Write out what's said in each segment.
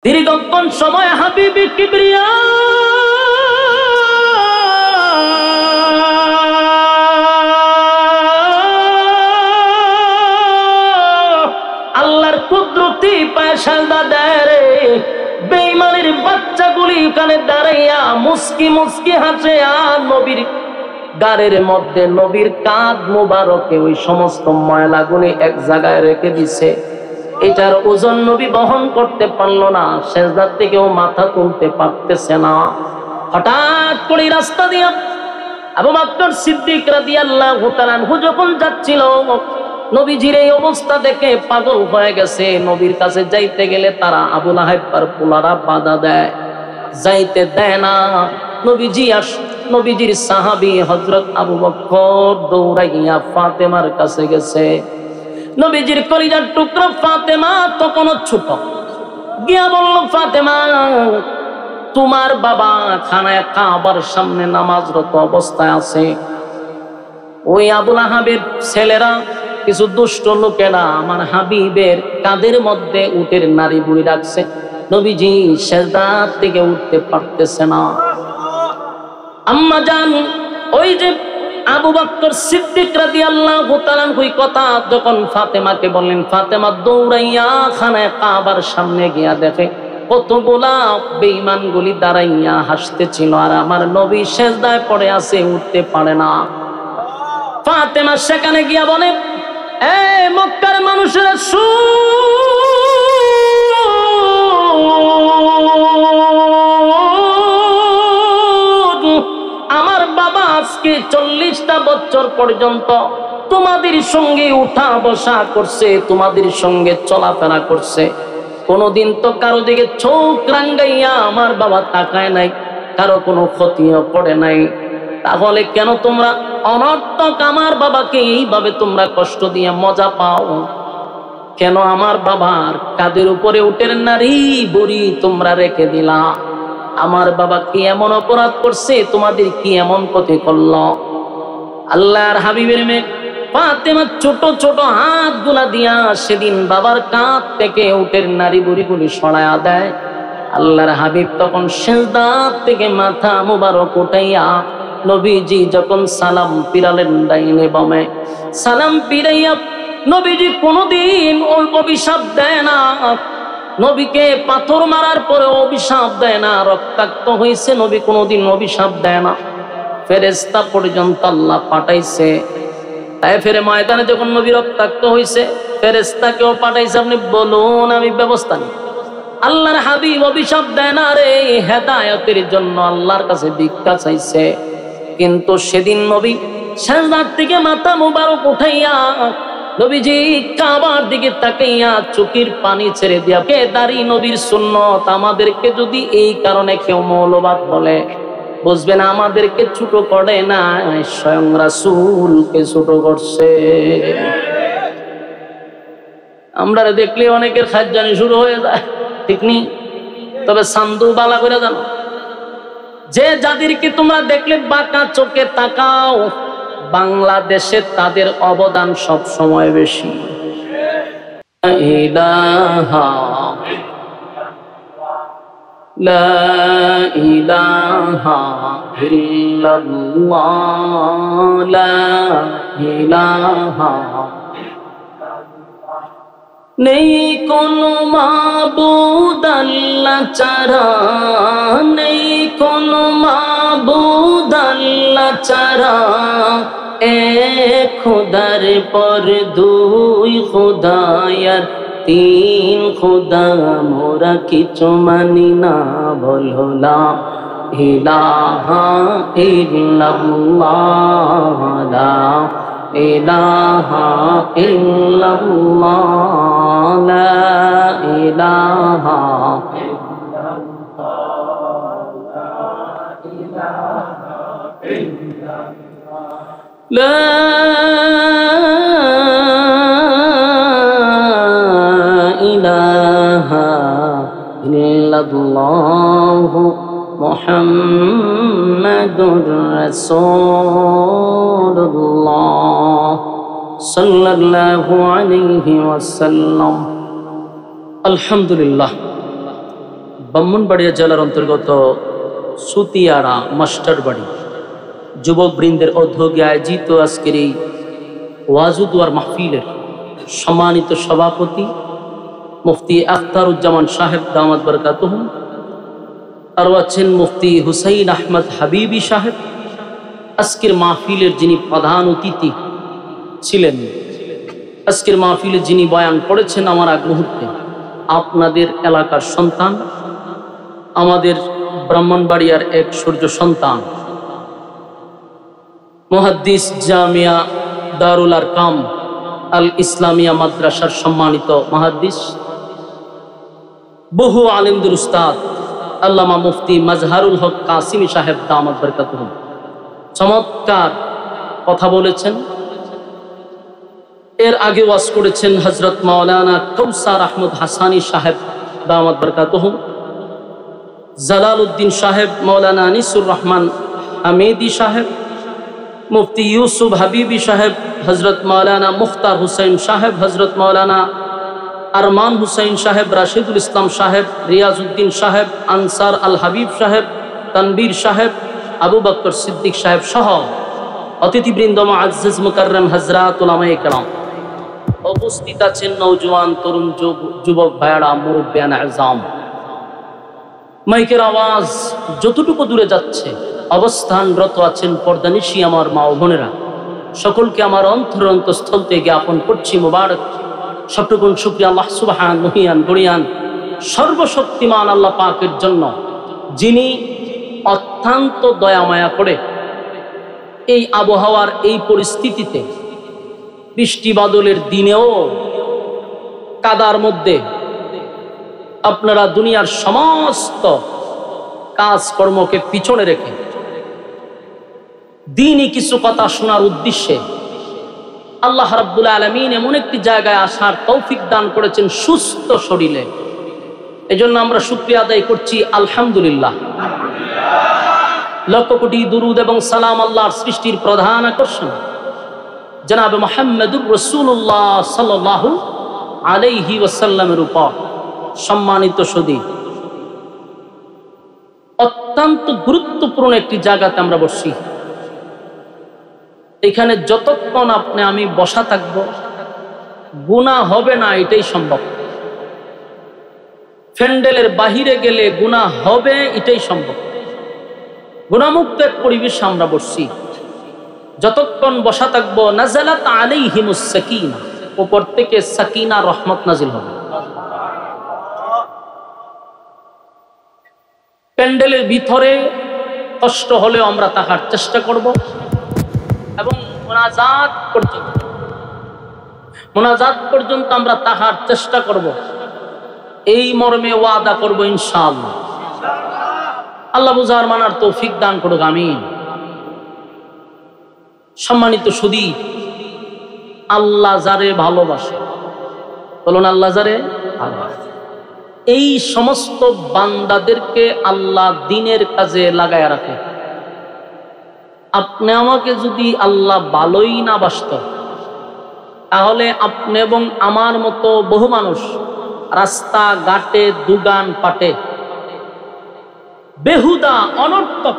দীর্ঘক্ষণ সময় হাবিবি কিবরিয়া আল্লাহর কুদরতি পায়ে সাজদা দেয় রে। বেঈমানের বাচ্চাগুলি ওখানে দাঁড়াইয়া মুস্কি মুস্কি হাসে, আর নবীর গাড়ির মধ্যে নবীর কাঁধ মুবারকে ওই সমস্ত ময়লাগুলি এক জায়গায় রেখে দিছে। এটার ওজন নবী বহন করতে পারল না, সেজদার থেকেও মাথা তুলতে পারতেছে না। হঠাৎ করে রাস্তা দিয়া আবু বকর সিদ্দিক রাদিয়াল্লাহু তাআলা আনহু যখন যাচ্ছিল, নবীজির এই অবস্থা দেখে পাগল হয়ে গেছে। নবীর কাছে যাইতে গেলে তারা আবু লাহাব পোলারা বাধা দেয়, যাইতে দেয় না। নবীজির সাহাবী হযরত আবু বকর দৌড়াইয়া ফাতেমার কাছে গেছে। নবীজির কলিজার টুকরা ফাতেমা তখনও ছোট, গিয়া বলল, ফাতেমা তোমার বাবা খানায় কাবার সামনে নামাজরত অবস্থায় আছে। ওই আবু লাহাবের ছেলেরা কিছু দুষ্ট লোকেরা আমার হাবিবের কাঁধের মধ্যে উটের নারী বুড়ি রাখছে। নবীজি সেজদা থেকে উঠতে পারতেছে না। আম্মা জান ওই যে আবু বকর সিদ্দিক রাদিয়াল্লাহু তাআলা ওই কথা যখন ফাতেমাকে বললেন, ফাতেমা দৌড়াইয়া খানায় কাবার সামনে গিয়া দেখে কতগুলা বেঈমানগুলি দাঁড়াইয়া হাসতেছিল, আর আমার নবী সেজদায় পড়ে আছে, উঠতে পারে না। ফাতেমা সেখানে গিয়া বলে, এই মক্কার মানুষেরা আমার বাবা আজকে 40টা বছর পর্যন্ত তোমাদের সঙ্গে উঠা বসা করছে, তোমাদের সঙ্গে চলাফেরা করছে, কোনোদিন তো কারো দিকে চোখ রাঙ্গাইয়া আমার বাবা তাকায় নাই, কারো কোনো ক্ষতিও করে নাই। তাহলে কেন তোমরা অনর্থক আমার বাবাকে এইভাবে তোমরা কষ্ট দিয়ে মজা পাও? কেন আমার বাবার কাঁধের উপরে উটের নারী বুড়ি তোমরা রেখে দিলা? আমার বাবা কি এমন অপরাধ করছে? তোমাদের কি এমন ক্ষতি করল? আল্লাহর হাবিবের মেয়ে ফাতেমা ছোট ছোট হাতগুলা দিয়া সেদিন বাবার কাঁধ থেকে উটের নারী বুড়িগুলি সরায়া দেয়। আল্লাহর হাবিব তখন সেজদা থেকে মাথা মুবারক উঠাইয়া নবীজি যখন সালাম পিরালেন ডাইনে বামে, সালাম পিরাইয়া নবীজি কোনোদিন ওই অভিশাপ দেয় না। নবীকে পাথর মারার পরে অভিশাপ দেয় না, রক্তাক্ত হয়েছে নবী কোনোদিন অভিশাপ দেয় না। ফেরেশতা পর্যন্ত আল্লাহ পাঠাইছে। তাই ফেরে ময়দানে যখন নবী রক্তাক্ত হয়েছে, ফেরেশতাকেও পাঠাইছে, আপনি বলুন আমি ব্যবস্থা নিই। আল্লাহর হাবিব অভিশাপ দেয় না রে, হেদায়েতের জন্য আল্লাহর কাছে ভিক্ষা চাইছে। কিন্তু সেদিন নবী সেজদার থেকে মাথা মুবারক উঠাইয়া নবীজি কাবার দিকে তাকাইয়া চোখের পানি ছেড়ে দিয়া কে দাঁড়ি নবীর সুন্নত। আমাদেরকে যদি এই কারণে কেউ মৌলবাদ বলে, বুঝবেন আমাদেরকে ছোট করে না, স্বয়ং রাসূলকে ছোট করছে। আমরা দেখলে অনেকের খাজ্জানি শুরু হয়ে যায়, ঠিক নেই? তবে সান্দু বালা করে জানো, যে যাদেরকে তোমরা দেখলে বাঁকা চোখে তাকাও, বাংলাদেশে তাদের অবদান সব সময় বেশি। ইলাহা লা ইলাহা ইল্লাল্লাহ লা ইলাহা নেই কোনো মাবুদ আল্লাহ ছাড়া, নেই কোনো মাবুদ আল্লাহ ছাড়া, এক খোদার পর দুই খোদা আর তিন খোদা মোরা কিছু মানি না, বলো লা ইলাহা ইল্লাল্লাহ লা ইলাহা ইল্লাল্লাহ লা ইলাহা লা ইলাহা ইল্লাল্লাহ মুহাম্মাদুর রাসূলুল্লাহ সাল্লাল্লাহু আলাইহি ওয়াসাল্লাম। আলহামদুলিল্লাহ, ব্রাহ্মণবাড়িয়া জেলার অন্তর্গত সুতিয়াড়া মাস্টার বাড়ি যুবক বৃন্দের উদ্যোগে আয়োজিত আজকের এই ওয়াজুদুয়ার মাহফিলের সম্মানিত সভাপতি মুফতি আখতারুজ্জামান সাহেব দামাত বরকাতুহুম, আরও আছেন মুফতি হুসাইন আহমদ হাবিবি সাহেব। আজকের মাহফিলের যিনি প্রধান অতিথি ছিলেন, আজকের মাহফিলে যিনি বয়ান করেছেন, আমার আগ মুহূর্তে আপনাদের এলাকার সন্তান, আমাদের ব্রাহ্মণবাড়িয়ার এক সূর্য সন্তান, মুহাদ্দিস জামিয়া দারুল আরকাম আল ইসলামিয়া মাদ্রাসার সম্মানিত মুহাদ্দিস, বহু আলেমদের উস্তাদ আল্লামা মুফতি মাজহারুল হক কাসিমি সাহেব দামাত বরকাতুহুম চমৎকার কথা বলেছেন। এর আগে ওয়াজ করেছেন হযরত মাওলানা কৌসার আহমদ হাসানি সাহেব দামাত বরকাতুহুম, জালালউদ্দিন সাহেব, মাওলানা আনিসুর রহমান হামিদি সাহেব, মুফতি ইউসুফ হাবিবি সাহেব, হযরত মাওলানা মুখতার হুসাইন সাহেব, হযরত মাওলানা আরমান হুসাইন সাহেব, রাশিদুল ইসলাম সাহেব, রিয়াজউদ্দিন সাহেব, আনসার আল হাবিব সাহেব, তানবীর সাহেব, আবু বকর সিদ্দিক সাহেব সহ অতিথিবৃন্দ, মুআজ্জিজ মুকাররম হযরত উলামায়ে কেরাম, উপস্থিত আছেন নওজোয়ান তরুণ যুবক ভাইয়েরা, মুরব্বিয়ান আযম। মাইকের আওয়াজ যতটুকু দূরে যাচ্ছে, অবস্থানরত আছেন পর্দানিশী আমার মা ও বোনেরা, সকলকে আমার অন্তরস্থল থেকে জ্ঞাপন করছি মুবারক সবটুকুন শুকরিয়া আল্লাহ সুবহানাহু মহিয়ান গরিয়ান সর্বশক্তিমান আল্লাহ পাকের জন্য, যিনি অত্যন্ত দয়া মায়া করে এই আবহাওয়ার এই পরিস্থিতিতে, বৃষ্টি বাদলের দিনেও কাদার মধ্যে আপনারা দুনিয়ার সমস্ত কাজকর্মকে পিছনে রেখে দ্বীনি কিছু কথা শোনার উদ্দেশ্যে আল্লাহ রাব্বুল আলামিন এমন একটি জায়গায় আসার তৌফিক দান করেছেন সুস্থ শরীরে। এজন্য আমরা শুকরিয়া আদায় করছি আলহামদুলিল্লাহ। লক্ষ কোটি দুরুদ এবং সালাম আল্লাহর সৃষ্টির প্রধান আকর্ষণ জনাব মুহাম্মদুর রাসূলুল্লাহ সাল্লাল্লাহু আলাইহি ওয়াসাল্লামের উপর। সম্মানিত সুধী, অত্যন্ত গুরুত্বপূর্ণ একটি জায়গাতে আমরা বসছি। এখানে যতক্ষণ আমি বসা থাকব, গুনাহ হবে না এটাই সম্ভব। প্যান্ডেলের বাহিরে গেলে গুনাহ হবে এটাই সম্ভব। গুনাহমুক্ত এক পরিবেশে আমরা বসছি। যতক্ষণ বসা থাকবো, নাযালাত আলাইহিমুস সাকিনা, উপর থেকে সাকিনা রহমত নাজিল হবে। প্যান্ডেলের ভিতরে কষ্ট হলেও আমরা থাকার চেষ্টা করব এবং মোনাজাত পর্যন্ত আমরা থাকার চেষ্টা করব, এই মর্মে ওয়াদা করব ইনশাআল্লাহ। আল্লাহ বুঝার মানার তৌফিক দান করুক, আমিন। সম্মানিত সুধী, আল্লাহ যারে ভালোবাসে, বলুন আল্লাহ যারে ভালোবাসে, এই সমস্ত বান্দাদেরকে আল্লাহ দ্বীনের কাজে লাগায় রাখে। আপনি আমাকে যদি আল্লাহ ভালোই না বাসত, তাহলে আপনি এবং আমার মতো বহু মানুষ রাস্তা ঘাটে, দুগান পাটে বেহুদা অনর্থক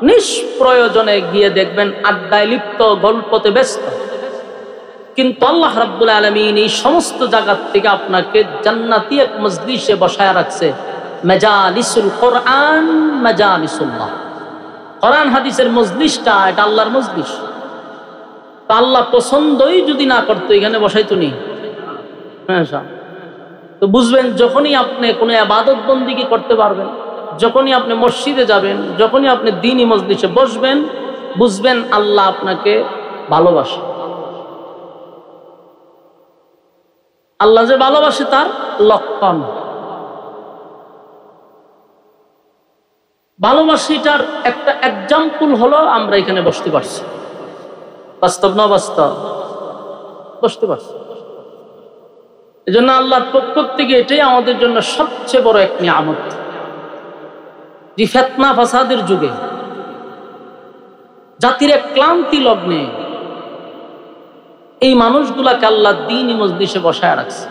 নিষ্প্রয়োজনে গিয়ে দেখবেন আড্ডায় লিপ্ত, গল্পতে ব্যস্ত। কিন্তু আল্লাহ রাব্বুল আলামিন এই সমস্ত জায়গা থেকে আপনাকে জান্নাতি এক মজলিসে বসায় রাখছে। মাজালিসুল কোরআন, মাজালিসুল্লাহ। কোরআন হাদিসের মজলিসটা এটা আল্লাহর মজলিস। তো আল্লাহ পছন্দই যদি না করতো এখানে বসাইতো নি। হ্যাঁ, তো বুঝবেন, যখনই আপনি কোনো ইবাদত বন্দেগী করতে পারবেন, যখনই আপনি মসজিদে যাবেন, যখনই আপনি দ্বীনি মজলিসে বসবেন, বুঝবেন আল্লাহ আপনাকে ভালোবাসে। আল্লাহ যে ভালোবাসে তার লক্ষণ। ভালোবাসিটার একটা এক্সাম্পল হলো আমরা এখানে বসতে পারছি। বাস্তব না বাস্তব? বসতে পারছি। এই জন্য আল্লাহর পক্ষ থেকে এটাই আমাদের জন্য সবচেয়ে বড় এক নিয়ামত। যে ফিতনা ফাসাদের যুগে, জাতির এক ক্লান্তি লগ্নে এই মানুষগুলাকে আল্লাহ দ্বীনি মজলিসে বসায় রাখছে।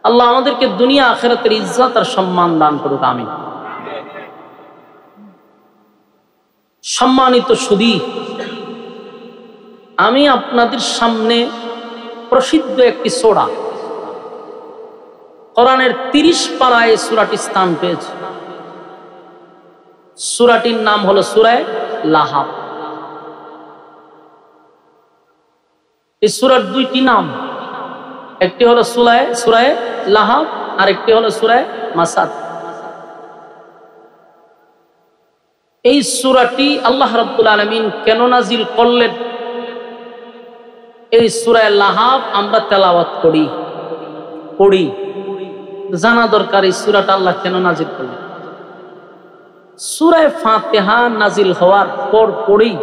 আল্লাহ আমাদেরকে দুনিয়া আখিরাতের ইজ্জত আর সম্মান দান করুক, আমিন। সম্মানিত সুধী, আমি আপনাদের সামনে প্রসিদ্ধ একটি সূরা, কোরআনের 30 পারায় সূরাটি স্থান পেয়েছে। সূরাটির নাম হলো সূরা লাহাব। এই সূরার দুইটি নাম, একটি হলো সূরা লাহাব আর একটি হলো সূরা মাসাদ। এই সূরাটি আল্লাহ রাব্বুল আলামিন কেন নাজিল করলেন? এই সূরা লাহাব আমরা তেলাওয়াত পড়ি, জানা দরকার এই সূরাটা আল্লাহ কেন নাজিল করলেন। সূরা ফাতিহা নাজিল হওয়ার পরেই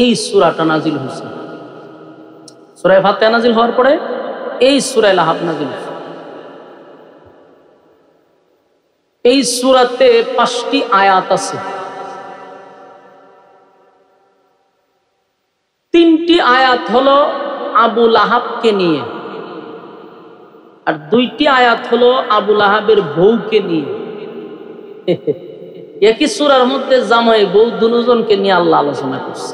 এই সূরাটা নাজিল হয়েছে। সূরা ফাতিহা নাজিল হওয়ার পরে এই সূরা লাহাব নাজিল হয়েছে। এই সূরাতে 5টি আয়াত আছে। 3টি আয়াত হলো আবু লাহাবকে নিয়ে, আর 2টি আয়াত হলো আবু লাহাবের বউকে নিয়ে। একই সূরার মধ্যে জামাই বউ দুজনকে নিয়ে আল্লাহ আলোচনা করছে।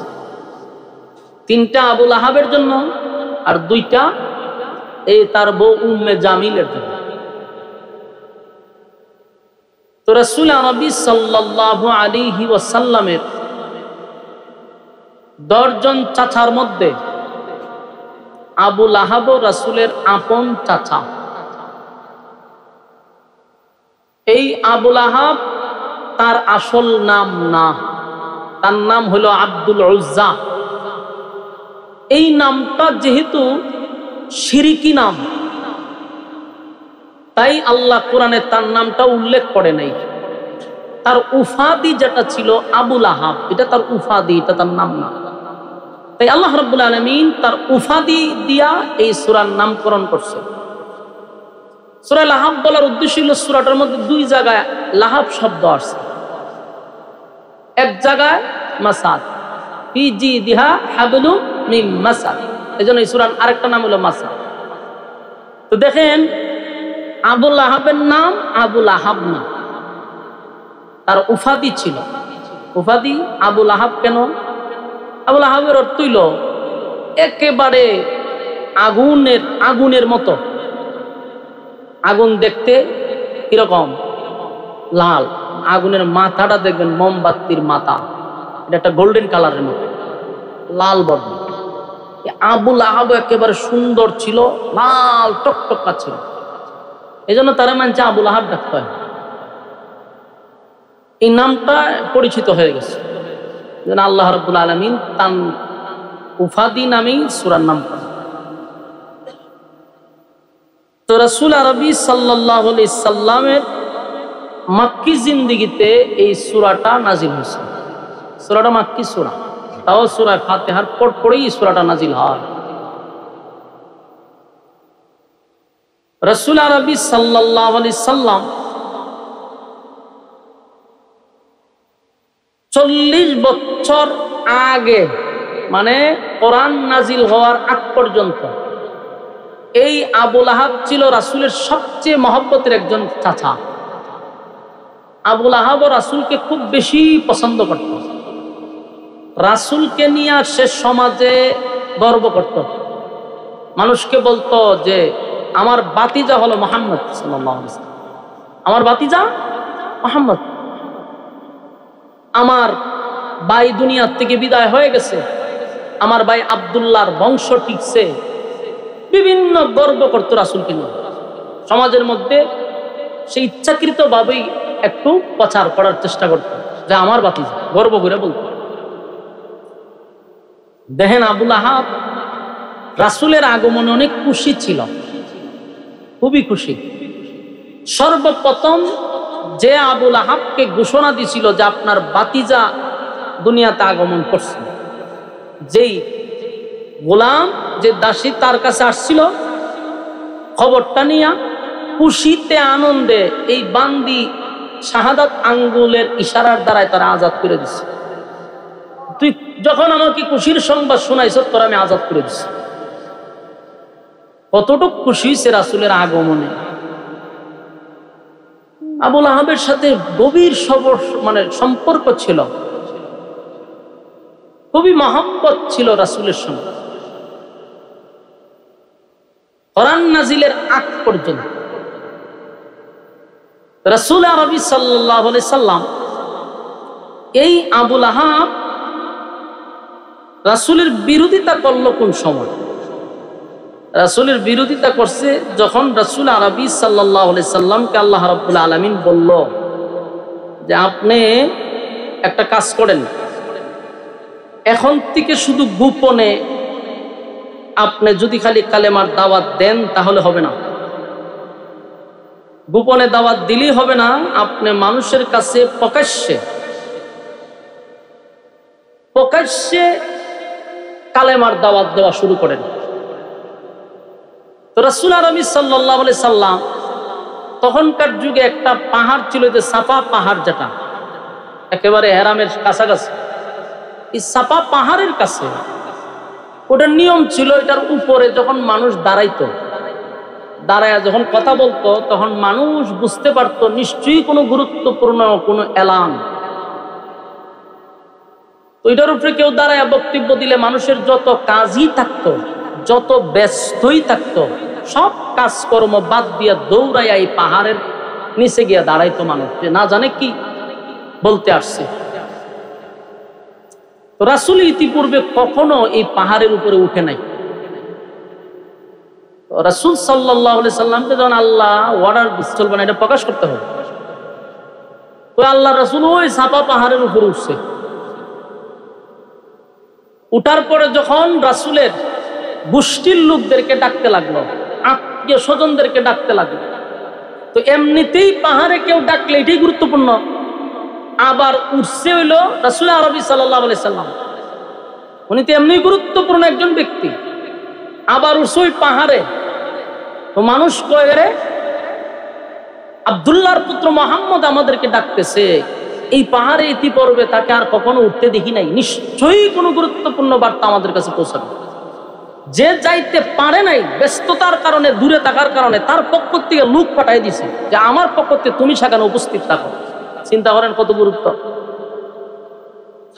3টা আবু লাহাবের জন্য আর 2টা এই তার বউ উম্মে জামিলের জন্য। তো রাসূল আরবি সাল্লাল্লাহু আলাইহি ওয়াসাল্লামের 10 জন চাচার মধ্যে আবু লাহাব রাসূলের আপন চাচা। এই আবু লাহাব তার আসল নাম না, তার নাম হলো আব্দুল উজ্জা। এই নামটা যেহেতু শিরকি নাম, তাই আল্লাহ কোরআনে তার নামটা উল্লেখ করে নাই। তার উফাদি যেটা ছিল আবু লাহাব, এটা তার উফাদি, এটা তার নাম না। তাই আল্লাহ রাব্বুল আলামিন তার উফাদি দিয়া এই সূরার নামকরণ করছে। সূরা লাহাব বলার উদ্দেশ্য হলো সূরাটার মধ্যে 2 জায়গায় লাহাব শব্দ আসছে, এক জায়গায় মাসাদ, ফি জিদিহা হাবলু মিন মাসাদ। এজন্য এই সূরার আরেকটা নাম হলো মাসাদ। তো দেখেন, আবু লাহাবের নাম আবু লাহাব না, তার উফাদি ছিল। উফাদি আবু লাহাব কেন? আবু লাহাবের অর্থ হইল একেবারে আগুনের মতো। আগুন দেখতে কিরকম? লাল। আগুনের মাথাটা দেখবেন মোমবাতির মাথা, এটা একটা গোল্ডেন কালারের মতো, লাল বর্ণ। আবু লাহাব একেবারে সুন্দর ছিল, লাল টকটকা ছিল, এই জন্য তারা মানছে আবু লাহাব ডাকতে হয়। এই নামটা পরিচিত হয়ে গেছে। আল্লাহ রাব্বুল আলামিন তার উফাদি নামেই সূরার নাম করেন। তো রাসূল আরবি সাল্লাল্লাহু আলাইহি সাল্লামের মক্কি জিন্দেগিতে এই সূরাটা নাজিল হয়েছে। সূরাটা মক্কি সূরা, তাও সূরা ফাতিহার পরেই সূরাটা নাজিল হয়। রাসূল আরবি সাল্লাল্লাহু আলাইহি সাল্লাম 40 বছর আগে, মানে কোরআন নাজিল হওয়ার আগ পর্যন্ত এই আবু লাহাব ছিল রাসূলের সবচেয়ে মহব্বতের একজন চাচা। আবু লাহাব রাসূলকে খুব বেশি পছন্দ করত, রাসূলকে নিয়ে সে সমাজে গর্ব করত। মানুষকে বলতো যে আমার বাতিজা হলো মুহাম্মদ সাল্লাল্লাহু আলাইহি ওয়াসাল্লাম, আমার বাতিজা মুহাম্মদ, আমার ভাই দুনিয়ার থেকে বিদায় হয়ে গেছে, আমার ভাই আব্দুল্লাহর বংশ টিকছে। বিভিন্ন গর্ব করত রাসূলকে নিয়ে। সমাজের মধ্যে সে ইচ্ছাকৃত ভাবেই একটু প্রচার করার চেষ্টা করত যে আমার বাতিজা, গর্ব করে বলত। দেখেন, আবু লাহাব রাসূলের আগমনে অনেক খুশি ছিল, খুবই খুশি। সর্বপ্রথম যে আবু লাহাবকে ঘোষণা দিছিল যে আপনার বাতিজা দুনিয়াতে আগমন করছে, যেই গোলাম, যে দাসী তার কাছে আসছিল, খবরটা নিয়ে খুশিতে আনন্দে এই বান্দি শাহাদাত আঙ্গুলের ইশারার দ্বারাই তারা আজাদ করে দিচ্ছে। তুই যখন আমাকে খুশির সংবাদ শোনাইছ, তোর আমি আজাদ করে দিচ্ছি। কতটুকু খুশি হয়েছে রাসূলের আগমনে। আবুল আহাবের সাথে গভীর সম্পর্ক ছিল, খুবই মহব্বত ছিল রাসূলের সঙ্গে। কোরআন নাজিলের আগ পর্যন্ত রাসূল আরবি সাল্লাল্লাহু আলাইহি সাল্লাম এই আবুল আহাব রাসূলের বিরোধিতা করলো কোন সময়? রাসূলের বিরোধিতা করছে যখন রাসূল আরবি সাল্লাল্লাহু আলাইহি সাল্লামকে আল্লাহ রাব্বুল আলামিন বলল যে আপনি একটা কাজ করেন, এখন থেকে শুধু গোপনে আপনি যদি খালি কালেমার দাওয়াত দেন তাহলে হবে না, গোপনে দাওয়াত দিলেই হবে না, আপনি মানুষের কাছে প্রকাশ্যে কালেমার দাওয়াত দেওয়া শুরু করেন। তো রাসূল আরবি সাল্লাল্লাহু আলাইহি সাল্লাম তখনকার যুগে একটা পাহাড় ছিল, যে সাফা পাহাড়, যেটা একেবারে হেরামের কাছাকাছি। এই সাফা পাহাড়ের কাছে ওটার নিয়ম ছিল, এটার উপরে যখন মানুষ দাঁড়ায় যখন কথা বলতো তখন মানুষ বুঝতে পারতো নিশ্চয়ই কোনো গুরুত্বপূর্ণ কোনো এলান। তো এটার উপরে কেউ দাঁড়ায় বক্তব্য দিলে মানুষের যত কাজই থাকতো, যত ব্যস্তই থাকতো, সব কাজকর্ম বাদ দিয়া দৌড়াইয়া এই পাহাড়ের নিচে গিয়া দাঁড়াইতো মানুষ, যে না জানে কি বলতে আসছে। তো রাসূল ইতিপূর্বে কখনো এই পাহাড়ের উপরে উঠে নাই। রাসূল সাল্লাল্লাহু আলাইহি সাল্লামকে যখন আল্লাহ অর্ডার দিচ্ছেন এটা প্রকাশ করতে হবে, তো আল্লাহ রাসূল ওই সাফা পাহাড়ের উপরে উঠছে। উঠার পরে যখন রাসূলের গোষ্ঠীর লোকদেরকে ডাকতে লাগলো, আত্মীয় স্বজনদেরকে ডাকতে লাগলো, তো এমনিতেই পাহাড়ে কেউ ডাকলে এটাই গুরুত্বপূর্ণ, আবার উঠছে হইল রাসূল আরবি সাল্লাল্লাহু আলাইহি সাল্লাম, উনি তো এমনি গুরুত্বপূর্ণ একজন ব্যক্তি, আবার উঠছে ওই পাহাড়ে। তো মানুষ কয়ে রে আব্দুল্লাহর পুত্র মুহাম্মদ আমাদেরকে ডাকতেছে, এই পাহাড়ে ইতিপূর্বে তাকে আর কখনো উঠতে দেখি নাই, নিশ্চয়ই কোনো গুরুত্বপূর্ণ বার্তা আমাদের কাছে পৌঁছাবে। যে যাইতে পারে নাই ব্যস্ততার কারণে, দূরে থাকার কারণে, তার পক্ষ থেকে লোক পাঠাই দিছে যে আমার পক্ষ থেকে তুমি সেখানে উপস্থিত থাকো। চিন্তা করেন কত গুরুত্ব।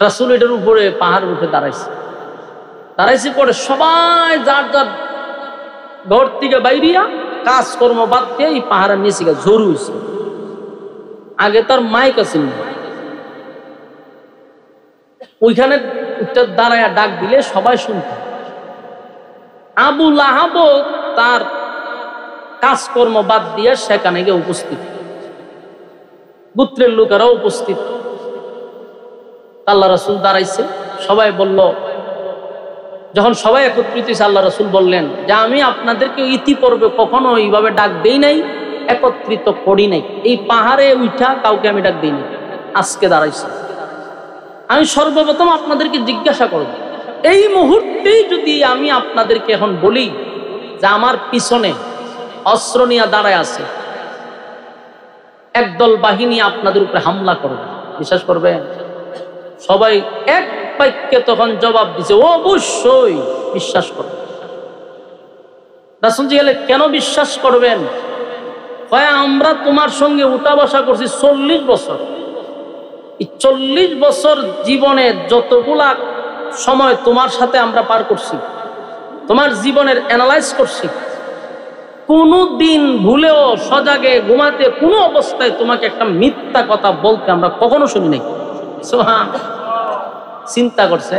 রাসূল এটার উপরে পাহাড়ের উপরে দাঁড়াইছে পরে সবাই যার যার ঘর থেকে বাইরিয়া কাজকর্ম বাদ দিয়ে এই পাহাড়ের নিচে জোর হয়েছে। আগে তার মাইক আছে, ওইখানে দাঁড়ায়া ডাক দিলে সবাই শুনত। আবুল আহাব তার কাজকর্ম বাদ দিয়ে সেখানে গিয়ে উপস্থিত, গোত্রের লোকেরাও উপস্থিত। আল্লাহ রাসূল দাঁড়াইছে, সবাই বলল, যখন সবাই একত্রিত হয়েছে আল্লাহ রাসূল বললেন যে আমি আপনাদেরকে ইতিপূর্বে কখনো এইভাবে ডাক দেই নাই, একত্রিত করি নাই, এই পাহাড়ে উঠা কাউকে আমি ডাক দিই নাই, আজকে দাঁড়াইছি। আমি সর্বপ্রথম আপনাদেরকে জিজ্ঞাসা করব, এই মুহূর্তেই যদি আমি আপনাদেরকে এখন বলি যে আমার পিছনে অস্ত্র নিয়ে দাঁড়ায় আছে একদল বাহিনী আপনাদের উপরে হামলা করবে, বিশ্বাস করবে? সবাই এক বাক্যে তখন জবাব দিছে, অবশ্যই বিশ্বাস করবে। রাসূল জিজ্ঞাসা করলেন, কেন বিশ্বাস করবেন? কয়, আমরা তোমার সঙ্গে উঠা বসা করছি 40 বছর। এই 40 বছর জীবনে যতগুলা সময় তোমার সাথে আমরা পার করছি, তোমার জীবনের অ্যানালাইজ করছি, কোনো দিন ভুলেও সজাগে ঘুমাতে কোনো অবস্থায় তোমাকে একটা মিথ্যা কথা বলতে আমরা কখনো শুনি নাই। চিন্তা করছে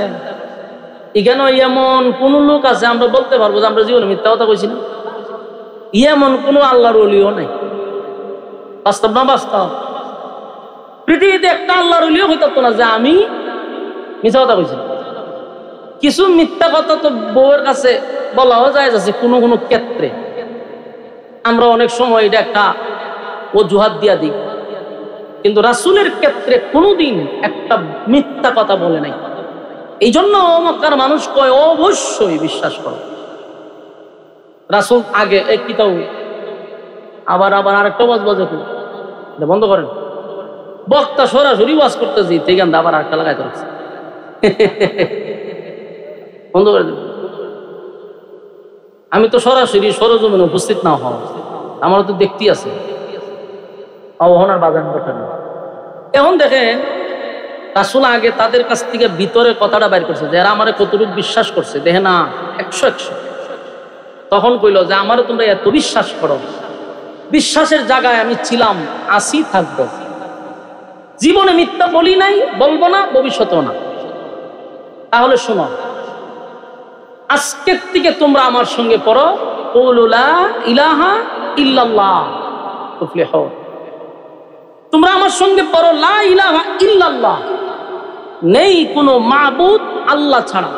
এখানে এমন কোন লোক আছে আমরা বলতে পারবো যে আমরা জীবনে মিথ্যা কথা কইছি না? এমন কোন আল্লাহর ওলিও নাই। বাস্তব না বাস্তব? পৃথিবীতে একটা আল্লাহর ওলিও হইতো না যে আমি মিথ্যা কথা কইছি। কিছু মিথ্যা কথা তো বউয়ের কাছে বলাও যায় যাচ্ছে কোনো কোনো ক্ষেত্রে, আমরা অনেক সময় এটা একটা অজুহাত দিয়া দিই, কিন্তু রাসূলের ক্ষেত্রে কোনোদিন একটা মিথ্যা কথা বলে নাই। এই জন্য মক্কার মানুষ কয় অবশ্যই বিশ্বাস করো। রাসূল আগে এক কিতাও আবার আরেকটা ওয়াজ বাজে বন্ধ করেন, বক্তা সরাসরি ওয়াজ করতেছি থেকে আবার আরেকটা লাগাইতে রাখছে, বন্ধ করে দেব। আমি তো সরাসরি সরজমিনে উপস্থিত না হওয়া, আমারও তো দেখতে আছে অবহনার বাজার কথা। এখন দেখেন রাসূল আগে তাদের কাছ থেকে ভিতরে কথাটা বাইর করছে, যারা আমারে কতটুকু বিশ্বাস করছে, দেখে না 100 তখন কইল যে আমারও তোমরা এত বিশ্বাস করো, বিশ্বাসের জায়গায় আমি ছিলাম, আসি, থাকবো, জীবনে মিথ্যা বলি নাই, বলবো না, ভবিষ্যতেও না। তাহলে শোনো, আজকের থেকে তোমরা আমার সঙ্গে পড়ো কুলু লা ইলাহা ইল্লাল্লাহ তুফলিহুন। তোমরা আমার সঙ্গে পড়ো লা ইলাহা ইল্লাল্লাহ, নেই কোনো মাবুদ আল্লাহ ছাড়া,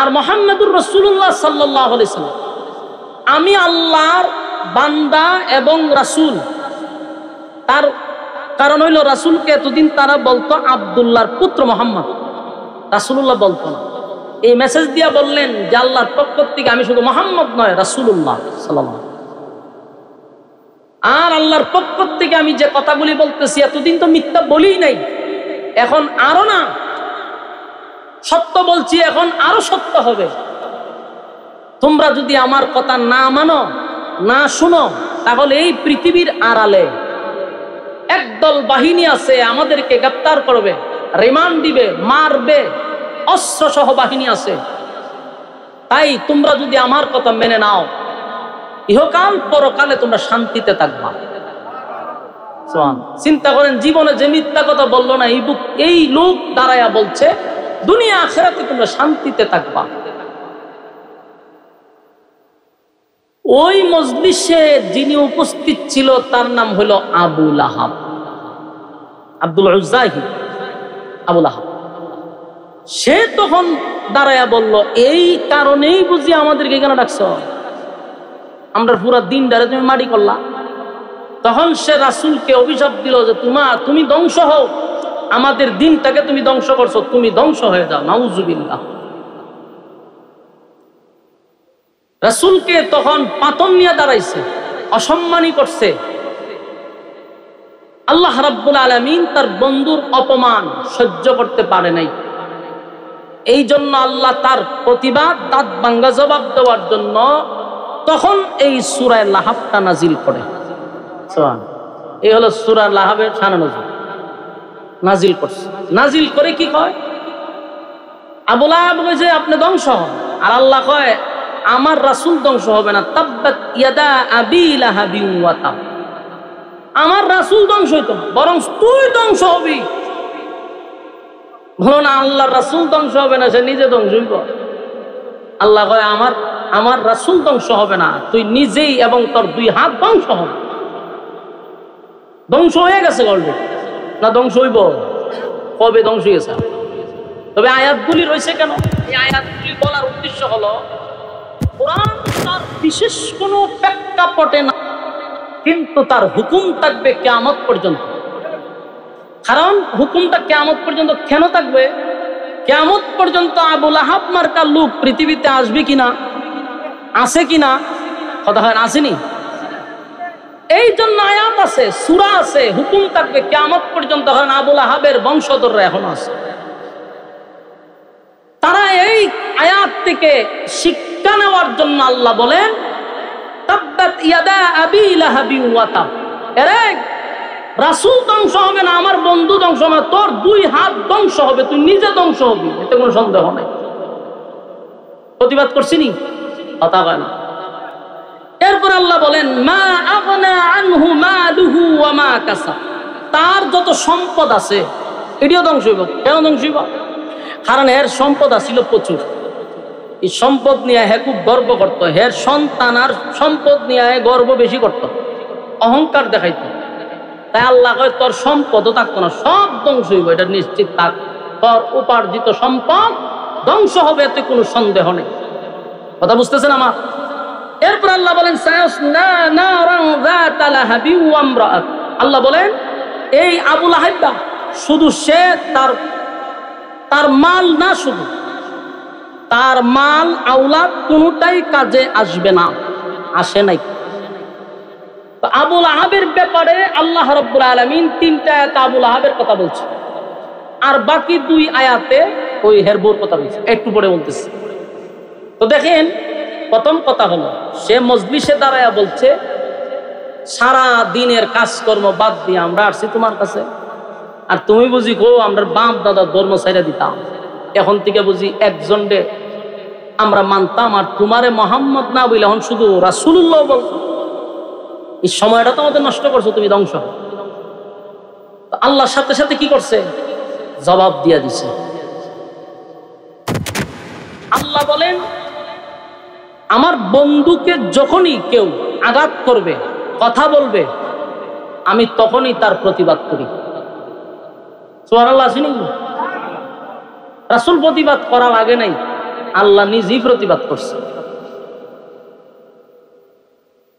আর মুহাম্মদুর রাসূলুল্লাহ সাল্লাল্লাহু আলাইহি সাল্লাম আমি আল্লাহর বান্দা এবং রাসূল। তার কারণ হইল রাসূলকে এতদিন তারা বলতো আব্দুল্লাহর পুত্র মুহাম্মদ, রাসূলুল্লাহ বলতো না। এই মেসেজ দিয়া বললেন যে আল্লাহর পক্ষ থেকে আমি শুধু মুহাম্মদ নয়, রাসূলুল্লাহ সাল্লাল্লাহু আলাইহি ওয়াসাল্লাম। আর আল্লাহর পক্ষ থেকে আমি যে কথাগুলি বলতেছি এতদিন তো মিথ্যা বলি নাই, এখন আরো না সত্য বলছি, এখন আরো সত্য হবে। তোমরা যদি আমার কথা না মানো, না শুনো, তাহলে এই পৃথিবীর আড়ালে একদল বাহিনী আছে, আমাদেরকে গ্রেফতার করবে, রিমান্ড দিবে, মারবে, অস্ত্র সহ বাহিনী আছে। তাই তোমরা যদি আমার কথা মেনে নাও, ইহকাল পরকালে তোমরা শান্তিতে থাকবা। চিন্তা করেন, জীবনে যে মিথ্যা কথা বললো না, এই লোক দাঁড়ায়া বলছে দুনিয়া আখিরাতে তোমরা শান্তিতে থাকবা। ওই মজলিসে যিনি উপস্থিত ছিল তার নাম হলো আবু লাহাব, আব্দুল উজ্জাহি আবু লাহাব। সে তখন দাঁড়ায়া বলল, এই কারণেই বুঝি আমাদেরকে কেন ডাকছ, আমরা পুরা দিন ডারে তুমি মাটি করলা। তখন সে রাসূলকে অভিশাপ দিল যে তুমি ধ্বংস হও, আমাদের দিনটাকে তুমি ধ্বংস করছো, তুমি ধ্বংস হয়ে যাও, নাউজুবিল্লাহ। রাসূলকে তখন পাতন নিয়ে দাঁড়াইছে, অসম্মানী করছে। আল্লাহ রাব্বুল আলামিন তার বন্ধুর অপমান সহ্য করতে পারে নাই, এই জন্য আল্লাহ তার প্রতিবাদ দাঁত ভাঙ্গা জবাব দেওয়ার জন্য তখন এই সূরা লাহাবটা নাজিল করে। এই হলো সূরা লাহাবের শান নজুল, নাজিল করছে। নাজিল করে কি কয়, আবু লাহাব কইছে আপনি ধ্বংস হন, আর আল্লাহ কয় আমার রাসূল ধ্বংস হবে না। তাব্বাত ইয়াদা আবি লাহাবিন ওয়া তাব, আমার রাসূল ধ্বংস হইতো না, বরং তুই ধ্বংস হবি। বলো না আল্লাহর রাসূল ধ্বংস হবে না, সে নিজে ধ্বংস হইব। আল্লাহ কয় আমার রাসূল ধ্বংস হবে না, তুই নিজেই এবং তোর 2 হাত ধ্বংস হবে। ধ্বংস হয়ে গেছে অলরেডি, না ধ্বংস হইব, কবে ধ্বংস হয়েছে। তবে আয়াতগুলি রয়েছে কেন, এই আয়াতগুলি বলার উদ্দেশ্য হলো কোরআন তার বিশেষ কোনো প্রেক্ষাপটে না, কিন্তু তার হুকুম থাকবে কিয়ামত পর্যন্ত। কারণ হুকুমটা কিয়ামত পর্যন্ত কেন থাকবে, কিয়ামত পর্যন্ত আবু লাহাব মার্কা লোক পৃথিবীতে আসবে কিনা, আছে কিনা, কথা হয় না, আসেনি। এই জন্য আয়াত আছে, সূরা আছে, হুকুম থাকবে কিয়ামত পর্যন্ত। কারণ আবু লাহাবের বংশধররা এখন আছে, তারা এই আয়াত থেকে শিক্ষা নেওয়ার জন্য আল্লাহ বলেন তাব্বাত ইয়াদা আবি লাহাবিন ওয়া তাব। এরে রাসূল ধ্বংস হবে না, আমার বন্ধু ধ্বংস হবে না, তোর 2 হাত ধ্বংস হবে, তুই নিজে ধ্বংস হবি, এতে কোনো সন্দেহ নাই। প্রতিবাদ করছিনি, কথা কয় না। এরপর আল্লাহ বলেন মা আগনা আনহু মালুহু ওয়া মা কাসাব, তার যত সম্পদ আছে এটিও ধ্বংস হইব। কেন ধ্বংস হইব, কারণ এর সম্পদ আছিল প্রচুর। এই সম্পদ নিয়ে হে খুব গর্ব করত, হের সন্তান আর সম্পদ নিয়ে গর্ব বেশি করত, অহংকার দেখাইত। তাই আল্লাহ কয় তোর সম্পদও থাকতো না, সব ধ্বংস হইব, এটা নিশ্চিত থাক। তোর উপার্জিত সম্পদ ধ্বংস হবে, এতে কোনো সন্দেহ নেই। কথা বুঝতেছেন আমার? এরপর আল্লাহ বলেন সায়াসলা নারান যাতা লাহাবি ওয়া ইমরাআত, আল্লাহ বলেন এই আবু লাহাব শুধু সে তার মাল না, শুধু তার মাল আওলাদ কোনটাই কাজে আসবে না, আসে নাই। তো আবু লাহাবের ব্যাপারে আল্লাহ রাব্বুল আলামিন 3টা আয়াতে আবু লাহাবের কথা বলছে, আর বাকি 2 আয়াতে ওই হেরবোর কথা বলছে, একটু পরে বলতেছি। তো দেখেন প্রথম কথা হলো সে মজলিসে দাঁড়ায়া বলছে সারা দিনের কাজকর্ম বাদ দিয়ে আমরা আসছি তোমার কাছে, আর তুমি বুঝি গো আমরা বাপ দাদা ধর্ম ছাইরা দিতাম, এখন থেকে বুঝি একজনকে আমরা মানতাম, আর তোমারে মোহাম্মদ না বলে এখন শুধু রাসূলুল্লাহ বলতো। এই সময়টা তো আমাদের নষ্ট করছো তুমি, ধ্বংস। আল্লাহর সাথে সাথে কি করছে? জবাব দিয়া দিছে। আল্লাহ বলেন আমার বন্ধুকে যখনই কেউ আঘাত করবে, কথা বলবে, আমি তখনই তার প্রতিবাদ করি। সুবহানাল্লাহ। আসেনি রাসূল প্রতিবাদ করা লাগে নাই, আল্লাহ নিজেই প্রতিবাদ করছে।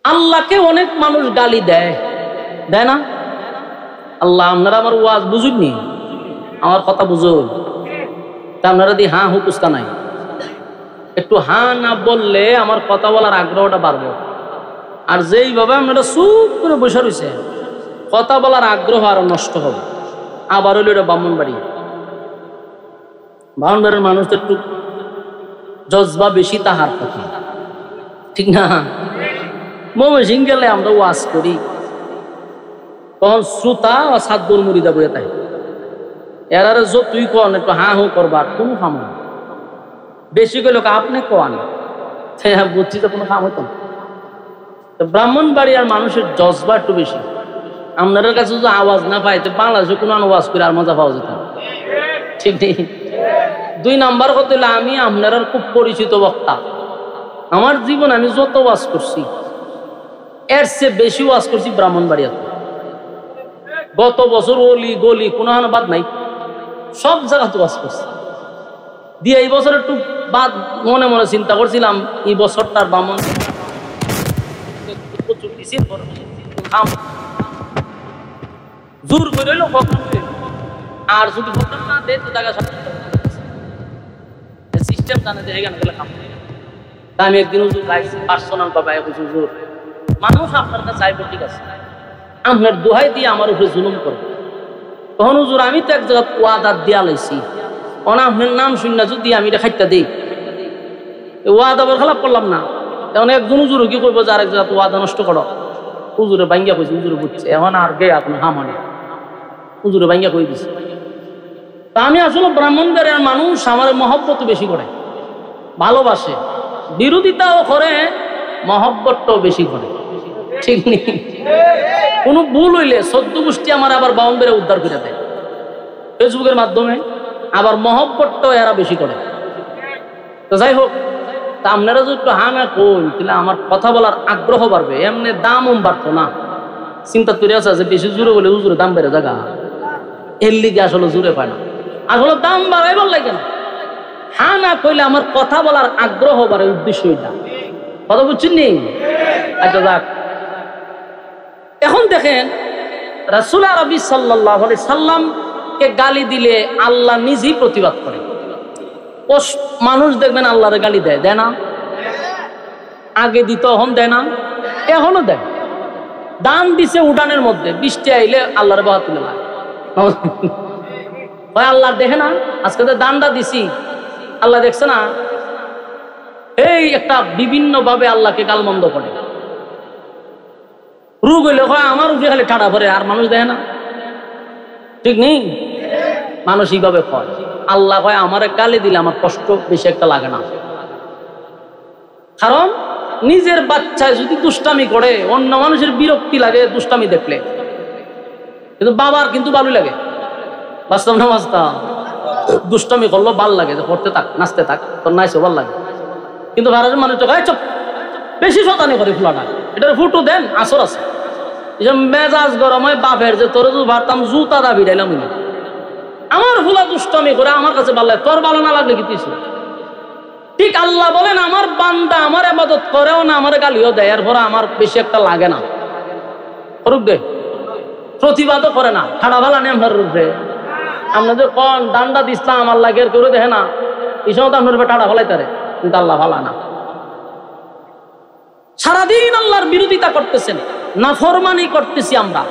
আল্লাহকে অনেক মানুষ গালি দেয়, দেয় না? আল্লাহ আপনারা আমার ওয়াজ বুঝুননি, আমার কথা বুঝুন, তা আপনারা দিয়ে হ্যাঁ হুকুস্তা নাই। একটু হ্যাঁ না বললে আমার কথা বলার আগ্রহটা বাড়বে, আর যেইভাবে আপনারা চুপ করে বসে রয়েছে কথা বলার আগ্রহ আরো নষ্ট হবে। আবার হইল এটা ব্রাহ্মণবাড়ি, ব্রাহ্মণবাড়ির মানুষ তো একটু জজবা বেশি, তাহার কথা ঠিক না? ময়মনসিং গেলে আমরা ওয়াজ করি, তখন শ্রোতা ও সাতবুল মুরিদা বইয়ে তাই এরারে যতই কন একটু হ্যাঁ হু করবার কোনো কাম না, বেশি করে লোক আপনি কোয়ান হ্যাঁ বুঝছি তো কোনো কাম হইতো না। ব্রাহ্মণবাড়ি আর মানুষের জজবা একটু বেশি। আপনাদের কাছে যদি আওয়াজ না পাই তো বাংলাদেশে কোনো আওয়াজ করে আর মজা পাওয়া যেত না, ঠিক নেই? 2 নাম্বার কথা হলো আমি আপনার খুব পরিচিত বক্তা। আমার জীবন আমি যত ওয়াজ করছি এর চেয়ে বেশি ওয়াজ করছি ব্রাহ্মণবাড়িয়াতে। গত বছর অলি গলি কোনো বাদ নাই, সব জায়গাতে ওয়াজ করছি। দিয়ে এই বছর একটু বাদ মনে মনে চিন্তা করছিলাম এই বছরটার ব্রাহ্মণ জোর করে আর যদি না দেয় তো টাকা সিস্টেম জানে যে এখানে গেলে খাম। আমি একদিন হুজুর গাইছি পার্সোনাল ভাবে হুজুর মানুষ আপনার কাছে চাইব, ঠিক আছে, আপনার দোহাই দিয়ে আমার উপরে জুলুম করে। তখন হুজুর আমি তো এক জায়গায় ওয়াদার দিয়া লাইছি, অনা আপনার নাম শুন না যদি আমি এটা খাইটা দিই, ওয়াদা আবার খারাপ করলাম না। এখন একজন হুজুর কি করবো যে আরেক জায়গায় ওয়াদা নষ্ট করো? হুজুরে ভাঙ্গিয়া কইছে, হুজুরে বুঝছে, এখন আর গে আপনি হামানে হুজুরে ভাঙ্গিয়া কই দিছে। তা আমি আসলে ব্রাহ্মণবাড়িয়ার মানুষ আমার মহব্বত বেশি করে, ভালোবাসে, বিরোধিতাও করে, মহব্বতটাও বেশি করে, ঠিক নেই? কোনো ভুল হইলে 14 গোষ্ঠী আমার আবার বাউন্ডারি উদ্ধার করে দেয় ফেসবুকের মাধ্যমে, আবার মহব্বতটাও এরা বেশি করে। তো যাই হোক, তা আপনারা যদি একটু হ্যাঁ না কই তাহলে আমার কথা বলার আগ্রহ বাড়বে, এমনি দামও বাড়তো না। চিন্তা করে আছে যে বেশি জোরে বলে হুজুরে দাম বেড়ে জায়গা, এর লিগে আসলে জোরে পায় না, আসলে দাম বাড়াইবার লাগে না। হ্যাঁ না কইলে আমার কথা বলার আগ্রহ বাড়ে, উদ্দেশ্য এটা। কথা বুঝছেন নি? আচ্ছা যাক, এখন দেখেন রাসূল আরবি সাল্লাল্লাহু আলাইহি সাল্লামকে গালি দিলে আল্লাহ নিজেই প্রতিবাদ করে। মানুষ দেখবেন আল্লাহরে গালি দেয়, দেয় না? আগে দিত, এখন দেয় না? এখনো দেয়। দান দিছে উঠানের মধ্যে, বৃষ্টি আইলে আল্লাহরে বাবা তুলে লাগে। আল্লাহ দেখে না আজকে তো দানটা দিছি, আল্লাহ দেখছে না? এই একটা বিভিন্ন ভাবে আল্লাহকে গালমন্দ করে। রোগ হইলে হয় আমার উপরে খালি ঠাড়া ভরে, আর মানুষ দেখে না, ঠিক নেই? মানুষ এইভাবে হয়। আল্লাহ হয় আমার গালি দিলে আমার কষ্ট বেশি একটা লাগে না, কারণ নিজের বাচ্চায় যদি দুষ্টামি করে অন্য মানুষের বিরক্তি লাগে দুষ্টামি দেখলে, কিন্তু বাবার কিন্তু ভালো লাগে। বাস্তব না বাস্তব? দুষ্টামি করলো ভাল লাগে, যে করতে থাক, নাচতে থাক, তোর নাচে ভাল লাগে। কিন্তু ভারতের মানুষ তো চপ বেশি শতানি করে ফুলাটা, এটার ফুটো দেন আসর আছে, মেজাজ গরম হয় বাপের, যে তোর যদি ভারতাম জুতা দা ভিড়াইলাম না, আমার ফুলা দুষ্টামি করে আমার কাছে ভালো লাগে, তোর ভালো না লাগলে কি তুই? ঠিক আল্লাহ বলেন আমার বান্দা আমার ইবাদত করেও না, আমার গালিও দেয়, এরপরে আমার বেশি একটা লাগে না, করুক দে, প্রতিবাদও করে না, ঠাড়া ভালা নেই আপনার রূপে। আপনাদের কন ডান্ডা দিচ্লাম আল্লাহ গের করে দেখে না, এই সময় তো আপনার রূপে ঠাড়া ভালাই তারে, কিন্তু আল্লাহ ভালা না। সারাদিন আল্লাহর বিরোধিতা করতেছেন, নাফরমানি করতেছি আমরা,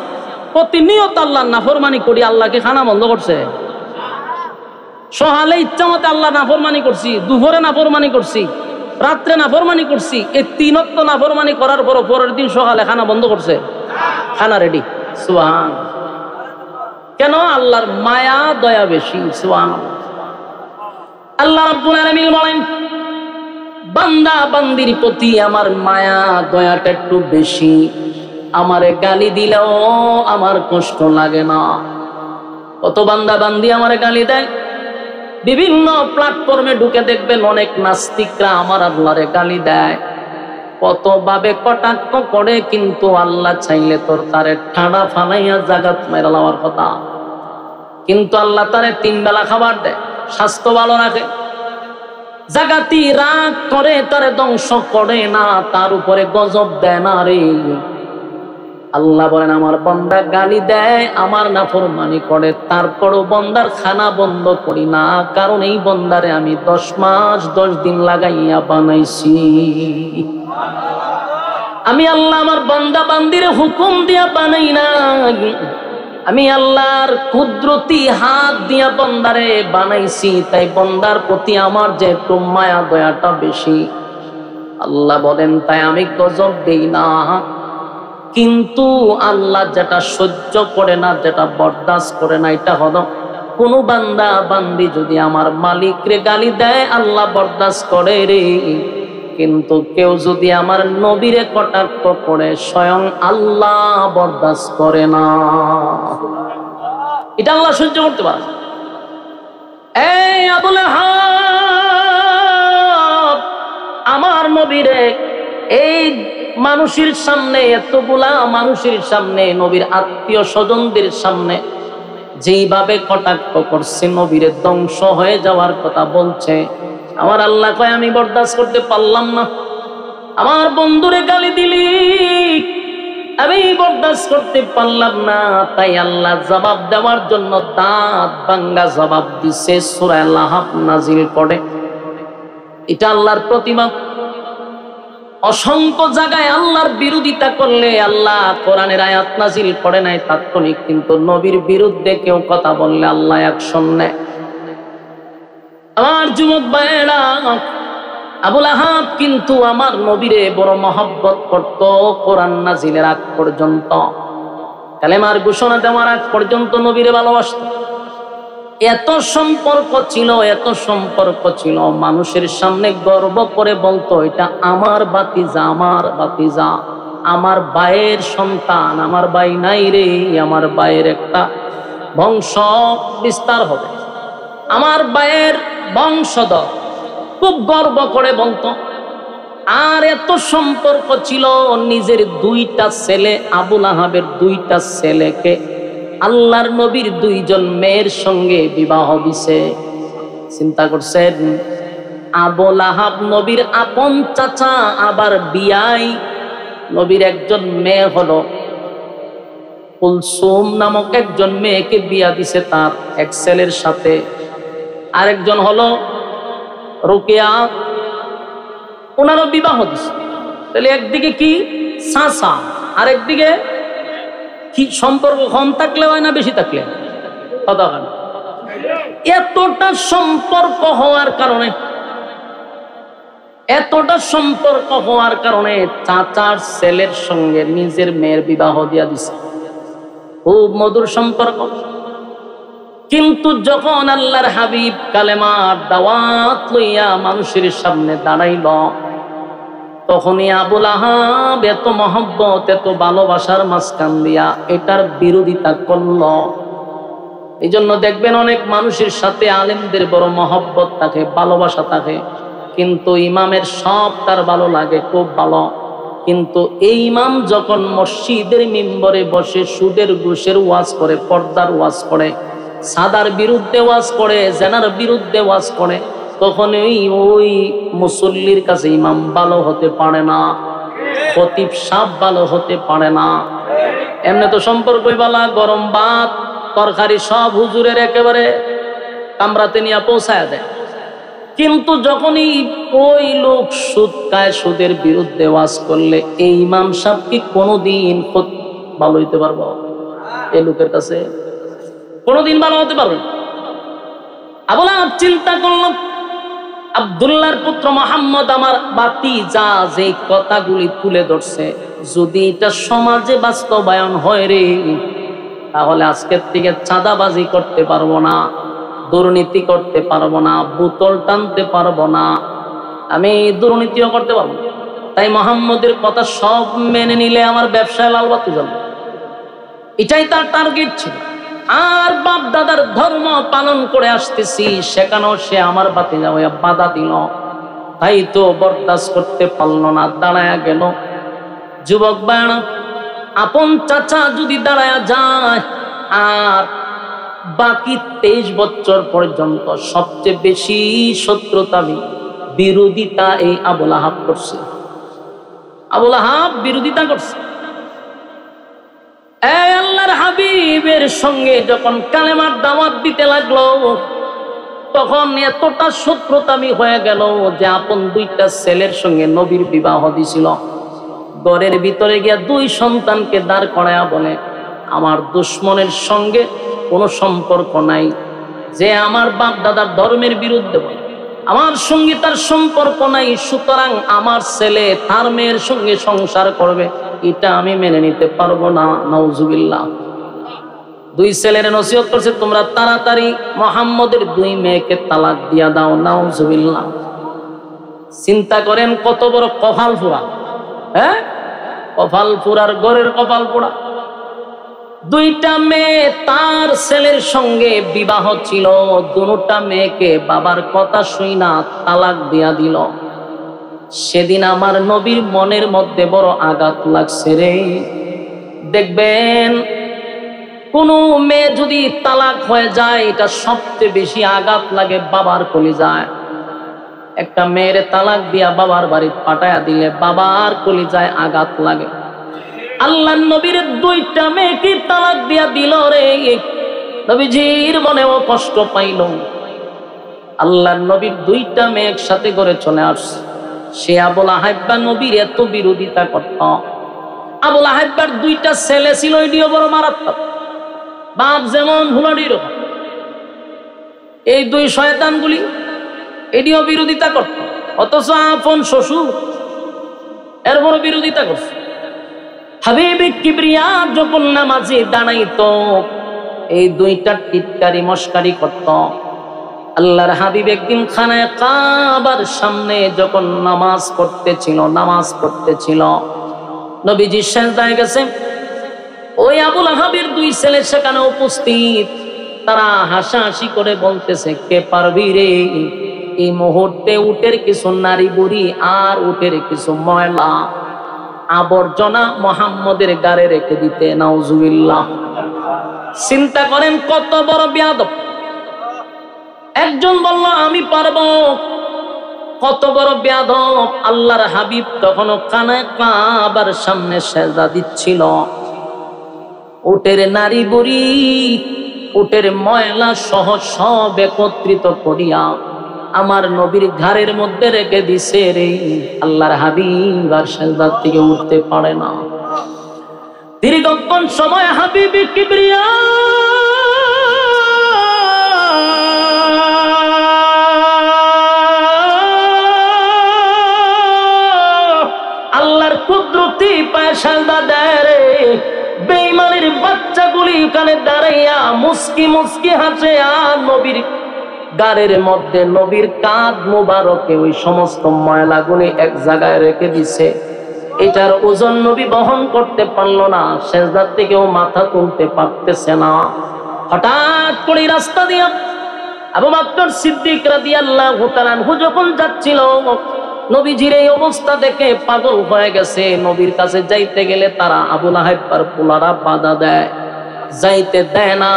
প্রতিনিয়ত আল্লাহর নাফরমানি করি। আল্লাহকে খানা বন্ধ করছে? সহালে ইচ্ছা মতে আল্লাহ নাফরমানি করছি, দুপুরে নাফরমানি করছি, রাত্রে নাফরমানি করছি, এই 3 ওয়াক্ত নাফরমানি করার পর পরের দিন সকালে খানা বন্ধ করছে, খানা রেডি। সুবহানাল্লাহ। কেন? আল্লাহর মায়া দয়া বেশি। সুবহানাল্লাহ। আল্লাহ রাব্বুল আলামিন বলেন, বান্দা বান্দির প্রতি আমার মায়া দয়াটা একটু বেশি। আমারে গালি দিলেও আমার কষ্ট লাগে না। কত বান্দা বান্দি আমারে গালি দেয়। বিভিন্ন প্ল্যাটফর্মে ঢুকে দেখবেন অনেক নাস্তিকরা আমার আল্লাহরে গালি দেয়, কতভাবে কটাক্ষ করে, কিন্তু আল্লাহ চাইলে তোর তারে ঠাড়া ফালাইয়া জাগাত মেরা লওয়ার কথা। কিন্তু আল্লাহ তারে 3 বেলা খাবার দেয়, স্বাস্থ্য ভালো রাখে। জাগাতি রাগ করে তারে ধ্বংস করে না, তার উপরে গজব দেয় না রে। আল্লাহ বলেন, আমার বান্দা গালি দেয়, আমার নাফরমানি করে, তারপরও বান্দার খানা বন্ধ করি না, কারণ এই বান্দারে আমি 10 মাস 10 দিন লাগাইয়া বানাইছি। আমি আল্লাহ আমার বান্দা বান্দিরে হুকুম দিয়া বানাই না, আমি আল্লাহর কুদরতি হাত দিয়া বান্দারে বানাইছি। তাই বান্দার প্রতি আমার যে একটু মায়া দয়াটা বেশি। আল্লাহ বলেন, তাই আমি গজব দেই না। কিন্তু আল্লাহ যেটা সহ্য করে না, যেটা বরদাস্ত করে না, এটা হলো কোন বান্দা বান্দি যদি আমার মালিকরে গালি দেয়, আল্লাহ বরদাস্ত করে রে। কিন্তু কেউ যদি আমার নবীরে কটাক্ষ করে, স্বয়ং আল্লাহ বরদাস্ত করে না। এটা আল্লাহ সহ্য করতে পারে। এই আবু লাহাব আমার নবীরে এই মানুষের সামনে, এতগুলা মানুষের সামনে, নবীর আত্মীয় স্বজনদের সামনে যেইভাবে কটাক্ষ করছে, নবীরে ধ্বংস হয়ে যাওয়ার কথা বলছে, আমার আল্লাহ কয় আমি বরদাস্ত করতে পারলাম না। আমার বন্ধুরে গালি দিলি, আমি বরদাস্ত করতে পারলাম না। তাই আল্লাহ জবাব দেওয়ার জন্য দাঁত ভাঙ্গা জবাব দিছে, সূরা লাহাব নাজিল করে। এটা আল্লাহর প্রতিমা। অসংখ্য জায়গায় আল্লাহর বিরোধিতা করলে আল্লাহ কোরআনের আয়াত নাজিল করে নাই তাৎক্ষণিক, কিন্তু নবীর বিরুদ্ধে কেউ কথা বললে আল্লাহ অ্যাকশন নেয়। আমার যুবক ভাইয়েরা, আবু লাহাব কিন্তু আমার নবীরে বড় মহব্বত করত। কোরআন নাজিলের আগ পর্যন্ত, কালেমার ঘোষণা দেওয়ার আগ পর্যন্ত নবীরে ভালোবাসত। এত সম্পর্ক ছিল, এত সম্পর্ক ছিল, মানুষের সামনে গর্ব করে বলতো, এটা আমার ভাতিজা, আমার ভাতিজা, আমার ভাইয়ের সন্তান, আমার ভাই নাই রে, আমার ভাইয়ের একটা বংশ বিস্তার হবে, আমার ভাইয়ের বংশধর, খুব গর্ব করে বলতো। আর এত সম্পর্ক ছিল, নিজের 2টা ছেলে, আবু লাহাবের 2টা ছেলেকে আল্লাহর নবীর 2জন মেয়ের সঙ্গে বিবাহ দিছে। চিন্তা করছেন, আবু লাহাব নবীর আপন চাচা, আবার বিয়াই নবীর একজন মেয়ে হলো কুলসুম নামক একজন মেয়েকে বিয়া দিছে তার এক ছেলের সাথে। আরেকজন হলো রুকিয়া, ওনারও বিবাহ দিছে। তাহলে একদিকে কি চাচা, আর একদিকে কি সম্পর্ক কম থাকলে হয় না বেশি থাকলে? এতটা সম্পর্ক হওয়ার কারণে, এতটা সম্পর্ক হওয়ার কারণে চাচার ছেলের সঙ্গে নিজের মেয়ের বিবাহ দিয়া দিছে। খুব মধুর সম্পর্ক। কিন্তু যখন আল্লাহর হাবিব কালেমার দাওয়াত লইয়া মানুষের সামনে দাঁড়াইল, তখনই আবু লাহাব এত মহব্বত, এত ভালোবাসার মাঝখান দিয়া এটার বিরোধিতা করল। এই জন্য দেখবেন অনেক মানুষের সাথে আলেমদের বড় মহব্বত থাকে, ভালোবাসা থাকে, কিন্তু ইমামের সব তার ভালো লাগে, খুব ভালো। কিন্তু এই ইমাম যখন মসজিদের মিম্বরে বসে সুদের ঘুষের ওয়াজ করে, পর্দার ওয়াজ করে, সাদার বিরুদ্ধে ওয়াজ করে, জেনার বিরুদ্ধে ওয়াজ করে, তখন ওই মুসল্লির কাছে ইমাম ভালো হতে পারে না, খতিব সাহেব ভালো হতে পারে না। এমনি তো সম্পর্কই বালা, গরম ভাত তরকারি সব হুজুরের একেবারে কামরাতে নিয়ে পৌঁছায় দেয়। কিন্তু যখনই ওই লোক সুদ খায়, সুদের বিরুদ্ধে ওয়াজ করলে এই ইমাম সাহেব কি কোনোদিন ভালো হইতে পারবো? এই লোকের কাছে কোনোদিন ভালো হতে পারবে? আবু লাহাব চিন্তা করলাম, আব্দুল্লাহর পুত্র মুহাম্মদ আমার ভাতিজা যে কথাগুলি তুলে ধরছে, যদি এটা সমাজে বাস্তবায়ন হয় রে, তাহলে আজকের থেকে চাঁদাবাজি করতে পারবো না, দুর্নীতি করতে পারবো না, বোতল টানতে পারবো না, আমি দুর্নীতিও করতে পারবো না। তাই মুহাম্মদের কথা সব মেনে নিলে আমার ব্যবসায় লালবাতি জ্বলবে, এটাই তার টার্গেট ছিল। আর বাপ দাদার ধর্ম পালন করে আসতেছি, সেখানেও সে আমার ভাতিজা হইয়া বাধা দিল। তাই তো বরদাস্ত করতে পারলো না, দাঁড়ায়া গেল। যুবক বায়না, আপন চাচা যদি দাঁড়ায়া যায়, আর বাকি 23 বছর পর্যন্ত সবচেয়ে বেশি শত্রুতা বিরোধিতা এই আবুল আহাব করছে। আবুল আহাব বিরোধিতা করছে। এই আল্লাহর হাবিবের সঙ্গে যখন কালেমার দাওয়াত দিতে লাগলো, তখন এতটা শত্রুতামি হয়ে গেল যে আপন 2টা ছেলের সঙ্গে নবীর বিবাহ দিছিল। ঘরের ভিতরে গিয়া 2 সন্তানকে দাঁড় করায়া বলে, আমার দুশ্মনের সঙ্গে কোনো সম্পর্ক নাই, যে আমার বাপ দাদার ধর্মের বিরুদ্ধে বলে, আমার সঙ্গে তার সম্পর্ক নাই, সুতরাং আমার ছেলে তার মেয়ের সঙ্গে সংসার করবে, এটা আমি মেনে নিতে পারবো না। নাউজুবিল্লাহ। 2 ছেলের নসিহত করছে, তোমরা তাড়াতাড়ি মুহাম্মদের 2 মেয়েকে তালাক দিয়া দাও। নাউজুবিল্লাহ। চিন্তা করেন কত বড় কপাল পোড়া, হ্যাঁ, কপাল পোড়ার ঘরের কপাল পোড়া। 2টা মেয়ে তার ছেলের সঙ্গে বিবাহ ছিল, 2টা মেয়েকে বাবার কথা শুই না তালাক দিয়া দিল। সেদিন আমার নবীর মনের মধ্যে বড় আঘাত লাগছে রে। দেখবেন কোন মেয়ে যদি তালাক হয়ে যায়, এটা সবচেয়ে বেশি আঘাত লাগে বাবার কলিজায়। একটা মেয়ের তালাক দিয়া বাবার বাড়ি পাঠায়া দিলে বাবার কলিজায় আঘাত লাগে। আল্লাহ নবীর 2টা মেয়েকে তালাক দিয়া দিল রে, নবীজির মনেও কষ্ট পাইল। আল্লাহ নবীর 2টা মেয়ে একসাথে করে চলে আসছে। সে আবুল আহাব নবীর এত বিরোধিতা করত। আবুল আহাবের 2টা ছেলে ছিল, এটিও বড় মারাত্মক। বাপ যেমন হুলাডির, এই 2 শয়তানগুলি এটিও বিরোধিতা করত, অথচ আপন শ্বশুর এর বড় বিরোধিতা করছে। হাবিবে কিবরিয়া যখন নামাজে দাঁড়াইতো, এই 2টা টিটকারি মস্কারি করত। আল্লাহর হাবিব একদিন খানায় কাবার সামনে যখন নামাজ পড়তেছিল, নবীজি সিজদায় গেছে। ওই আবুল আহাবের 2 ছেলে সেখানে উপস্থিত। তারা হাসাহাসি করে বলতেছে, কে পারবি রে এই মুহূর্তে উটের কিছু নারী বুড়ি আর উটের কিছু ময়লা আবর্জনা মুহাম্মদের গায়ে রেখে দিতে। নাউজুবিল্লাহ। চিন্তা করেন কত বড় বেয়াদব। একজন বলল আমি পারবো, কত বড় বেয়াদব। আল্লাহর হাবিব তখনও কানায় কাবার সামনে সেজদা দিচ্ছিল। উটের নারী বুড়ি, উটের ময়লা সহ সব একত্রিত করিয়া আমার নবীর ঘাড়ের মধ্যে রেখে দিছে রে। আল্লাহর হাবিব আর সেজদা থেকে উঠতে পারে না। দীর্ঘক্ষণ সময় হাবিব কিবরিয়া আল্লাহর কুদরতি পায়ে সেজদা দেয় রে। বেঈমানের বাচ্চাগুলি ওখানে দাঁড়াইয়া মুস্কি মুস্কি হাসে, আর নবীর গাড়ির মধ্যে নবীর কাঁধ মুবারকে ওই সমস্ত ময়লাগুলি এক জায়গায় রেখে দিছে। এটার ওজন নবী বহন করতে পারলো না, সেজদা থেকেও মাথা তুলতে পারতেছে না। হঠাৎ করে রাস্তা দিয়া আবু বকর সিদ্দিক রাদিয়াল্লাহু তাআলা আনহু যখন যাচ্ছিল, নবীজির এই অবস্থা দেখে পাগল হয়ে গেছে। নবীর কাছে যাইতে গেলে তারা আবুল আহাবের পোলারা বাধা দেয়, যাইতে দেয় না।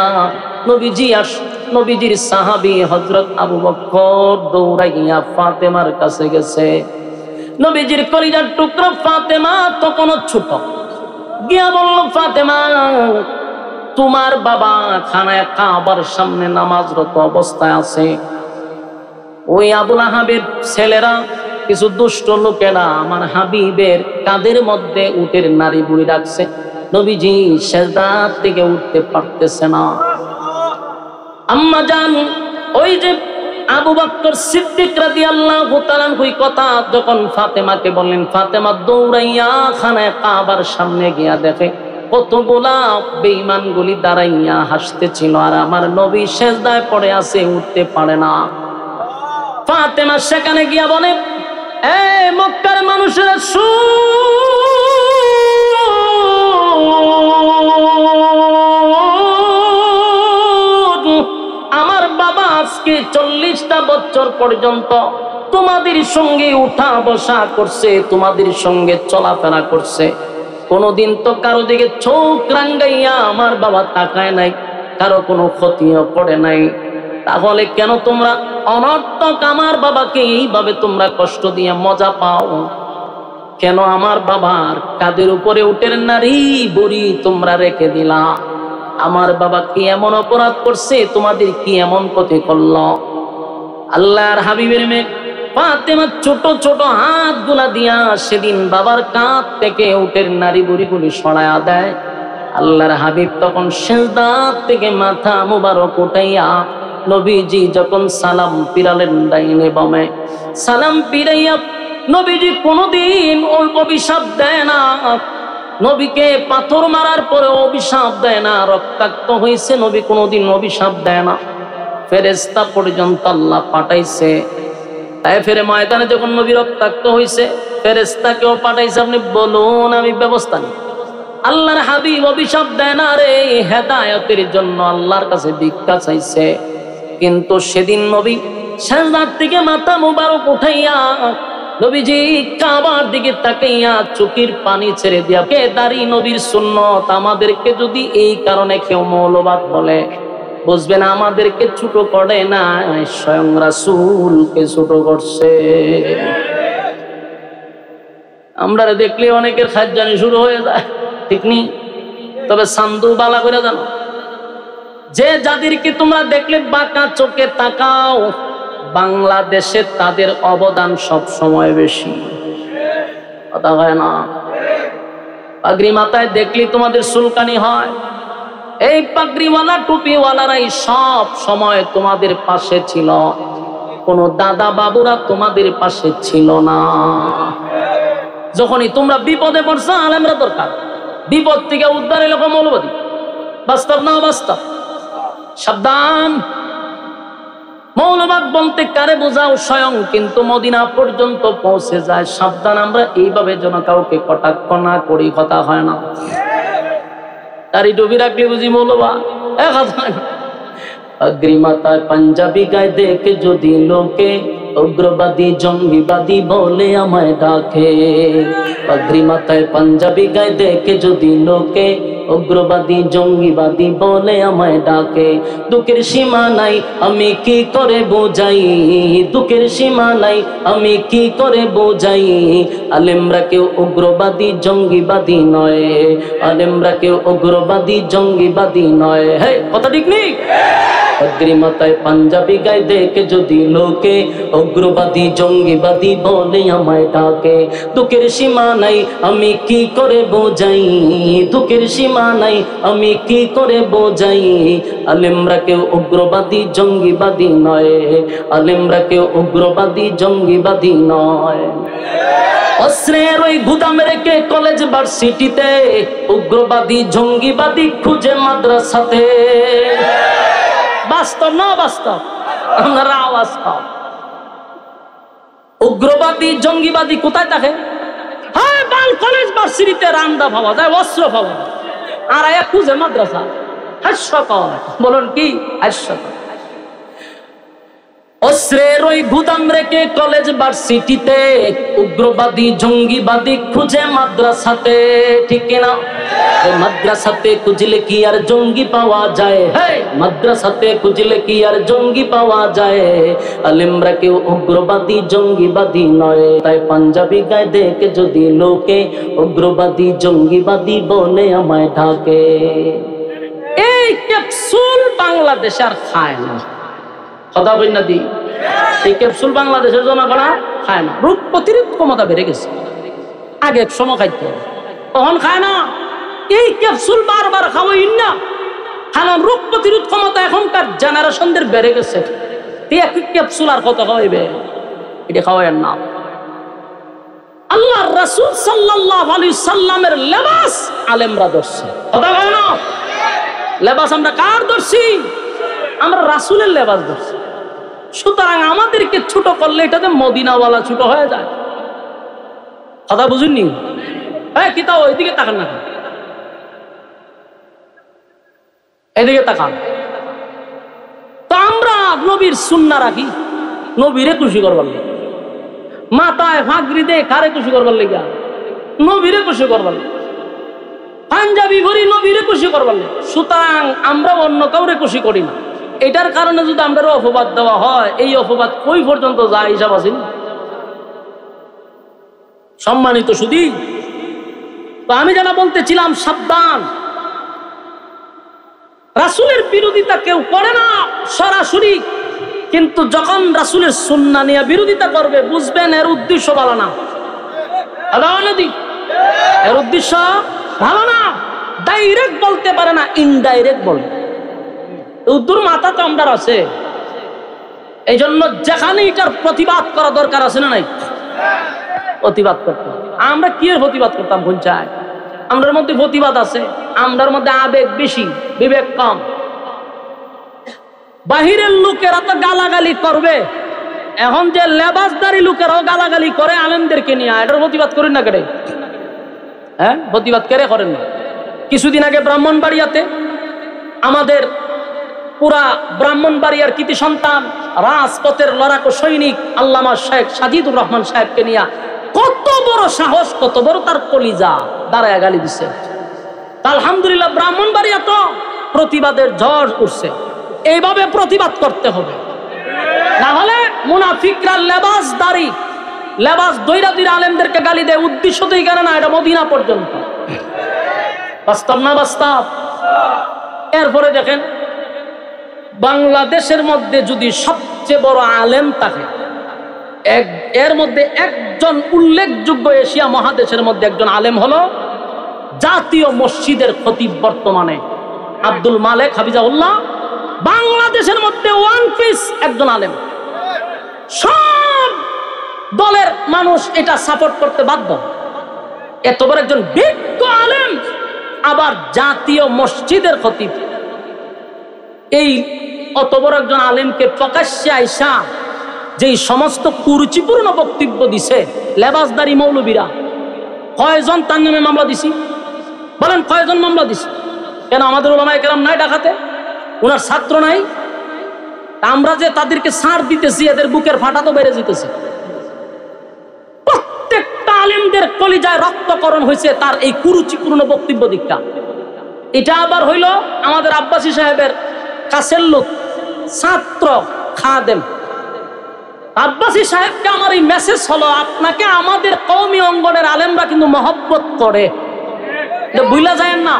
নবীজির সাহাবী হযরত আবু বকর দৌড়াইয়া ফাতেমার কাছে গেছে। নবীজির কলিজার টুকরা ফাতেমা তখনও ছোট, গিয়া বলল, ফাতেমা তোমার বাবা খানায় কাবার সামনে নামাজরত অবস্থায় আছে। ওই আবুল আহাবের ছেলেরা, কিছু দুষ্ট লোকেরা আমার হাবিবের কাঁধের মধ্যে উটের নারী বুড়ি রাখছে। নবীজি সেজদা থেকে উঠতে পারতেছে না। আম্মা জান, ওই যে আবু বকর সিদ্দিক রাদিয়াল্লাহু তাআলা ওই কথা যখন ফাতেমাকে বললেন, ফাতেমা দৌড়াইয়া খানায় কাবার সামনে গিয়া দেখে কতগুলা বেঈমানগুলি দাঁড়াইয়া হাসতেছিল, আর আমার নবী সিজদায় পড়ে আছে, উঠতে পারে না। ফাতেমা সেখানে গিয়া বলে, এই মক্কার মানুষেরা আমার বাবা আজকে 40টা বছর পর্যন্ত তোমাদের সঙ্গে উঠা বসা করছে, তোমাদের সঙ্গে চলাফেরা করছে, কোনদিন তো কারো দিকে চোখ রাঙ্গাইয়া আমার বাবা তাকায় নাই, কারো কোনো ক্ষতিও করে নাই। তাহলে কেন তোমরা অনর্থক আমার বাবাকে এইভাবে তোমরা কষ্ট দিয়ে মজা পাও? কেন আমার বাবার কাদের উপরে উটের নারী বুড়ি তোমরা রেখে দিলা? আমার বাবা কি এমন অপরাধ করছে? তোমাদের কি এমন ক্ষতি করলো? আল্লাহর হাবিবের মেয়ে ফাতেমা ছোট ছোট হাতগুলা দিয়া সেদিন বাবার কাঁধ থেকে উটের নারী বুড়িগুলি সরায়া দেয়। আল্লাহর হাবিব তখন সিজদা থেকে মাথা মুবারক উঠাইয়া নবীজি যখন সালাম পিরালেন ডাইনে বামে, সালাম পিরাইয়া নবীজি কোনদিন অভিশাপ দেয় না, নবীকে পাথর মারার পরে অভিশাপ দেয় না, রক্তাক্ত হয়েছে নবী কোনদিন অভিশাপ দেয় না। ফেরেশতা পর্যন্ত আল্লাহ পাঠাইছে, তাই ফেরে ময়দানে যখন নবী রক্তাক্ত হয়েছে ফেরেশতাকেও পাঠাইছে, আপনি বলুন আমি ব্যবস্থা নিই। আল্লাহর হাবিব অভিশাপ দেয় না রে, হেদায়েতের জন্য আল্লাহর কাছে ভিক্ষা চাইছে। কিন্তু সেদিন নবী সিজদার থেকে মাথা মুবারক উঠাইয়া নবীজি কাবার দিকে তাকাইয়া চোখের পানি ছেড়ে দিয়া, কে দাঁড়ি নবীর সুন্নত। আমাদেরকে যদি এই কারণে কেউ মৌলবাদ বলে, বুঝবেন আমাদেরকে ছোট করে না, স্বয়ং রাসূলকে ছোট করছে। আমরা দেখলে অনেকের খাজ্জানি শুরু হয়ে যায়, ঠিক নেই? তবে সান্দু বালা করে জানো, যে যাদেরকে তোমরা দেখলে বাঁকা চোখে তাকাও, বাংলাদেশে তাদের অবদান সব সময় বেশি। কথা হয় না? পাগড়ি মাথায় দেখলে তোমাদের সুলকানি হয়, এই পাগড়িওয়ালা টুপিওয়ালারাই সব সময় তোমাদের পাশে ছিল, কোন দাদা বাবুরা তোমাদের পাশে ছিল না। যখনই তোমরা বিপদে পড়ছো আলেমরা দরকার, বিপদ থেকে উদ্ধার এলাকা মৌলবাদী। বাস্তব না বাস্তব? সাবধান। মৌলবাদ বলতে কারে বোঝাও? স্বয়ং কিন্তু মদিনা পর্যন্ত পৌঁছে যায়। সাবধান, আমরা এইভাবে যেন কাউকে কটাক্ষ না করি। কথা হয় না? তারি ডুবি রাখলে বুঝি মৌলবাদ? অগ্রিমাতায় পাঞ্জাবি গায়ে দেখে যদি লোকে উগ্রবাদী জঙ্গিবাদী বলে আমায় ডাকে। অগ্রিমাতায় পাঞ্জাবি গায়ে দেখে যদি লোকে উগ্রবাদী জঙ্গিবাদী বলে আমায় ডাকে। দুঃখের সীমা নাই আমি কি করে বোঝাই, দুঃখের সীমা নাই আমি কি করে বোঝাই। আলেমরা কেউ উগ্রবাদী জঙ্গিবাদী নয়, আলেমরা কেউ উগ্রবাদী জঙ্গিবাদী নয়। হে, কথা ঠিক নেই? অগ্রিমাতায় পাঞ্জাবি গায়ে দেখে যদি লোকে উগ্রবাদী জঙ্গিবাদী বলে আমায় ডাকে। দুঃখের সীমা নাই আমি কি করে বোঝাই, দুঃখের সীমা নাই আমি কি করে বোঝাই। আলেমরা কেউ উগ্রবাদী জঙ্গিবাদী নয়, আলেমরা কেউ উগ্রবাদী জঙ্গিবাদী নয়। অস্ত্রের ওই গুদাম রেখে কলেজ ভার্সিটিতে উগ্রবাদী জঙ্গিবাদী খুঁজে মাদ্রাসাতে। বাস্তব না বাস্তব? আপনারা আওয়াজ পাও। উগ্রবাদী জঙ্গিবাদী কোথায় থাকে? হ্যাঁ, বাল কলেজ ভার্সিটিতে রান্দা পাওয়া যায়, অস্ত্র পাওয়া যায়, আর এক খুঁজে মাদ্রাসা। হাস্যকর, বলুন কি হাস্যকর? অস্ত্রের ওই গুদাম রেখে কলেজ ভার্সিটিতে উগ্রবাদী জঙ্গিবাদী খুঁজে মাদ্রাসাতে, ঠিক কিনা? মাদ্রাসাতে খুঁজলে কি আর জঙ্গি পাওয়া যায়? হ্যাঁ, মাদ্রাসাতে খুঁজলে কি আর জঙ্গি পাওয়া যায়? আলেমরা কেউ উগ্রবাদী জঙ্গিবাদী নয়, তাই পাঞ্জাবি গায়ে দেখে যদি লোকে উগ্রবাদী জঙ্গিবাদী বলে আমায় ঢাকে। এই ক্যাপসুল বাংলাদেশ আর খায় না। কথা বল না দি, এই ক্যাপসুল বাংলাদেশের জনগণ খায় না। রোগ প্রতিরোধ ক্ষমতা বেড়ে গেছে, আগে এক সময় খাইত, তখন খায় না। এই ক্যাপসুল বারবার খাওয়াই না, কারণ রোগ প্রতিরোধ ক্ষমতা এখনকার জেনারেশনদের বেড়ে গেছে। এক ক্যাপসুল আর কত খাওয়াইবে, এটা খাওয়াইয়ের না। আল্লাহর রাসূল সাল্লাল্লাহু আলাইহি সাল্লামের লেবাস আলেমরা ধরছে, কথা কয় না? লেবাস আমরা কার ধরছি? আমরা রাসূলের লেবাস ধরছি। সুতরাং আমাদেরকে ছোট করলে এটাতে মদিনাওয়ালা ছোট হয়ে যায়। কথা বুঝুননি? হ্যাঁ, কি তাও ওইদিকে তাকান না, এদিকে তাকান। তো আমরা নবীর সুন্নাহ রাখি নবীরে খুশি করবার লাগে, মাথায় ফাগরি দে কারে খুশি করবার লাগে? নবীরে খুশি করবার লাগে। পাঞ্জাবি ভরি নবীরে খুশি করবার লাগে। সুতরাং আমরা অন্য কাউরে খুশি করি না। এটার কারণে যদি আমরা অপবাদ দেওয়া হয়, এই অপবাদ কই পর্যন্ত যায় হিসাব আছে? সম্মানিত শুধু তো আমি যেন বলতেছিলাম, সাবধান, রাসূলের বিরোধিতা কেউ করে না সরাসরি, কিন্তু যখন রাসূলের সুন্নাহ নিয়ে বিরোধিতা করবে বুঝবেন এর উদ্দেশ্য ভালো না। এর উদ্দেশ্য ভালো না। ডাইরেক্ট বলতে পারে না, ইনডাইরেক্ট বলবে। উদ্দুর মাথা তো আমরা আছে, এই জন্য যেখানে এটার প্রতিবাদ করা দরকার আছে না নাই, প্রতিবাদ করতে। আমরা কি এর প্রতিবাদ করতাম? কোন চাই আমরার মধ্যে প্রতিবাদ আছে, আমরার মধ্যে আবেগ বেশি, বিবেক কম। বাহিরের লোকেরা তো গালাগালি করবে, এখন যে লেবাসদারি লোকেরাও গালাগালি করে আলেমদেরকে নিয়ে, এটার প্রতিবাদ করেন না কেটে? হ্যাঁ, প্রতিবাদ কেড়ে করেন না? কিছুদিন আগে ব্রাহ্মণবাড়িয়াতে আমাদের পুরা ব্রাহ্মণবাড়িয়ার কৃতি সন্তান, রাজপথের লড়াকু সৈনিক আল্লামা শেখ সাজিদুর রহমান সাহেবকে নিয়ে কত বড় সাহস, কত বড় তার কলিজা, দাঁড়ায় গালি দিচ্ছে। আলহামদুলিল্লাহ, ব্রাহ্মণবাড়িয়া তো প্রতিবাদের ঝড় উঠছে। এইভাবে প্রতিবাদ করতে হবে, না হলে মুনাফিকরা লেবাসদারি, লেবাস দইরা দইরা আলেমদেরকে গালি দেয়। উদ্দেশ্য তো এখানে না, এটা মদিনা পর্যন্ত। বাস্তব না বাস্তব? এরপরে দেখেন, বাংলাদেশের মধ্যে যদি সবচেয়ে বড় আলেম থাকে, এর মধ্যে একজন উল্লেখযোগ্য, এশিয়া মহাদেশের মধ্যে একজন আলেম হলো জাতীয় মসজিদের খতিব বর্তমানে আব্দুল মালেক হাফিজাহুল্লাহ। বাংলাদেশের মধ্যে ওয়ান পিস একজন আলেম, সব দলের মানুষ এটা সাপোর্ট করতে বাধ্য। এত বড় একজন বিজ্ঞ আলেম, আবার জাতীয় মসজিদের খতিব। এই অত বড় একজন আলেমকে প্রকাশ্যে আইসা যেই সমস্ত কুরুচিপূর্ণ বক্তব্য দিছে লেবাসদারি মৌলবীরা, কয়জন তার নামে মামলা দিছি? বলেন, কয়জন মামলা দিছি? কেন আমাদের ওলামায়ে কেরাম নাই ডাকাতে? ওনার ছাত্র নাই? আমরা যে তাদেরকে ছাড় দিতেছি, এদের বুকের ফাটা তো বেড়ে যেতেছে। প্রত্যেকটা আলেমদের কলিজায় রক্তকরণ হয়েছে তার এই কুরুচিপূর্ণ বক্তব্য দিকটা। এটা আবার হইল আমাদের আব্বাসী সাহেবের কাছের লোক, ছাত্র, খাদেম। আব্বাসী সাহেবকে আমার এই মেসেজ হলো, আপনাকে আমাদের কওমি অঙ্গনের আলেমরা কিন্তু মহব্বত করে, বুঝলা যায় না।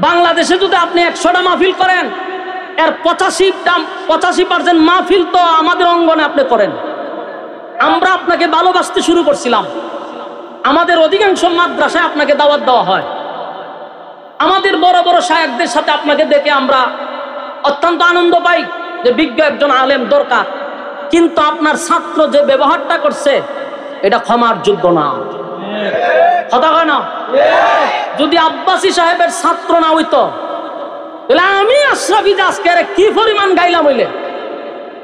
বাংলাদেশে যদি আপনি 100টা মাহফিল করেন, এর 85% মাহফিল তো আমাদের অঙ্গনে আপনি করেন। আমরা আপনাকে ভালোবাসতে শুরু করছিলাম। আমাদের অধিকাংশ মাদ্রাসায় আপনাকে দাওয়াত দেওয়া হয়। আমাদের বড় বড় শায়েখদের সাথে আপনাকে দেখে আমরা অত্যন্ত আনন্দ পাই যে বিজ্ঞ একজন আলেম দরকার। কিন্তু আপনার ছাত্র যে ব্যবহারটা করছে, এটা ক্ষমার যোগ্য না। কথা হয় না? যদি আব্বাসী সাহেবের ছাত্র না হইতো, তাহলে আমি আশরাফি আজকে কি পরিমাণ গাইলাম হইলে।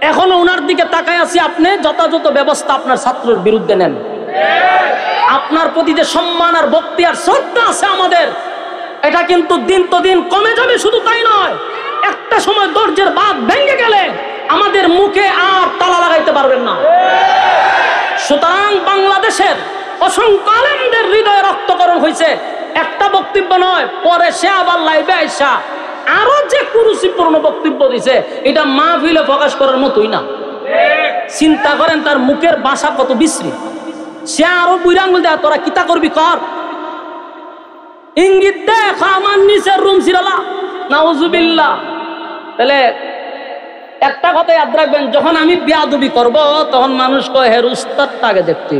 এখনো ওনার দিকে তাকায় আছি। আপনি যথাযথ ব্যবস্থা আপনার ছাত্রের বিরুদ্ধে নেন। আপনার প্রতি যে সম্মান আর ভক্তি আর শ্রদ্ধা আছে আমাদের, এটা কিন্তু দিন তো দিন কমে যাবে। শুধু তাই নয়, একটা সময় দরজার বাঁধ ভেঙে গেলে আমাদের মুখে আর তালা লাগাইতে পারবেন না। সুতরাং বাংলাদেশের অসংখ্য আলেমদের হৃদয়ে রক্তকরণ হয়েছে, একটা বক্তব্য নয়। পরে সে আবার লাইভে আইসা আরো যে কুরুচিপূর্ণ বক্তব্য দিছে, এটা মাহফিলে প্রকাশ করার মতোই না। চিন্তা করেন তার মুখের ভাষা কত বিশ্রী। সে আরো বুড়া আঙুল দেয়, তোরা কিতা করবি কর, ইঙ্গিত দেখ আমার নিচের রুম ছিলালা, নাউজুবিল্লাহ। তাহলে একটা কথা ইয়াদ রাখবেন, যখন আমি বেয়াদবি করব তখন মানুষ কয় হের উস্তাদটা আগে দেখতে,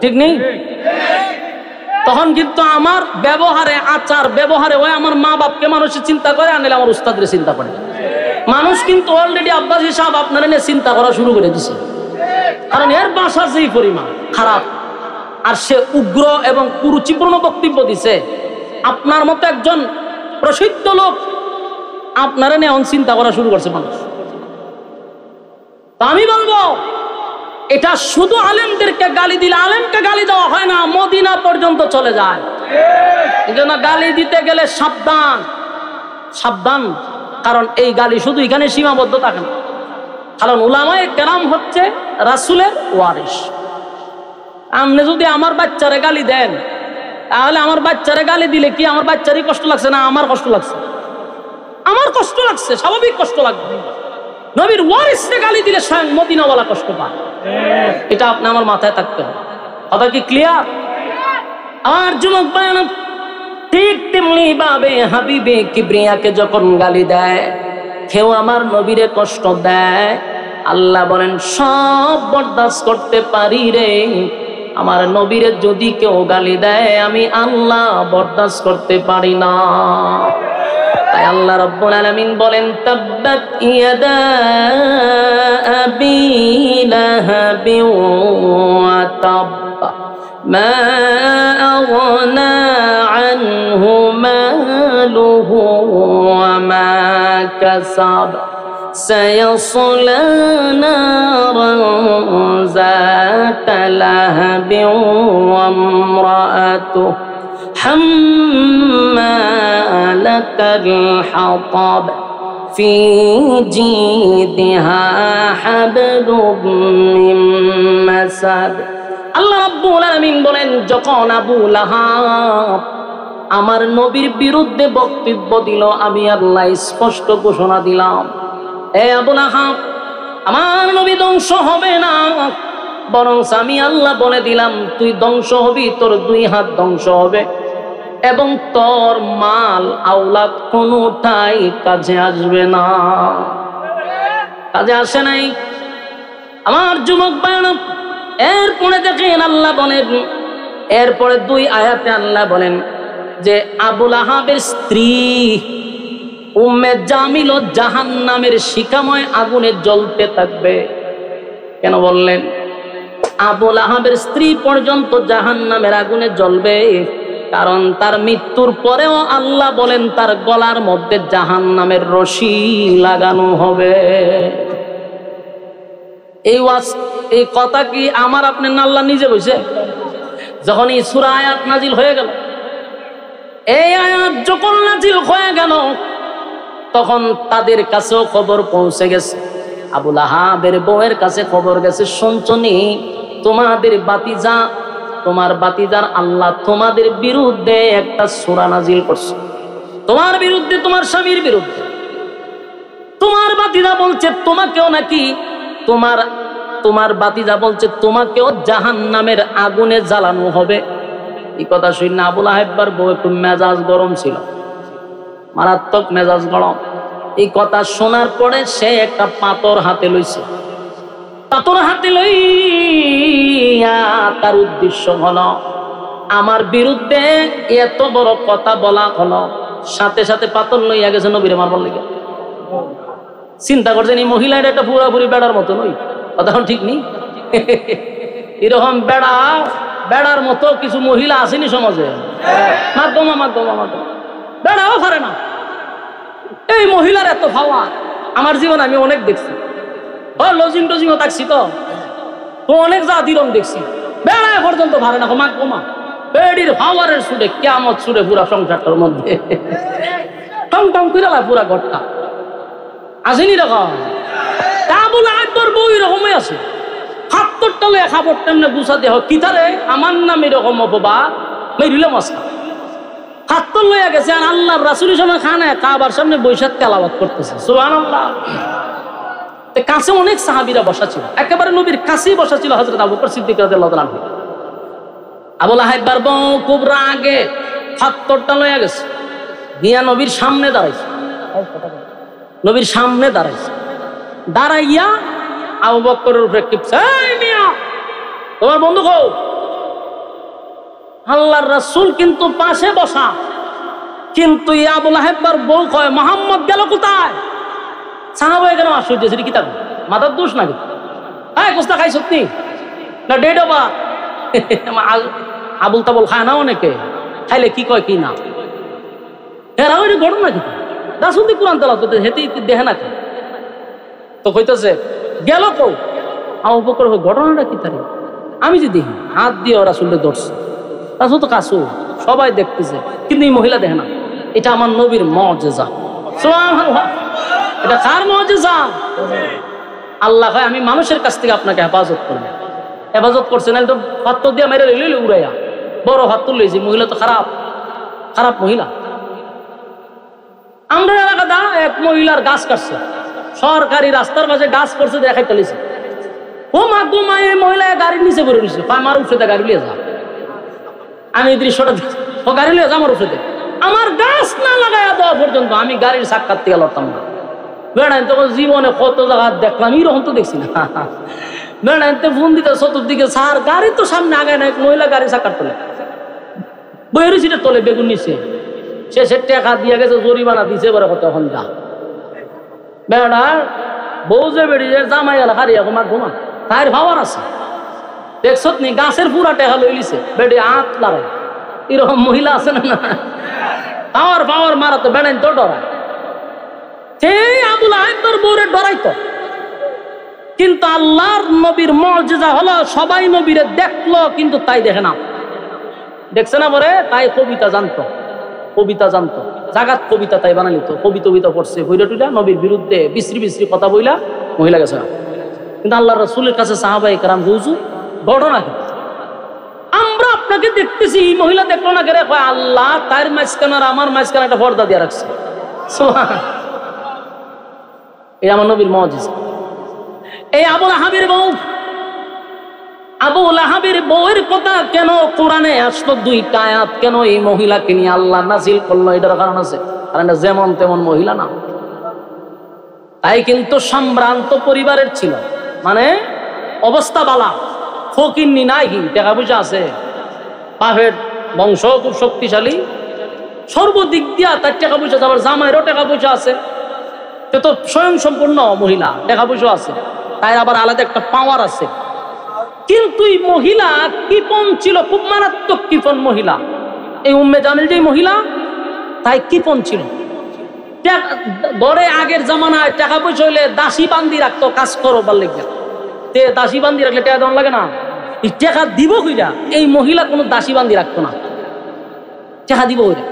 ঠিক নেই? তখন কিন্তু আমার ব্যবহারে, আচার ব্যবহারে ওই আমার মা বাপকে মানুষের চিন্তা করে, আনলে আমার উস্তাদরে চিন্তা করে। মানুষ কিন্তু অলরেডি আব্বাস সাহেব আপনারা নিয়ে চিন্তা করা শুরু করে দিছে, কারণ এর ভাষা যেই পরিমাণ খারাপ আর সে উগ্র এবং কুরুচিপূর্ণ বক্তব্য দিছে। আপনার মতো একজন প্রসিদ্ধ লোক আপনারা নিয়ে চিন্তা করা শুরু করছে মানুষ। তো আমি বলবো এটা শুধু আলেমদেরকে গালি দিলে, আলেমকে গালি দেওয়া হয় না, মদিনা পর্যন্ত চলে যায়। এই জন্য গালি দিতে গেলে সাবধান সাবধান, কারণ এই গালি শুধু এখানে সীমাবদ্ধ থাকে না। কারণ উলামায়ে কেরাম হচ্ছে রাসূলের ওয়ারিস। আপনি যদি আমার বাচ্চারে গালি দেন, তাহলে আমার বাচ্চারে গালি দিলে কি আমার বাচ্চারই কষ্ট লাগছে না আমার কষ্ট লাগছে? আমার কষ্ট লাগছে, স্বাভাবিক কষ্ট লাগবে। নবীর ওয়ারিসকে গালি দিলে স্বয়ং মদিনাওয়ালা কষ্ট পায়, এটা আপনি আমার মাথায় থাকতে হবে। কথা কি ক্লিয়ার? আর যুবক ভাইরা, ঠিক তেমনি ভাবে হাবিবে কিবরিয়াকে যখন গালি দেয়, কেউ আমার নবীরে কষ্ট দেয়, আল্লাহ বলেন সব বরদাস্ত করতে পারি রে, আমার নবীরে যদি কেউ গালি দেয় আমি আল্লাহ বরদাস্ত করতে পারি না। তাই আল্লাহ রাব্বুল আলামিন বলেন তাব্বাত ইয়াদা আবি লাহাবি ওয়া তাব্বা মা আগনা আনহু মালুহু ওয়া মা কাসাব سيصلى نارا ذات لهب وامرأته حمالة الحطب في جيدها حبل من مسد। আল্লাহ রাব্বুল আলামিন বলেন যখন আবু লাহাব আমার নবীর বিরুদ্ধে বক্তব্য দিল, আমি আল্লাহ স্পষ্ট ঘোষণা দিলাম, এ আবু লাহাব, আমার নবী ধ্বংস হবে না, বরং আমি আল্লাহ বলে দিলাম তুই ধ্বংস হবি, তোর 2 হাত ধ্বংস হবে এবং তোর মাল আওলাদ কোনটাই কাজে আসবে না। কাজে আসে নাই আমার যুবক ভাইরা। এরপরে দেখেন আল্লাহ বলেন, এরপরে 2 আয়াতে আল্লাহ বলেন যে আবু লাহাবের স্ত্রী উম্মে জামিল জাহান্নামের শিখাময় আগুনে জ্বলতে থাকবে। কেন বললেন? আবু লাহাবের স্ত্রী পর্যন্ত জাহান্নামের আগুনে জ্বলবে, কারণ তার মৃত্যুর পরেও আল্লাহ বলেন তার গলার মধ্যে জাহান্নামের রশি লাগানো হবে। এই কথা কি আমার আপনার না আল্লাহ নিজে বলছে? যখন এই সূরা আয়াত নাজিল হয়ে গেল, এই আয়াত যখন নাজিল হয়ে গেল, তখন তাদের কাছেও খবর পৌঁছে গেছে, আবু লাহাবের বউয়ের কাছে খবর গেছে, শুনছনি তোমাদের বাতিজা, তোমার বাতিজার আল্লাহ তোমাদের বিরুদ্ধে একটা সূরা নাজিল করছে, তোমার বিরুদ্ধে, তোমার স্বামীর বিরুদ্ধে। তোমার বাতিজা বলছে তোমাকেও নাকি, তোমার বাতিজা বলছে তোমাকেও জাহান্নামের আগুনে জ্বালানো হবে। এই কথা শুনে আবু লাহাবের বউ একটু মেজাজ গরম ছিল, মারাত্মক মেজাজ গরম। এই কথা শোনার পরে সে একটা পাথর হাতে লইছে, পাথর হাতে লইয়া তার উদ্দেশ্য হলো আমার বিরুদ্ধে এত বড় কথা বলা হলো, সাথে সাথে পাথর লইয়া গেছে নবীরে মারবার লেগে। চিন্তা করছেন এই মহিলাটা একটা পুরাপুরি বেড়ার মতো নই? কথা ঠিক নেই? এরকম বেড়ার মতো কিছু মহিলা আসেনি সমাজে? মাধ্যমা বেড়াও পারে না। এই মহিলার এত ভাবা আমার জীবন আমি অনেক দেখছি, লজিং টজিংও থাকছি তো অনেক জাতির দেখছি, বেড়ায় পর্যন্ত ভারে না। কমা বেড়ির ভাওয়ারের সুরে কিয়ামত সুরে পুরা সংসারটার মধ্যে টং টং করে পুরা ঘরটা আসেনি রকম। তা বলে একবার বউ এরকমই আছে, হাতটা লয়ে খাবার তেমনি গুছা দেহ কিতারে আমার নাম এরকম অপবাদ মেরিলে মস্কা হাত লইয়া গেছে। আর আল্লাহ রাসূলের সময় খানে কাবার সামনে বৈশাখ তেলাওয়াত করতেছে, সুবহানাল্লাহ। কাছে অনেক সাহাবীরা বসা ছিল, একেবারে নবীর কাছেই বসা ছিল হযরত আবু বকর সিদ্দিক রাদিয়াল্লাহু তাআলা। আবু লাহাবের বউ খুব রাগে হাতটা লইয়া গেছে, গিয়া নবীর সামনে দাঁড়াইছে, নবীর সামনে দাঁড়াইছে, দাঁড়াইয়া আবু বকরের উপরে টিপছে, এই মিয়া তোমার বন্ধু কও? আল্লাহর রাসূল কিন্তু পাশে বসা, কিন্তু আবু লাহাবের বউ কয় মুহাম্মদ গেল কোথায়? সাহাবায়ে কেরাম আশ্চর্য সেটা কি থাকবে মাথার দোষ নাকি হ্যাঁ কোস্তা খাই সত্যি না ডেড বা আবুল তাবুল খায় না অনেকে খাইলে কি কয় কি না এরা ওই ঘটনা কি রাসূল দি কোরআন তেলাওয়াত করতে হেতে দেখে না তো কইতেছে গেল কও আবু বকর ঘটনাটা কি তারে আমি যে দেখি হাত দিয়ে রাসূলকে ধরছে রাসূল তো কাছু সবাই দেখতেছে কিন্তু এই মহিলা দেখে না এটা আমার নবীর মুজিজা সুবহানাল্লাহ এটা কার মুজিজা আল্লাহ কয় আমি মানুষের কাছ থেকে আপনাকে হেফাজত করব হেফাজত করছে না তো পাথর দিয়ে মেরে লইলে উড়াইয়া বড় হাত তুলে লইছে মহিলা তো খারাপ খারাপ মহিলা আমরা এলাকাটা এক মহিলার গাছ কাটছে সরকারি রাস্তার মাঝে গাছ করছে দেখাই চলেছে ও মা গো মা এই মহিলা গাড়ির নিচে পড়ে রয়েছে আমার উঠে গাড়ি লিয়ে যা আমি এই দৃশ্যটা ও গাড়ি লিয়ে যা আমার উঠে আমার গাছ না লাগাইয়া দেওয়া পর্যন্ত আমি গাড়ির সাক্ষাৎ থেকে লড়তাম না বেড়াই তখন জীবনে কত জায়গা দেখলাম এরকম তো দেখছি না বেড়াইতে ফোন দিতে চতুর্দিকে সার গাড়ি তো সামনে আগায় না মহিলা গাড়ি সাক্ষাৎ তোলে বইয়ের সিটে তোলে বেগুন নিচে সে টাকা দিয়ে গেছে জরিমানা দিছে বলে তখন যা বেড়া বউ যে বেড়িয়ে জামাই এলা হারি এখন ঘুমা তার ভাবার আছে দেখছ নি গাছের পুরা টেকা লই লিছে বেড়ে আট লাগায় এরকম মহিলা আছে না পাওয়ার পাওয়ার মারাতে বেড়াইন তো ডরায় সেই আবুল আহেব তোর বউরে ডরাইতো কিন্তু আল্লাহর নবীর মুজিজা হলো সবাই নবীরে দেখলো কিন্তু তাই দেখে না দেখছে না পরে তাই কবিতা জানতো জাগাত কবিতা তাই বানালিত কবিতা পড়ছে বইটা টুইলা নবীর বিরুদ্ধে বিশ্রী বিশ্রী কথা বইলা মহিলা গেছে কিন্তু আল্লাহ রাসূলের কাছে সাহাবায়ে কেরাম হুজুর ঘটনা কি আমরা আপনাকে দেখতেছি এই মহিলা দেখলো না কেরে কয় আল্লাহ তার মাঝখানে আর আমার মাঝখানে একটা পর্দা দিয়ে রাখছে সুবহানাল্লাহ এই আমার নবীর মুজিজা এই আবু লাহাবের বউয়ের কথা কেন কোরআনে আসলো দুইটা আয়াত কেন এই মহিলাকে নিয়ে আল্লাহ নাজিল করলো এটার কারণ আছে কারণ যেমন তেমন মহিলা না তাই কিন্তু সম্ভ্রান্ত পরিবারের ছিল মানে অবস্থা বালা ফকিন্নি নাই টাকা পয়সা আছে বাপের বংশ খুব শক্তিশালী সর্বদিক দিয়া তার টাকা পয়সা আবার জামাইরও টাকা পয়সা আছে সে তো স্বয়ং সম্পূর্ণ মহিলা টাকা পয়সা আছে তাই আবার আলাদা একটা পাওয়ার আছে কিন্তু এই মহিলা কিপন ছিল খুব মারাত্মক কিপন মহিলা এই উম্মে জামিল যে মহিলা তাই কিপন ছিল গড়ে আগের জামানায় টাকা পয়সা হইলে দাসী বান্দি রাখতো কাজ করো বললে তে দাসী বান্দি রাখলে টাকা দেওয়া লাগে না এই টাকা দিব কইরা এই মহিলা কোনো দাসী বান্দি রাখতো না টাকা দিব ওইরা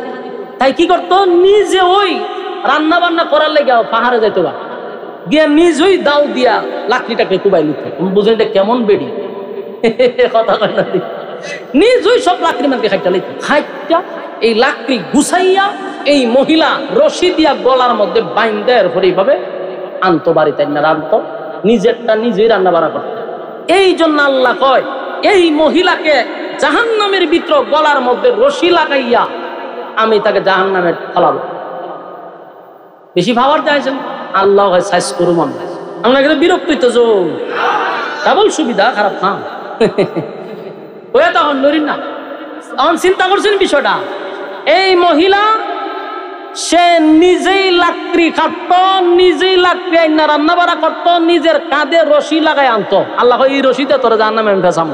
তাই কি করতো নিজে ওই রান্না বান্না করার লেগে পাহাড়ে যাইতো বা গিয়ে নিজ ওই দাও দিয়া লাকড়িটাকে কুবাই নিত বুঝলেন এটা কেমন বেড়ি কথা কয় না নিজ ওই সব লাকড়ি মানকে খাইটা লইতো খাইটা এই লাকড়ি গুছাইয়া এই মহিলা রশি দিয়া গলার মধ্যে বাইন্দা এরপরে এইভাবে আনতো বাড়িতে না রান্তো নিজেরটা নিজেই রান্না বাড়া করতো এই জন্য আল্লাহ কয় এই মহিলাকে জাহান্নামের ভিতর গলার মধ্যে রশি লাগাইয়া আমি তাকে জাহান্নামে ফেলাবো বেশি ভাবার চাইছেন আল্লাহ হয় সাইজ করুম আমরা কিন্তু বিরক্ত হইতো ডাবল সুবিধা খারাপ না তখন নরিন না তখন চিন্তা করছেন বিষয়টা এই মহিলা সে নিজেই লাকড়ি কাটতো নিজেই লাকড়ি আইনা রান্না বাড়া করতো নিজের কাঁধে রশি লাগাই আনতো আল্লাহ এই রশিতে তোরা জাহান্নামে ফেসাম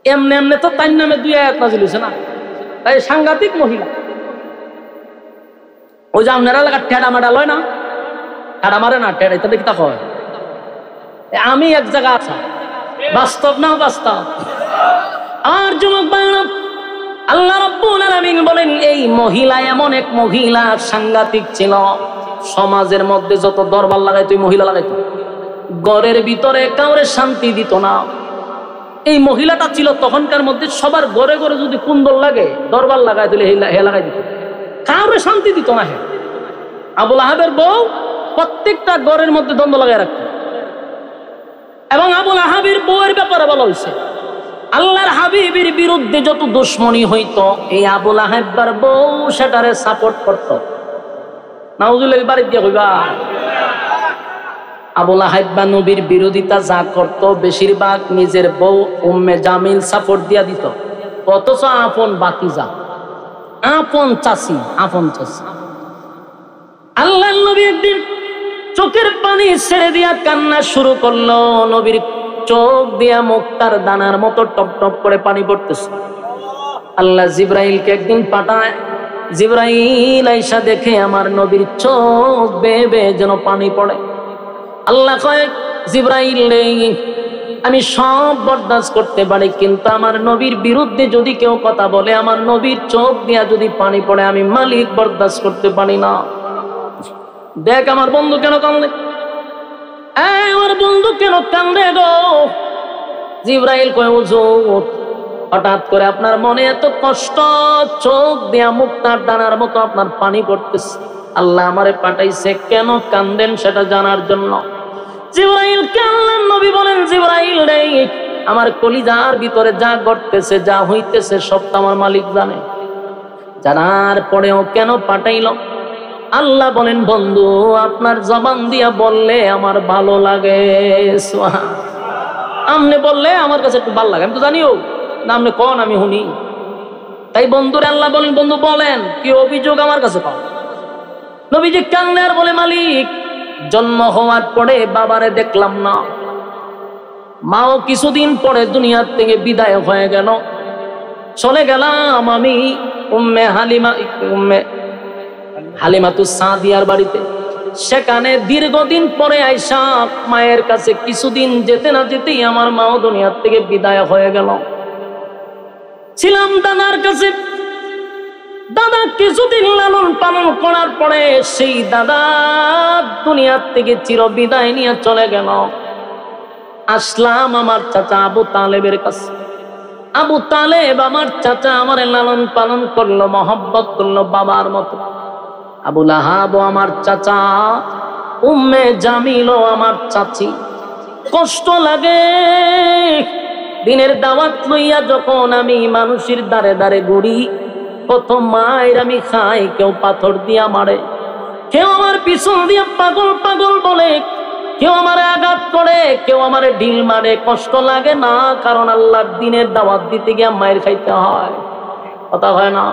এমনি এমনি তো তার নামে 2 আয়াত নাযিল হইছে না তাই সাংঘাতিক মহিলা ওই যে আপনারা এলাকার ঠেডা মাডা লয় না ঠেডা মারে না ঠেডা এটা দেখি তা হয় আমি এক জায়গা আছি বাস্তব না বাস্তব আর যুবক বাংলা আল্লাহ রাব্বুল আলামিন বলেন এই মহিলা এমন এক মহিলা সাংঘাতিক ছিল সমাজের মধ্যে যত দরবার লাগাইতো মহিলা লাগাইতো ঘরের ভিতরে কাউরে শান্তি দিত না এই মহিলাটা ছিল তখনকার মধ্যে সবার ঘরে ঘরে যদি কুন্দল লাগে দরবার লাগাই দিলে হে লাগাই দিত কাউরে শান্তি দিত না হে আবু লাহাবের বউ প্রত্যেকটা ঘরের মধ্যে দ্বন্দ্ব লাগাই রাখতো এবং আবু লাহাবের বউয়ের ব্যাপারে বলা হয়েছে আল্লাহর হাবিবের বিরুদ্ধে যত দুশ্মনী হইতো এই আবু লাহাবের বউ সেটারে সাপোর্ট করতো নাউজুবিল্লাহ বাড়ি দিয়ে কইবা আবু লাহাব নবীর বিরোধিতা যা করতো বেশিরভাগ নিজের বউ উম্মে জামিল সাপোর্ট দিয়া দিত অথচ আপন বাতিজা আপন চাচি আল্লাহর নবী একদিন চোখের পানি ছেড়ে দিয়া কান্না শুরু করলো। নবীর চোখ দিয়া মুক্তার দানার মতো টপ টপ করে পানি পড়তেছে। আল্লাহ জিবরাইলকে একদিন পাঠায়। জিবরাইল আইসা দেখে আমার নবীর চোখ বেয়ে বেয়ে যেন পানি পড়ে। আল্লাহ কয়, জিবরাইল রে, আমি সব বরদাস্ত করতে পারি, কিন্তু আমার নবীর বিরুদ্ধে যদি কেউ কথা বলে, আমার নবীর চোখ দিয়া যদি পানি পড়ে, আমি মালিক বরদাস্ত করতে পারি না। দেখ আমার বন্ধু কেন কান্দে, আমার বন্ধু কেন কান্দে গো। জিবরাইল কয়, হুজুর, হঠাৎ করে আপনার মনে এত কষ্ট, চোখ দিয়া মুক্তার দানার মতো আপনার পানি পড়তেছে, আল্লাহ আমারে পাঠাইছে, কেন কান্দেন সেটা জানার জন্য। জিবরাইল কে আল্লাহর নবী বলেন, জিবরাইল রে, আমার কলিজার ভিতরে যা ঘটতেছে, যা হইতেছে, সবটা আমার মালিক জানে। জানার পরেও কেন পাঠাইল? আল্লাহ বলেন, বন্ধু, আপনার জবান দিয়া বললে আমার ভালো লাগে। আমনে বললে আমার কাছে একটু ভালো লাগে, আমি তো জানিও না, আপনি কন আমি শুনি। তাই বন্ধুরে আল্লাহ বলেন, বন্ধু বলেন কি অভিযোগ আমার কাছে পাও। নবীজি কান্দে আর বলে, মালিক, জন্ম হওয়ার পরে বাবারে দেখলাম না, মাও কিছুদিন পরে দুনিয়ার থেকে বিদায় হয়ে গেল, চলে গেলাম আমি উম্মে হালিমাতুস সাদিয়ার বাড়িতে। সেখানে দীর্ঘদিন পরে আইসা মায়ের কাছে কিছুদিন যেতে না যেতেই আমার মাও দুনিয়ার থেকে বিদায় হয়ে গেল। ছিলাম দাদার কাছে, দাদা কিছুদিন লালন পালন করার পরে সেই দাদা দুনিয়ার থেকে চির বিদায় নিয়ে চলে গেল। আসলাম আমার চাচা আবু তালেবের কাছে। আবু তালেব আমার চাচা আমার লালন পালন করলো, মহব্বত করলো বাবার মতো। আবু লাহাব আমার চাচা, উম্মে জামিল আমার চাচি। কষ্ট লাগে দিনের দাওয়াত লইয়া যখন আমি মানুষের দ্বারে দ্বারে ঘুরি, কত মায়ের আমি খাই, কেউ পাথর দিয়া মারে, কেউ আমার পিছন দিয়া পাগল পাগল বলে, কেউ আমার আঘাত করে, কেউ আমার ঢিল মারে। কষ্ট লাগে না? কারণ আল্লাহর দিনের দাওয়াত দিতে গিয়া মায়ের খাইতে হয়, কথা হয় না?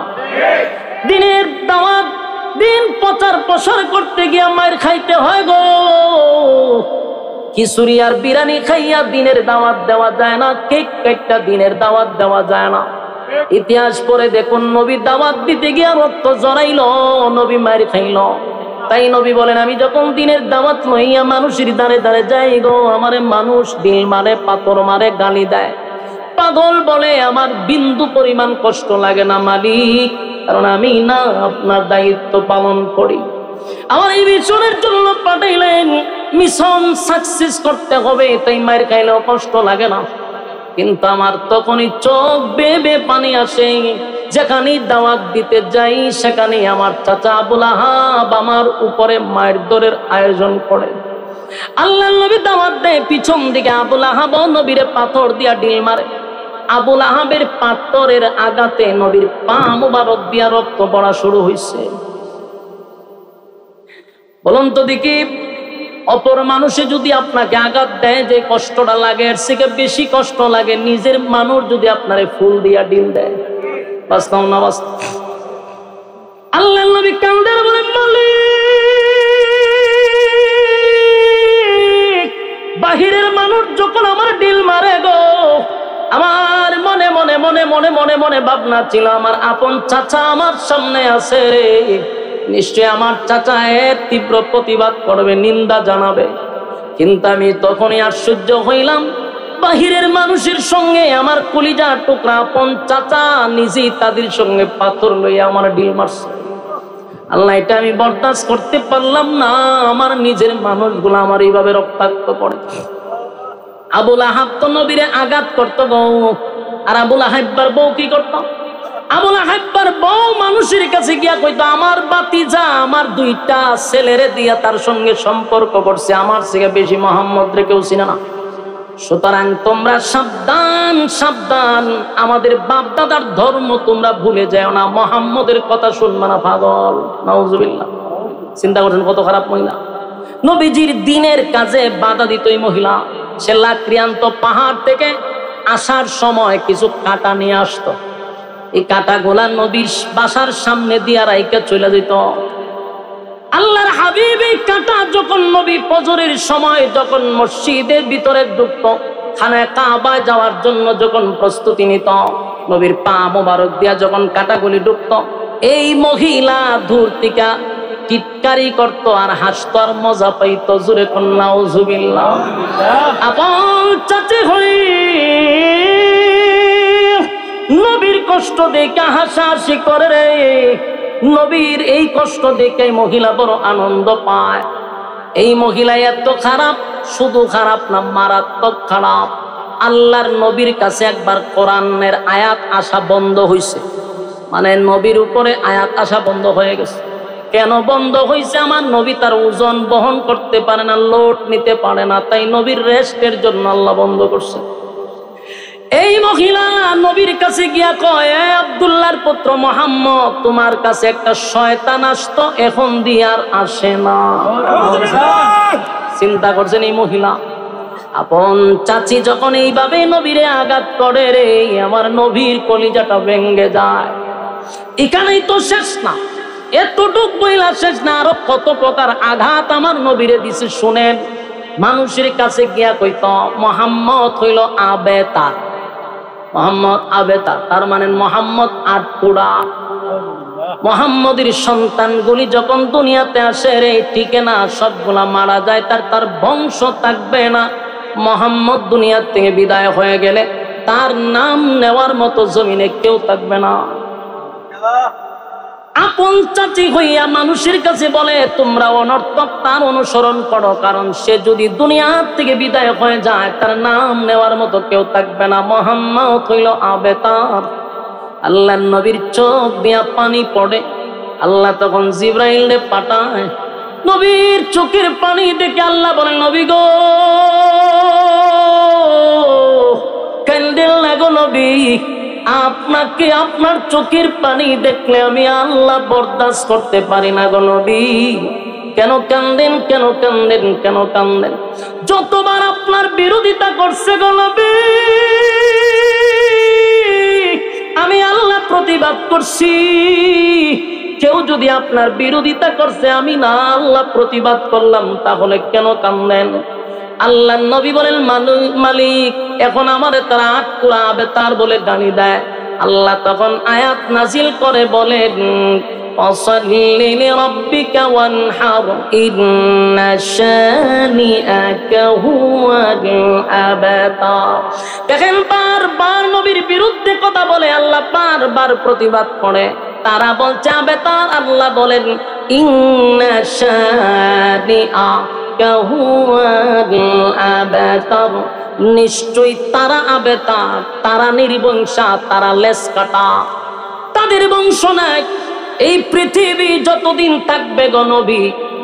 দিনের দাওয়াত, দিন প্রচার প্রসার করতে গিয়া মায়ের খাইতে হয় গো। খিচুড়ি আর বিরিয়ানি খাইয়া দিনের দাওয়াত দেওয়া যায় না, কেক কাটটা দিনের দাওয়াত দেওয়া যায় না। ইতিহাস পড়ে দেখুন, নবী দাওয়াত দিতে গিয়া রক্ত জড়াইল, নবী মায়ের খাইল। তাই নবী বলেন, আমি যখন দিনের দাওয়াত লইয়া মানুষের দ্বারে দ্বারে যাই গো, আমারে মানুষ ঢিল মারে, পাথর মারে, গালি দেয়, পাগল বলে, আমার বিন্দু পরিমাণ কষ্ট লাগে না মালিক, কারণ আমি না আপনার দায়িত্ব পালন করি। আমার এই মিশনের জন্য পাঠাইলেন, মিশন সাকসেস করতে হবে, তাই মায়ের খাইলেও কষ্ট লাগে না। কিন্তু আমার তখনই চোখ বেয়ে বেয়ে পানি আসে। যেখানে দাওয়াত দিতে যাই সেখানে আমার চাচা আবু লাহাব আমার উপরে মায়ের দরের আয়োজন করে। আল্লাহর নবী দাওয়াত দেয়, পিছন দিকে আবু লাহাব নবীরে পাথর দিয়া ঢিল মারে। আবু লাহাবের পাথরের আঘাতে নবীর পা মুবারক দিয়া রক্ত পড়া শুরু হয়েছে। বলুন তো দেখি, অপর মানুষে যদি আপনাকে আঘাত দেয় যে কষ্টটা লাগে, এর থেকে বেশি কষ্ট লাগে নিজের মানুষ যদি আপনারে ফুল দিয়া ঢিল দেয়। বাস্তব না বাস্তব? আল্লাহর নবী কান্দে বলেন, মালিক, বাহিরের মানুষ যখন আমার ঢিল মারে গো, আমার মনে মনে মনে মনে মনে মনে ভাবনা ছিল, আমার আপন চাচা আমার সামনে আছে রে, নিশ্চয় আমার চাচা এর তীব্র প্রতিবাদ করবে, নিন্দা জানাবে। কিন্তু আমি তখনই আশ্চর্য হইলাম, বাহিরের মানুষের সঙ্গে আমার কলিজা টুকরা আপন চাচা নিজেই তাদের সঙ্গে পাথর লইয়া আমার ঢিল মারছে। আল্লাহ, এটা আমি বরদাস্ত করতে পারলাম না, আমার নিজের মানুষগুলো আমার এইভাবে রক্তাক্ত করে। আবু লাহাব তো নবীরে আঘাত করতো গো, আর আবু লাহাবের বউ কি করতো? আবু লাহাবের বউ মানুষের কাছে গিয়া কইতো, আমার বাতিজা আমার দুইটা ছেলেরে দিয়া তার সঙ্গে সম্পর্ক করছে, আমার থেকে বেশি মোহাম্মদ রে কেউ চিনে না। সুতরাং তোমরা সাবধান সাবধান, আমাদের বাপ দাদার ধর্ম তোমরা ভুলে যাও না, মোহাম্মদের কথা শুনবে না পাগল। নাউজুবিল্লাহ। চিন্তা করছেন কত খারাপ মহিলা। নবীজির দিনের কাজে বাধা দিত এই মহিলা। সে লাকড়িয়ান্ত পাহাড় থেকে আসার সময় কিছু কাঁটা নিয়ে আসতো, এই কাঁটা গোলা নবীর বাসার সামনে দিয়া রাইকা চলে যেত। আল্লাহর হাবিব এই কাঁটা যখন নবী ফজরের সময় যখন মসজিদের ভিতরে ঢুকতো, খানায় কাবায় যাওয়ার জন্য যখন প্রস্তুতি নিত, নবীর পা মোবারক দিয়া যখন কাঁটাগুলি ঢুকতো, এই মহিলা দূর থেকে চিৎকারি করত আর হাসত আর মজা পাইত। জোরে কন্যা নাউজুবিল্লাহ। আপন চাচি হই নবীর কষ্ট দেখে হাসাহাসি করে রে। নবীর এই কষ্ট দেখে মহিলা বড় আনন্দ পায়। এই মহিলা এত খারাপ, শুধু খারাপ না, মারাত্মক খারাপ। আল্লাহর নবীর কাছে একবার কোরআনের আয়াত আসা বন্ধ হয়েছে, মানে নবীর উপরে আয়াত আসা বন্ধ হয়ে গেছে। কেন বন্ধ হয়েছে? আমার নবী তার ওজন বহন করতে পারে না, লোড নিতে পারে না, তাই নবীর রেস্টের জন্য আল্লাহ বন্ধ করছে। এই মহিলা নবীর কাছে গিয়া কয়, আব্দুল্লাহর পুত্র মুহাম্মদ, তোমার কাছে একটা শয়তান আসতো, এখন দিয়ে আর আসে না। চিন্তা করছেন এই মহিলা? আপন চাচি যখন এইভাবে নবীরে আঘাত করে রে, আমার নবীর কলিজাটা ভেঙে যায়। এখানেই তো শেষ না, এতটুক বইলা শেষ না, আরো কত প্রকার আঘাত আমার নবীরে দিছে। শুনেন, মানুষের কাছে গিয়া কইত মুহাম্মদ হইল আবেতার। মোহাম্মদ আবেতার, তার মানে মোহাম্মদ আটকুড়া। মোহাম্মদের সন্তানগুলি যখন দুনিয়াতে আসে রে, টিকে না, সবগুলা মারা যায়, তার বংশ থাকবে না। মোহাম্মদ দুনিয়া থেকে বিদায় হয়ে গেলে তার নাম নেওয়ার মতো জমিনে কেউ থাকবে না। আপন চাচি হইয়া মানুষের কাছে বলে, তোমরা অনর্থক তার অনুসরণ করো, কারণ সে যদি দুনিয়া থেকে বিদায় হয়ে যায় তার নাম নেওয়ার মতো কেউ থাকবে না। মুহাম্মদ হইল আবেতার। আল্লাহর নবীর চোখ দিয়া পানি পড়ে। আল্লাহ তখন জিবরাইলে পাঠায়। নবীর চোখের পানি দেখে আল্লাহ বলেন, নবী গো, কান্দেন না গো নবী, আপনাকে আপনার চোখের পানি দেখলে আমি আল্লাহ বরদাস্ত করতে পারি না গো নবী। কেন কান্দেন, কেন কান্দেন, কেন কান্দেন? যতবার আপনার বিরোধিতা করছে গো নবী, আমি আল্লাহ প্রতিবাদ করছি। কেউ যদি আপনার বিরোধিতা করছে, আমি না আল্লাহ প্রতিবাদ করলাম, তাহলে কেন কান্দেন? আল্লাহ নবী বলেন, মালিক এখন আমারে তারা আটকুড়া আবেতার বলে গালি দেয়। আল্লাহ তখন আয়াত নাজিল করে বলেন, ফাসাল্লি লিরাব্বিকা ওয়ানহার ইন্না শানিআকা হুয়াল আবতার। দেখেন, বারবার নবীর বিরুদ্ধে কথা বলে, আল্লাহ বারবার প্রতিবাদ করে। তারা বলছে আবেতার, আল্লাহ বলেন ইন্না শানিআকা হুয়াল আবতার, নিশ্চয়ই তারা আবেতার, তারা নির্বংশা, তারা লেস কাটা, তাদের বংশ নাই। এই পৃথিবী যতদিন থাকবে গো নবী,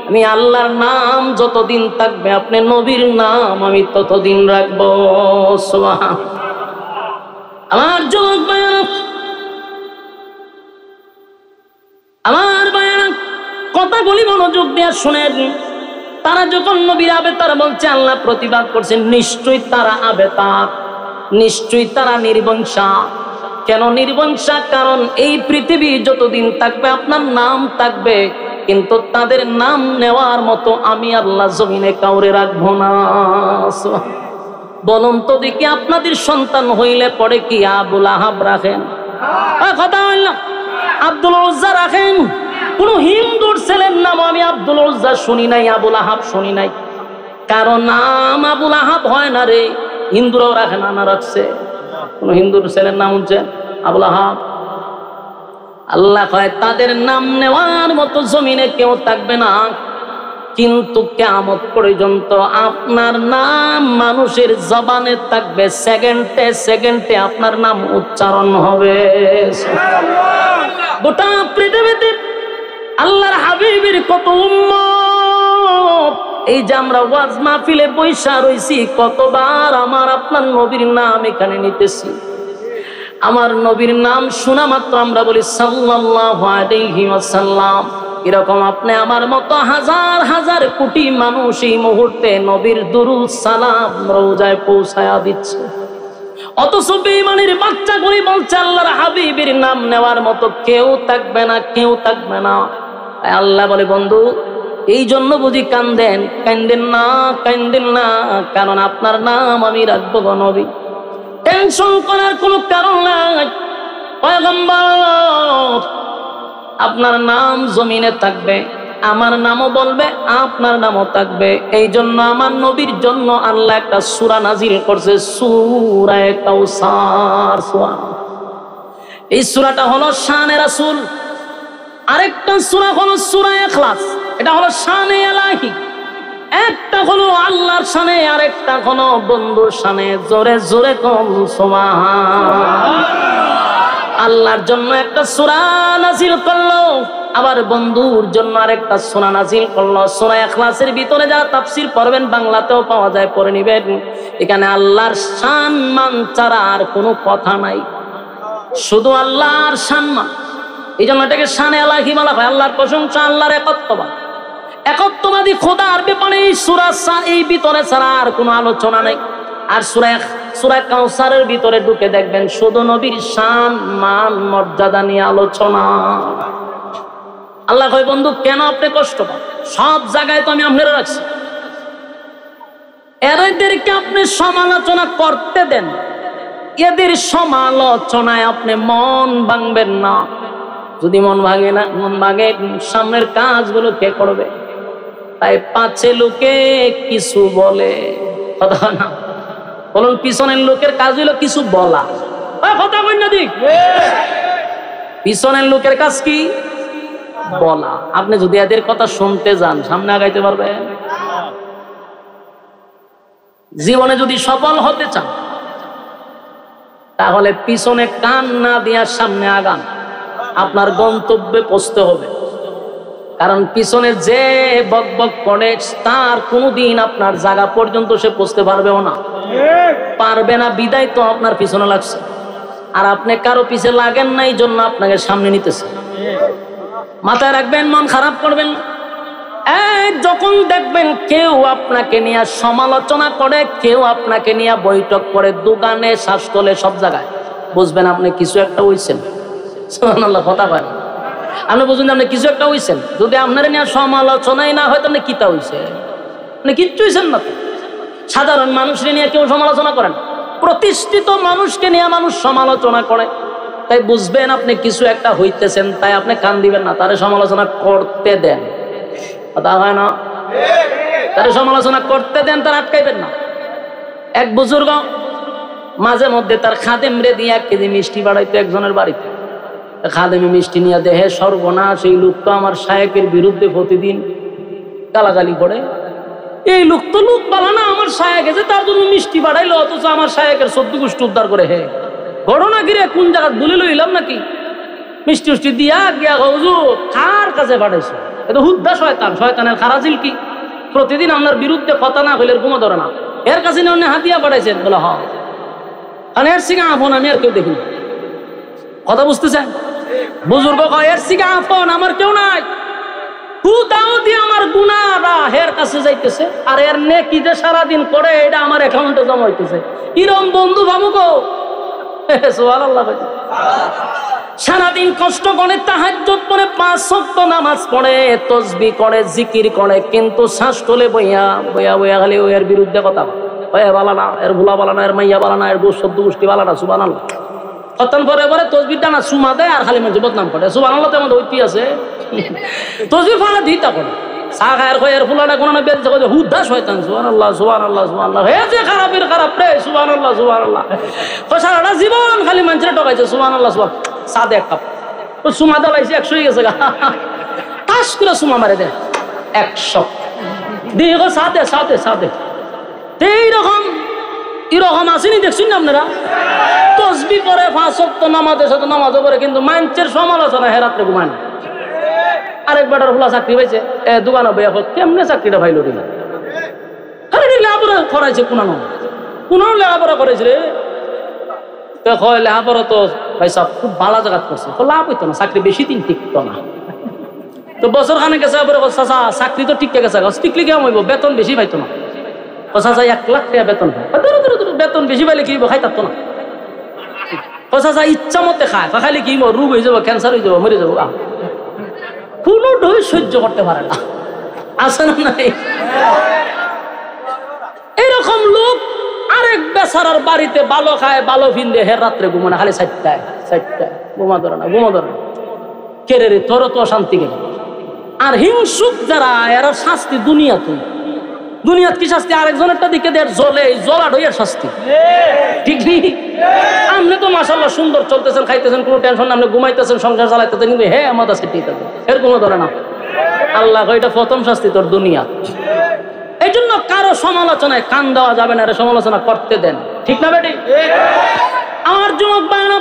আমি আল্লাহর নাম যতদিন থাকবে, আপনি নবীর নাম আমি ততদিন রাখবো। সুবহান। আমার যুবক ভাইয়েরা, আমার ভাইয়েরা, কথাগুলি মনোযোগ দিয়ে শুনেন। তারা যখন নবীর আবেতার বলছে, আল্লাহ প্রতিবাদ করছেন, নিশ্চয়ই তারা আবেতার, নিশ্চয়ই তারা নির্বংশা। কেন নির্বংশা? কারণ এই পৃথিবী যতদিন থাকবে আপনার নাম থাকবে, কিন্তু তাদের নাম নেওয়ার মতো আমি আল্লাহ জমিনে কাউরে রাখবো না। বলুন তো দেখি, আপনাদের সন্তান হইলে পরে কি আবুল আহাব রাখেন? কথা হইল আব্দুল উজ্জা রাখেন? কোন হিন্দুর ছেলের নাম আমি আব্দুল উজ্জা শুনি নাই, আবুল আহাব শুনি নাই। কারণ নাম আবুল আহাব হয় না রে, হিন্দুরাও রাখে না, না রাখছে? কোন হিন্দুর ছেলের নাম হচ্ছে আবুল আহাব? আল্লাহ কয় তাদের নাম নেওয়ার মতো জমিনে কেউ থাকবে না, কিন্তু কিয়ামত পর্যন্ত আপনার নাম মানুষের জবানে থাকবে, সেকেন্ডে সেকেন্ডে আপনার নাম উচ্চারণ হবে। গোটা পৃথিবীতে আল্লাহর হাবিবের কত উম্মত, এই যে আমরা ওয়াজ মাহফিলে বৈশা রইছি, কতবার আমার আপনার নবীর নাম এখানে নিতেছি। আমার নবীর নাম শোনা মাত্র আমরা বলি সাল্লাল্লাহু আলাইহি ওয়াসাল্লাম। এরকম আপনি আমার মতো হাজার হাজার কোটি মানুষ এই মুহূর্তে নবীর দুরূদ সালাম রওজায় পৌঁছায়া দিচ্ছে। অথচ বেঈমানের বাচ্চাগুলি বলছে আল্লাহর হাবিবের নাম নেওয়ার মতো কেউ থাকবে না, কেউ থাকবে না। আল্লাহ বলে, বন্ধু এই জন্য বুঝি কান্দেন? কান্দেন না, কান্দেন না, কারণ আপনার নাম আমি রাখবো গো নবী। টেনশন করার কোনো কারণ নাই। পয়গম্বর, আপনার নাম জমিনে থাকবে, আমার নামও বলবে, আপনার নামও থাকবে। এই জন্য আমার নবীর জন্য আল্লাহ একটা সূরা নাজিল করছে, সূরা কাউসার। এই সূরাটা হলো শানে রাসূল। আরেকটা সূরা হলো সূরা ইখলাস, এটা হলো শানে ইলাহি। একটা হলো আল্লাহর শানে, আরেকটা হলো বন্ধুর শানে। জোরে জোরে কম সুবহান। আল্লাহর জন্য একটা সূরা নাজিল করলো, আবার বন্ধুর জন্য আরেকটা সূরা নাজিল করলো। সূরা ইখলাসের ভিতরে যারা তাফসীর পড়বেন, বাংলাতেও পাওয়া যায়, পড়ে নিবেন। এখানে আল্লাহর সম্মান ছাড়া আর কোনো কথা নাই, শুধু আল্লাহর সম্মান। এই জন্য এটাকে শানে ইলাহি বলা হয়, আল্লাহর প্রশংসা, আল্লাহর একত্ববাদ। একত্ববাদী খোদার ব্যাপারে এই সূরা এই ভিতরে ছাড়া আর কোনো আলোচনা নেই। আর সূরা কাউসারের ভিতরে ঢুকে দেখবেন শুধু নবীর শান, মান, মর্যাদা নিয়ে আলোচনা। আল্লাহ কয়, বন্ধু কেন আপনি কষ্ট পান? সব জায়গায় তো আমি আপনারা রাখছি, এদেরকে আপনি সমালোচনা করতে দেন। এদের সমালোচনায় আপনি মন ভাঙবেন না। যদি মন ভাঙে না, মন ভাঙে, সামনের কাজগুলো কে করবে? তাই পাছে লোকে কিছু বলে, কথা না বলুন, পিছনের লোকের কাজ হইলো কিছু বলা। কথা বল না, দিক পিছনের লোকের কাজ কি? বলা। আপনি যদি এদের কথা শুনতে যান, সামনে আগাইতে পারবেন? জীবনে যদি সফল হতে চান, তাহলে পিছনে কান না দিয়া সামনে আগান। আপনার গন্তব্যে পৌঁছতে হবে। কারণ পিছনে যে বক বক করে, তার কোনোদিন আপনার জায়গা পর্যন্ত সে পৌঁছতে পারবেও না, পারবে না। বিদায় তো আপনার পিছনে লাগছে, আর আপনি কারো পিছে লাগেন না, এই জন্য আপনাকে সামনে নিতেছে। মাথায় রাখবেন, মন খারাপ করবেন। যখন দেখবেন কেউ আপনাকে নিয়ে সমালোচনা করে, কেউ আপনাকে নিয়ে বৈঠক করে, দোকানে, শ্বাসতলে, সব জায়গায়, বুঝবেন আপনি কিছু একটা হইছেন। সুবহানাল্লাহ, কথা বলেন। আপনি বুঝবেন আপনি কিছু একটা হইছেন। যদি আপনার নিয়ে সমালোচনাই না হয়, তাহলে কিতা হইছে? আপনি কিচ্ছু হইছেন না। সাধারণ মানুষকে নিয়ে কেউ সমালোচনা করেন, প্রতিষ্ঠিত মানুষকে নিয়ে মানুষ সমালোচনা করে, তাই বুঝবেন আপনি কিছু একটা হইতেছেন। তাই আপনি কান দিবেন না, তারে সমালোচনা করতে দেন। কথা হয় না? তারে সমালোচনা করতে দেন, তার আটকাইবেন না। এক বুজুর্গ মাঝে মধ্যে তার খাদেম রে দিয়ে 1 কেজি মিষ্টি বাড়াইতো একজনের বাড়িতে। খাদেমে মিষ্টি নিয়ে দেহে সর্বনাশ, এই লোক তো আমার শায়েকের বিরুদ্ধে প্রতিদিন গালাগালি করে। এই লোক তো লোক বালা না, আমার শায়েক এসে তার জন্য মিষ্টি বাড়াইলো, অথচ আমার শায়েকের 14 গোষ্ঠী উদ্ধার করে। হে ঘটনা গিরে কোন জায়গা বলে লইলাম নাকি? মিষ্টি উষ্টি দিয়া গিয়া হুজুর কার কাছে পাঠাইছো? এটা হুদ্দা শয়তান, শয়তানের খারাজিল কি? প্রতিদিন আপনার বিরুদ্ধে কথা না হইলে ঘুমো ধরে না, এর কাছে নিয়ে হাতিয়া পাঠাইছেন। বলে হ, কারণ এর সিগা আপন আমি আর কেউ দেখি। কথা বুঝতেছেন? বুজুর্গ কয়, এর সিগা আপন আমার কেউ নাই। হুদাও দিয়ে আমার গুনাহরা হের কাছে যাইতেছে, আর এর নেকি যে সারাদিন করে, এটা আমার অ্যাকাউন্টে জমা হইতেছে। ইরম বন্ধু ভাবুক। সুবহানাল্লাহ। সারাদিন কষ্ট করে, তাহাজ্জুদ পড়ে, 5 ওয়াক্ত নামাজ পড়ে, তাসবিহ করে, জিকির করে, কিন্তু শ্বাস তোলে বইয়া বইয়া বইয়া খালি এর বিরুদ্ধে কথা বলে। বালা না, এর ভোলা বালা না, এর মাইয়া বালা না, এর 14 গোষ্ঠী বালা না। সুবহানাল্লাহ। কতন পরে পরে তসবিহটা না সুমা দেয়, আর খালি মানুষ বদনাম করে। সুবহানাল্লাহ, তেমন ঐতি আছে। তসবিহ ফালা দিতা করে, চা খায়ের কয় এর ফুলাটা কোনো না বেলছে, কয় হুদ্দা শয়তান। সুবহানাল্লাহ, সুবহানাল্লাহ, সুবহানাল্লাহ। হে যে খারাপের খারাপ রে। সুবহানাল্লাহ, সুবহানাল্লাহ। সারাটা জীবন খালি মানুষের ঠকাইছে। সুবহানাল্লাহ, সুবহানাল্লাহ। সাদে এক কাপ সুমা দালাইছে, 100 হয়ে গেছে। তাস করে সুমা মারে দেয় 100 দিয়ে গো সাদে সাদে সাদে। এইরকম এরকম আসেনি, দেখছেন না আপনারা? তসবিহ করে, 5 ওয়াক্ত নামাজের সাথে নামাজও করে, কিন্তু মানুষের সমালোচনা হে রাত্রে ঘুমায় না। আরেক বেটার ফুলা চাকরি পাইছে, দোকানে বইয়া কেমনে চাকরিটা পাইল রে? আরে লেখাপড়া করাইছে, কোন লেখাপড়া করেছে রে? হয় লেখাপড়া তো ভাই সব খুব ভালো জায়গা করছে, তো লাভ হইতো না, চাকরি বেশি দিন টিকতো না। তো বছর খানে গেছে, চাচা চাকরি তো টিকে গেছে, টিকলে কেমন হইব? বেতন বেশি পাইতো না। চাচা 1 লাখ টাকা বেতন পায়, বেতন বেশি পাইলে কি খাই থাকতো না। চাচা ইচ্ছা মতে খায়, খাইলে কি রোগ হয়ে যাবো, ক্যান্সার হয়ে যাবো, মরে যাবো। কোনো ঢই সহ্য করতে পারে না। আছে না নাই? এরকম লোক আরেক বেচারার বাড়িতে ভালো খায় ভালো ফিন্দে হের রাত্রে ঘুমানো খালি 4টায় ঘুমা ধরে না কেড়ে রে তোর তো অশান্তি গেল। আর হিংসুক যারা এরা শাস্তি দুনিয়াত কি শাস্তি? আরেকজনেরটা দিকে দেয় জ্বলে জ্বলা ঢইয়ার শাস্তি, ঠিক নেই? আপনি তো মাশাআল্লাহ সুন্দর চলতেছেন, খাইতেছেন, কোনো টেনশন না, আপনি ঘুমাইতেছেন, সংসার চালাইতেছেন, কিন্তু হ্যাঁ আমাদের সেটাই থাকে, এরকম ধরে না। আল্লাহ এটা প্রথম শাস্তি তোর দুনিয়া। এই জন্য কারো সমালোচনায় কান দেওয়া যাবে না, এরা সমালোচনা করতে দেন, ঠিক না বেটি? আমার যুবক বায়না,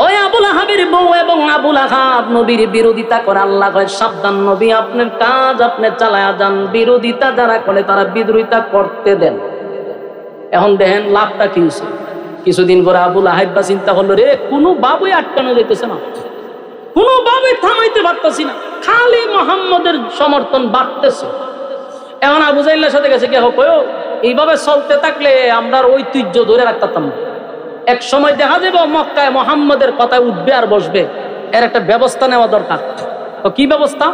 ওই আবুল আহাবের বউ এবং আবুল আহাব নবীর বিরোধিতা করে। আল্লাহ কয় সাবধান নবী, আপনার কাজ আপনি চালায়া যান, বিরোধিতা যারা করে তারা বিদ্রোহিতা করতে দেন। এখন দেখেন লাভটা কি হয়েছে। কিছুদিন পরে আবুল আহাব চিন্তা করলো, রে কোনো বাবুই আটকানো যাইতেছে না, কোনো বাবুই থামাইতে পারতেছি না, খালি মুহাম্মদের সমর্থন বাড়তেছে। এখন আবু জাইলের সাথে গেছে, কে হোক এইভাবে চলতে থাকলে আমরা ঐতিহ্য ধরে রাখতাম না, এক সময় দেখা যাবে মক্কায় মুহাম্মদের কথা উঠবে আর বসবে, এর একটা ব্যবস্থা নেওয়া দরকার। তো কি ব্যবস্থা?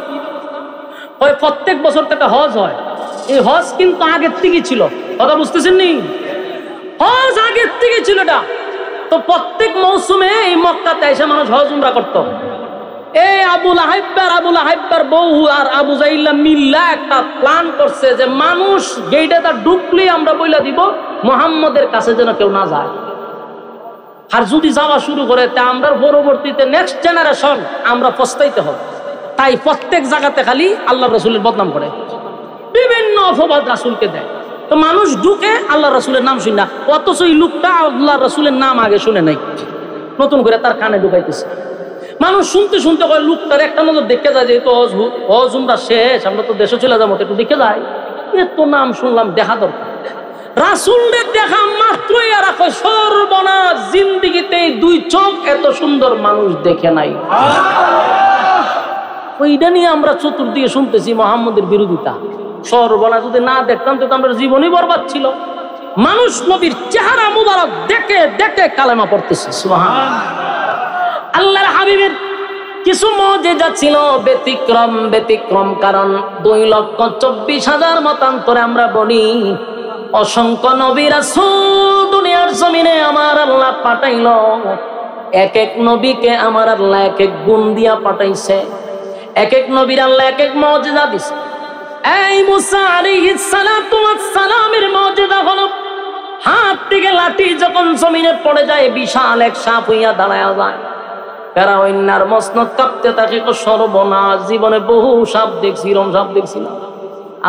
ওই প্রত্যেক বছর থেকে হজ হয়, এই হজ কিন্তু আগের থেকেই ছিল, কথা বুঝতেছেন নি? হজ আগের থেকে ছিল এটা। তো প্রত্যেক মৌসুমে এই মক্কাতে এসে মানুষ হজ উমরা করত। এই আবুল আহাব্বার বউ আর আবু জাইল্লা মিল্লা একটা প্ল্যান করছে যে মানুষ গেইটে তার ঢুকলেই আমরা বইলা দিব মুহাম্মদের কাছে যেন কেউ না যায়, আর যদি যাওয়া শুরু করে তা আমরা পরবর্তীতে নেক্সট জেনারেশন আমরা পস্তাইতে হবে। তাই প্রত্যেক জায়গাতে খালি আল্লাহ রসুলের বদনাম করে, বিভিন্ন অপবাদ রাসূলকে দেয়। তো মানুষ ঢুকে আল্লাহ রসুলের নাম শুনে না, অথচ এই লোকটা আল্লাহ রসুলের নাম আগে শুনে নাই, নতুন করে তার কানে ঢুকাইতেছে। মানুষ শুনতে শুনতে কয় লোকটার একটা নজর দেখে যায়, যেহেতু হজ উমরা শেষ, আমরা তো দেশে চলে যাবো, একটু দেখে যায়, এত নাম শুনলাম, দেখা দরকার। রাসূলকে দেখা মাত্রই আর কয় সর্বনাশ, জিন্দেগিতে দুই চোখ এত সুন্দর মানুষ দেখে নাই। ওইটা নিয়ে আমরা চতুর্দিকে শুনতেছি মুহাম্মদের বিরোধিতা। সর্বনাশ, যদি না দেখতাম তো আমরা জীবনই বরবাদ ছিল। মানুষ নবীর চেহারা মুবারক দেখে দেখে কালেমা পড়তেছে, সুবহানাল্লাহ। আল্লাহর হাবিবের কিছু মুজিজা ছিল ব্যতিক্রম, কারণ 2,24,000 মতান্তরে আমরা বলি অসংখ্য নবী রাসূল দুনিয়ার জমিনে আমার আল্লাহ পাঠাইল। এক এক নবীকে আমার আল্লাহ এক এক গুণ দিয়া পাঠাইছে, এক এক নবীর আল্লাহ এক এক মুজিজা দিছে। এই মুসা আলাইহিস সালাতু ওয়াস সালামের মুজিজা হলো হাত থেকে লাঠি যখন জমিনে পড়ে যায় বিশাল এক সাপ হইয়া দাঁড়ায়া যায়। এরা অন্যার মসনদ কাঁপতে থাকে, সর্বনাশ, জীবনে বহু সাপ দেখছি, এরকম সাপ দেখছি না।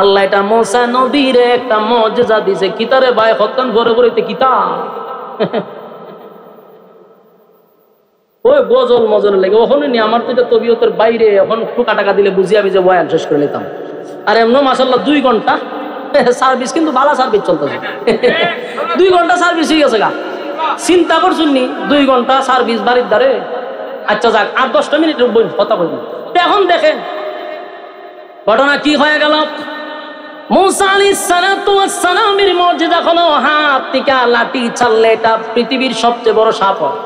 আল্লাহ এটা মুসা নবীর একটা মুজিজা দিছে। কিতারে ভাই হত্যান ভরে ভরে কিতা ওই গজল মজল লেগে ওখানে নি, আমার তো এটা তবিয়তের বাইরে। এখন টুকা টাকা দিলে বুঝি আমি যে বয়ান শেষ করে নিতাম। আর এমন মাশাআল্লাহ 2 ঘন্টা সার্ভিস, কিন্তু ভালো সার্ভিস চলতেছে। 2 ঘন্টা সার্ভিস হয়ে গেছে গা, চিন্তা করছুন নি? 2 ঘন্টা সার্ভিস বাড়ির ধারে। আচ্ছা যাক, 8-10 মিনিটের কথা বলবো। এখন দেখেন ঘটনা কি হয়ে গেল। মুসা আলাইহিস সালাতু ওয়াস সালামের মুজিজা হলো হাত থেকে লাঠি ছাড়লে এটা পৃথিবীর সবচেয়ে বড় সাপ হয়।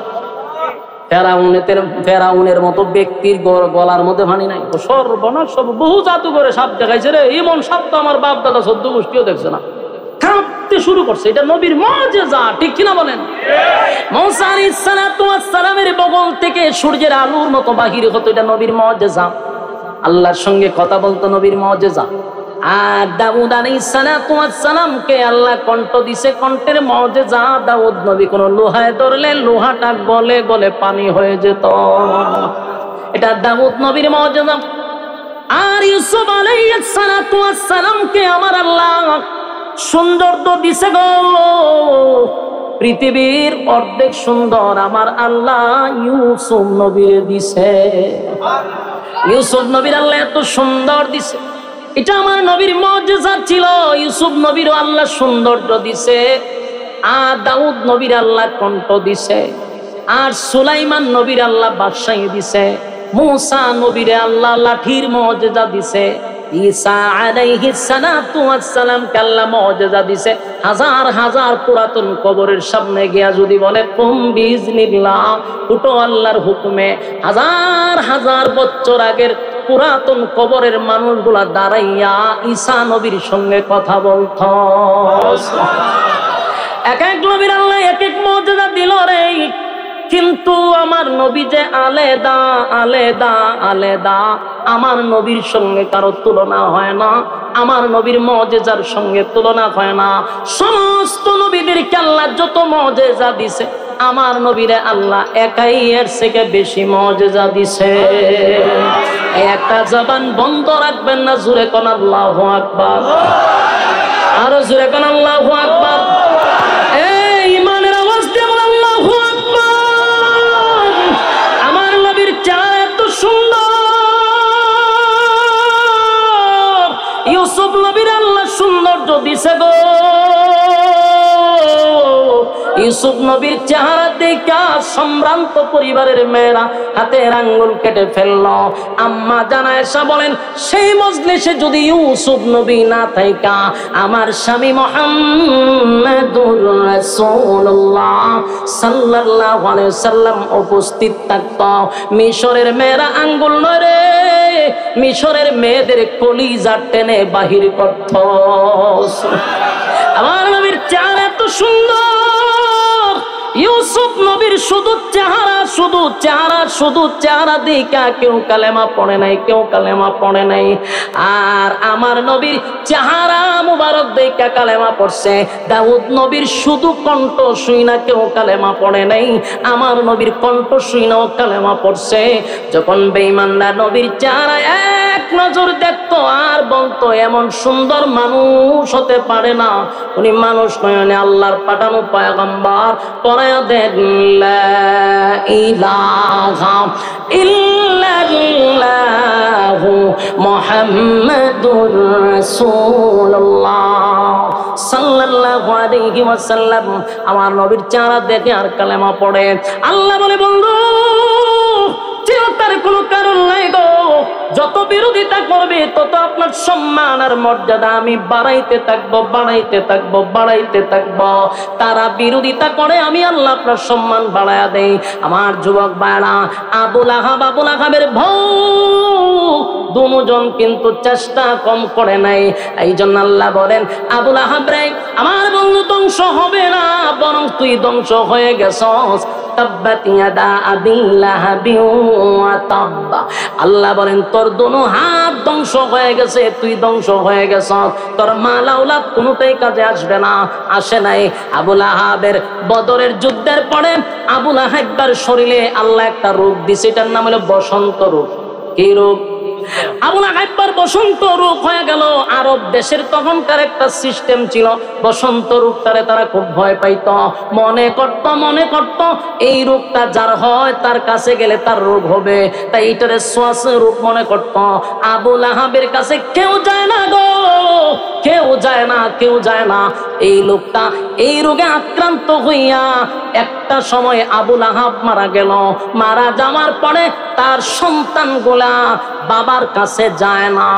ফেরাউনের মতো ব্যক্তির গলার মধ্যে ভানি নাই। সর্বনাশ, সব বহু জাদুঘরে সাপ দেখাইছে রে, এমন সাপ তো আমার বাপ দাদা 14 গোষ্ঠীও দেখছে না। কাঁপতে শুরু করছে, এটা নবীর মুজিজা, ঠিক কিনা বলেন? মুসা আলাইহিস সালাতু ওয়াস সালামের বগল থেকে সূর্যের আলোর মতো বাহির হতো, এটা নবীর মুজিজা। আল্লাহর সঙ্গে কথা বলতো, নবীর মুজিজা। আর দাউদ আলাইহিস সালাতু ওয়াস সালামকে আল্লাহ কণ্ঠ দিছে, কণ্ঠের মুজিজা। দাউদ নবী কোন লোহায় ধরলে লোহাটা গলে গলে পানি হয়ে যেত, এটা দাউদ নবীর মুজিজা। আর ইউসুফ আলাইহিস সালাতু ওয়াস সালামকে আমার আল্লাহ সৌন্দর্য দিছে গো, পৃথিবীর অর্ধেক সুন্দর আমার আল্লাহ ইউসুফ নবীর দিছে। ইউসুফ নবীর আল্লাহ এত সুন্দর দিছে, এটা আমার নবীর মুজিজা ছিল। ইউসুফ নবীর আল্লাহ সৌন্দর্য দিছে, আর দাউদ নবীর আল্লাহ কণ্ঠ দিছে, আর সুলাইমান নবীর আল্লাহ বাদশাহী দিছে, মুসা নবীর আল্লাহ লাঠির মুজিজা দিছে, ঈসা আলাইহিস সালাতু ওয়াস সালাম আল্লাহ মুজিজা দিছে। হাজার হাজার পুরাতন কবরের সামনে গিয়া যদি বলে কুম বিইজনিল্লাহ, উঠো আল্লাহর হুকুমে, হাজার হাজার বছর আগের পুরাতন কবরের মানুষগুলা দাঁড়াইয়া ঈসা নবীর সঙ্গে কথা বলত। এক এক নবীর আল্লাহ এক এক মুজিজা দিল রে, কিন্তু আমার নবী যে আলাদা আলাদা আলাদা, আমার নবীর সঙ্গে কারো তুলনা হয় না, আমার নবীর মুজিজার সঙ্গে তুলনা হয় না। সমস্ত নবীদেরকে আল্লাহ যত মুজিজা দিছে, আমার নবীরে আল্লাহ একাই এর থেকে বেশি মুজিজা দিছে। একটা জবান বন্ধ রাখবেন না, জোরে কোন আল্লাহু আকবার, আরো জোরে কোন আল্লাহু আকবার। এই ইমানের আওয়াজ দিয়ে বল আল্লাহু আকবার। আমার নবীর চেহারা এত সুন্দর, ইউসুফ নবীর আল্লাহ সৌন্দর্য দিছে গো। ইউসুফ নবীর চেহারা দেখা সম্ভ্রান্ত পরিবারের মেয়েরা হাতের আঙ্গুল কেটে ফেলল। আম্মা জানা এসা বলেন, সেই মজলিসে যদি ইউসুফ নবী না থাইকা আমার স্বামী মুহাম্মাদুর রাসূলুল্লাহ সাল্লাল্লাহু আলাইহি ওয়াসাল্লাম উপস্থিত থাকত, মিশরের মেয়েরা আঙ্গুল নড়ে মিশরের মেয়েদের কলিজা টেনে বাহির করত। আমার নবীর চেহারা এত সুন্দর, ইউসুফ নবীর শুধু চেহারা শুধু চেহারা শুধু চেহারা দেখা কেউ কালেমা পড়ে নাই, কেউ কালেমা পড়ে নাই। আর আমার নবীর চেহারা মুবারক দেখা কালেমা পড়ছে। দাউদ নবীর শুধু কণ্ঠ শুই না কেউ কালেমা পড়ে নাই, আমার নবীর কণ্ঠ শুই নাও কালেমা পড়ছে। যখন বেঈমানরা নবীর চেহারা এক নজর দেখতো আর বলতো এমন সুন্দর মানুষ হতে পারে না, উনি মানুষ নয়, উনি আল্লাহর পাঠানো পয়গম্বর। পড়ায়া দেন লা ইলাহা ইল্লাল্লাহু মুহাম্মাদুর রাসূলুল্লাহ সাল্লাল্লাহু আলাইহি ওয়াসাল্লাম। আমার নবীর চেহারা দেখে আর কালেমা পড়ে। আল্লাহ বলে, বন্ধু চিন্তার কোনো কারণ নাই গো, যত বিরোধিতা করবে তত আপনার সম্মান আর মর্যাদা আমি বাড়াইতে থাকবো, বাড়াইতে থাকবো, বাড়াইতে থাকবো। তারা বিরোধিতা করে, আমি আল্লাহ আপনার সম্মান বাড়ায়া দেই। আমার যুবক ভাইরা, আবুল আহাবের বউ দুজন কিন্তু চেষ্টা কম করে নাই। এই জন্য আল্লাহ বলেন, আবুল আহাব রে আমার বন্ধু ধ্বংস হবে না, বরং তুই ধ্বংস হয়ে গেছস। আল্লাহ বলেন, তোর দোনো হাত ধ্বংস হয়ে গেছে, তুই ধ্বংস হয়ে গেছ, তোর মাল আওলাদ কোনোটাই কাজে আসবে না, আসে নাই। আবুল আহাবের বদরের যুদ্ধের পরে আবুল আহাবের শরীরে আল্লাহ একটা রোগ দিছে, এটার নাম হলো বসন্ত রোগ। কি রোগ? আবুল আহাবের বসন্ত রোগ হয়ে গেল। আরব দেশের তখনকার একটা সিস্টেম ছিল, বসন্ত রোগটারে তারা খুব ভয় পাইত, মনে করত এই রোগটা যার হয় তার কাছে গেলে তার রোগ হবে, তাই এটারে শ্বাস রোগ মনে করত। আবুল আহাবের কাছে কেউ যায় না গো, কেউ যায় না, কেউ যায় না। এই লোকটা এই রোগে আক্রান্ত হইয়া একটা সময় আবুল আহাব মারা গেল। মারা যাওয়ার পরে তার সন্তানগুলা বাবার কাছে যায় না,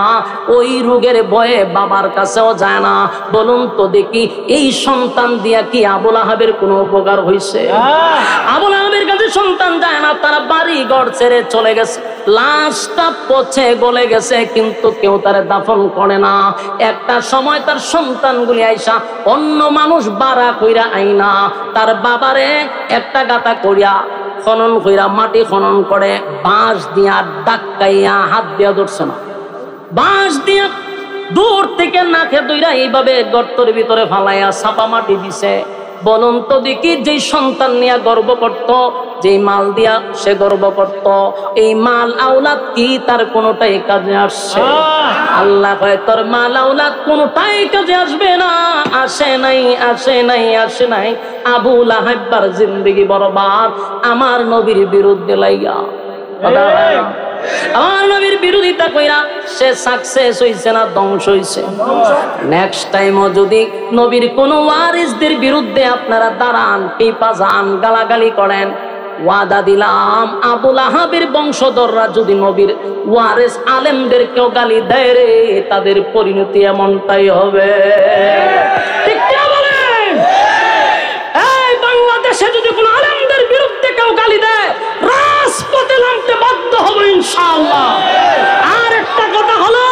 ওই রোগের ভয়ে বাবার কাছেও যায় না। বলুন তো দেখি, এই সন্তান দিয়া কি আবুল আহাবের কোনো উপকার হয়েছে? আবুল আহাবের কাছে সন্তান যায় না, তারা বাড়ি ঘর ছেড়ে চলে গেছে, লাশটা পচে গলে গেছে, কিন্তু কেউ তারে দাফন করে না। একটা সময় তার সন্তানগুলি আইসা অন্য মানুষ বাড়া কইরা আইনা তার বাবারে একটা গাতা করিয়া খনন কইরা মাটি খনন করে বাঁশ দিয়া ডাক্কাইয়া, হাত দিয়া ধরছে না, বাঁশ দিয়া দূর থেকে নাকে দইরা এইভাবে গর্তের ভিতরে ফালাইয়া ছাপা মাটি দিছে। বলুন তো দেখি, যে সন্তান নিয়ে গর্ব করত, যে মাল দিয়া সে গর্ব করত, এই মাল আওলাদ কি তার কোনোটাই কাজে আসছে? আল্লাহ কয়, তোর মাল আওলাদ কোনোটাই কাজে আসবে না, আসে নাই, আসে নাই, আসে নাই। আবুল আহাবের জিন্দেগি বরবাদ আমার নবীর বিরুদ্ধে লাইয়া, আমার নবীর বিরোধিতা কইরা সে সাকসেস হইছে না ধ্বংস হইছে? নেক্সট টাইমও যদি নবীর কোন ওয়ারিসদের বিরুদ্ধে আপনারা দাঁড়ান, টিপা যান, গালাগালি করেন, ওয়াদা দিলাম আবুল আহাবের বংশধররা যদি নবীর ওয়ারিস আলেমদেরকেও গালি দেয় রে, তাদের পরিণতি এমনটাই হবে। ঠিক কি বলেন? এই বাংলাদেশে যদি কোন আলেমদের বিরুদ্ধে কেউ গালি দেয়, রাজপথে নামতে বাধ্য বাধ্য হব ইনশাআল্লাহ। আর একটা কথা হলো,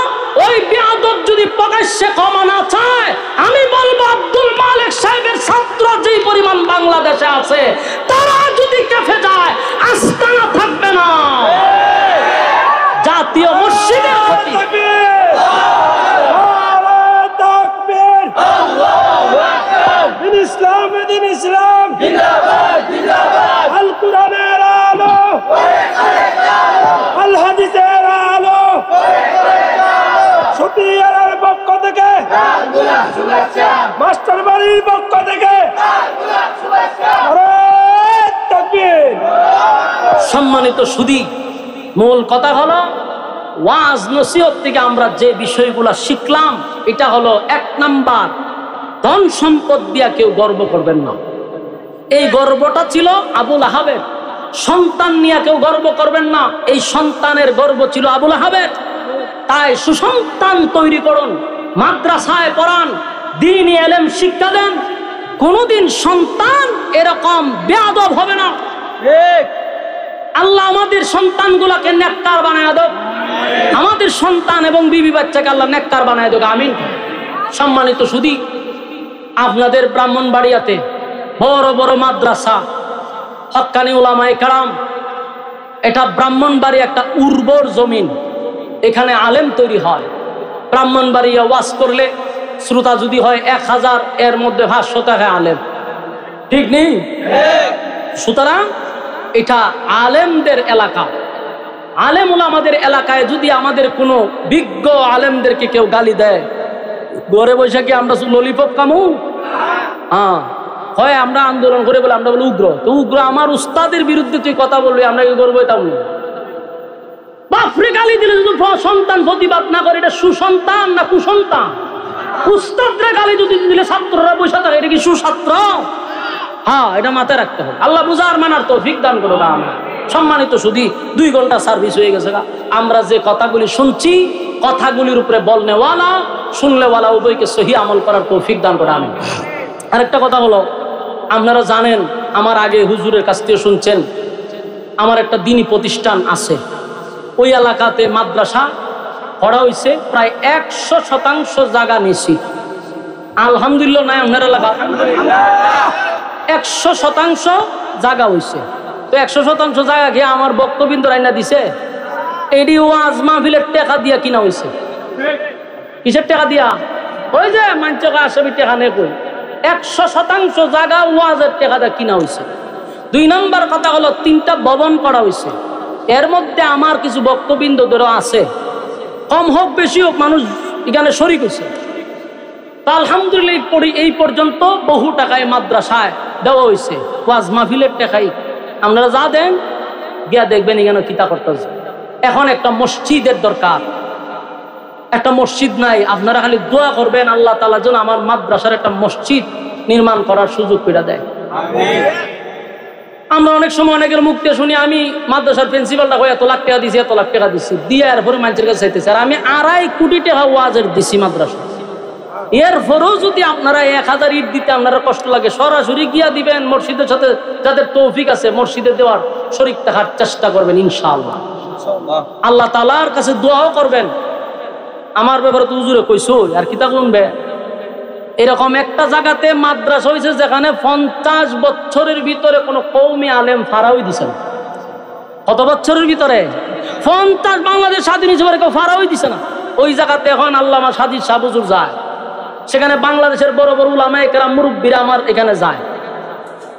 ওই বেয়াদব যদি প্রকাশ্যে ক্ষমা না চায়, আমি বলবো আব্দুল মালিক সাহেবের ছাত্র যেই পরিমাণ বাংলাদেশে আছে, তারা যদি কেঁপে যায়, আস্তানা থাকবে না। জাতীয় মসজিদের ক্ষতি। ইসলাম দিন ইসলাম জিন্দাবাদ জিন্দাবাদ। আল কোরআনের আলো আল হাদিসের আলো সুপিয়ারের পক্ষ থেকে শুভেচ্ছা, মাস্টার বাড়ির পক্ষ থেকে শুভেচ্ছা। সম্মানিত সুধী, মূল কথা হলো ওয়াজ নসিহত থেকে আমরা যে বিষয়গুলো শিখলাম, এটা হলো 1 নাম্বার, ধন সম্পদ দিয়া কেউ গর্ব করবেন না। এই গর্বটা ছিল আবুল আহাবের। সন্তান নিয়ে কেউ গর্ব করবেন না, এই সন্তানের গর্ব ছিল আবুল আহাবের। তাই সুসন্তান তৈরি করুন, মাদ্রাসায় পড়ান, দ্বীনি ইলম শিক্ষা দেন। কোনদিন সন্তান এরকম বেয়াদব হবে না। আল্লাহ আমাদের সন্তানগুলোকে নেককার বানায় দেব, আমাদের সন্তান এবং বিবি বাচ্চাকে আল্লাহ নেককার বানায় দেব, আমিন। সম্মানিত সুধী, আপনাদের ব্রাহ্মণবাড়িয়াতে বড় বড় মাদ্রাসা, হক্কানি উলামায়ে কেরাম, এটা ব্রাহ্মণবাড়ি একটা উর্বর জমিন, এখানে আলেম তৈরি হয়। ব্রাহ্মণবাড়িয়া ওয়াজ করলে শ্রোতা যদি হয় 1000, এর মধ্যে 500 টাকা আলেম, ঠিক নেই? সুতরাং এটা আলেমদের এলাকা। আলেম উলামাদের এলাকায় যদি আমাদের কোনো বিজ্ঞ আলেমদেরকে কেউ গালি দেয়, ঘরে বসে কি আমরা ললিপপ কামু? হয় আমরা আন্দোলন করে বলে আমরা বলি উগ্র। তো উগ্র আমার উস্তাদের বিরুদ্ধে তুই কথা বলবি, আমরা কি করবো? এটা বাপরে গালি দিলে যদি সন্তান প্রতিবাদ না করে, এটা সুসন্তান না কুসন্তান? উস্তাদরা গালি যদি দিলে ছাত্ররা বসে থাকে, এটা কি সুছাত্র? হ্যাঁ, এটা মাথায় রাখতে হবে। আল্লাহ বুঝার মানার তৌফিক দান করো। সম্মানিত সুধী, 2 ঘন্টা সার্ভিস হয়ে গেছে। আমরা যে কথাগুলি শুনছি, কথাগুলির উপরে বলনেওয়ালা শুনলেওয়ালা উভয়কে সহি আমল করার তৌফিক দান করে। আমি আরেকটা কথা হলো, আপনারা জানেন, আমার আগে হুজুরের কাছ থেকে শুনছেন, আমার একটা দ্বীনি প্রতিষ্ঠান আছে, ওই এলাকাতে মাদ্রাসা করা হয়েছে, প্রায় 100% জায়গা নিছি। আলহামদুলিল্লাহ নাই আপনার এলাকা 100% জায়গা হয়েছে। তো 100% জায়গা খেয়ে আমার বক্তব্য রাইনা দিছে, এডি ওয়াজ মাহফিলের টাকা দিয়া কিনা হয়েছে। কিসের টাকা দিয়া? ওই যে মাঞ্চকা আসবি টাকা নেই, 100% জায়গা ওয়াজের টাকা দিয়ে কিনা হয়েছে। 2 নম্বর কথা হলো, 3টা ভবন করা হয়েছে। এর মধ্যে আমার কিছু বক্তবৃন্দদেরও আছে, কম হোক বেশি হোক মানুষ এখানে শরিক হয়েছে। তা আলহামদুলিল্লাহ এই পর্যন্ত বহু টাকায় মাদ্রাসায় দেওয়া হয়েছে, ওয়াজ মাহফিলের টাকাই। আপনারা যা দেন গিয়া দেখবেন এখানে কিতা করতেছে। এখন একটা মসজিদের দরকার, একটা মসজিদ নাই। আপনারা খালি দোয়া করবেন আল্লাহ তাআলা যেন আমার মাদ্রাসার একটা মসজিদ নির্মাণ করার সুযোগ করে দেয়। আমরা অনেক সময় অনেকের মুখ দিয়ে শুনি, আমি মাদ্রাসার প্রিন্সিপালটা হয়ে 1 লাখ টাকা দিছি, 1 লাখ টাকা দিচ্ছি, দিয়ে এরপরে মানুষের কাছে চাইতেছে। আর আমি 2.5 কোটি টাকা ওয়াজের দিছি মাদ্রাসা। এরপরেও যদি আপনারা 1000 ইট দিতে আপনারা কষ্ট লাগে, সরাসরি গিয়া দিবেন। মসজিদের সাথে যাদের তৌফিক আছে মসজিদে দেওয়ার শরীক থাকার চেষ্টা করবেন ইনশাআল্লাহ। আল্লাহ তাআলার কাছে দোয়াও করবেন। আমার ব্যাপারে তো হুজুরে কইছো, আর কিতা শুনবে? এরকম একটা জায়গাতে মাদ্রাসা হয়েছে যেখানে 50 বছরের ভিতরে কোনো কওমি আলেম ফারাওই দিছে না। কত বছরের ভিতরে? 50। বাংলাদেশ স্বাধীন হিসেবে কেউ ফারাওই দিছে না। ওই জায়গাতে এখন আল্লামা সাজিদ শাহ হুজুর যায়, সেখানে বাংলাদেশের বড় বড় উলামায়ে কেরাম মুরব্বিরা আমার এখানে যায়।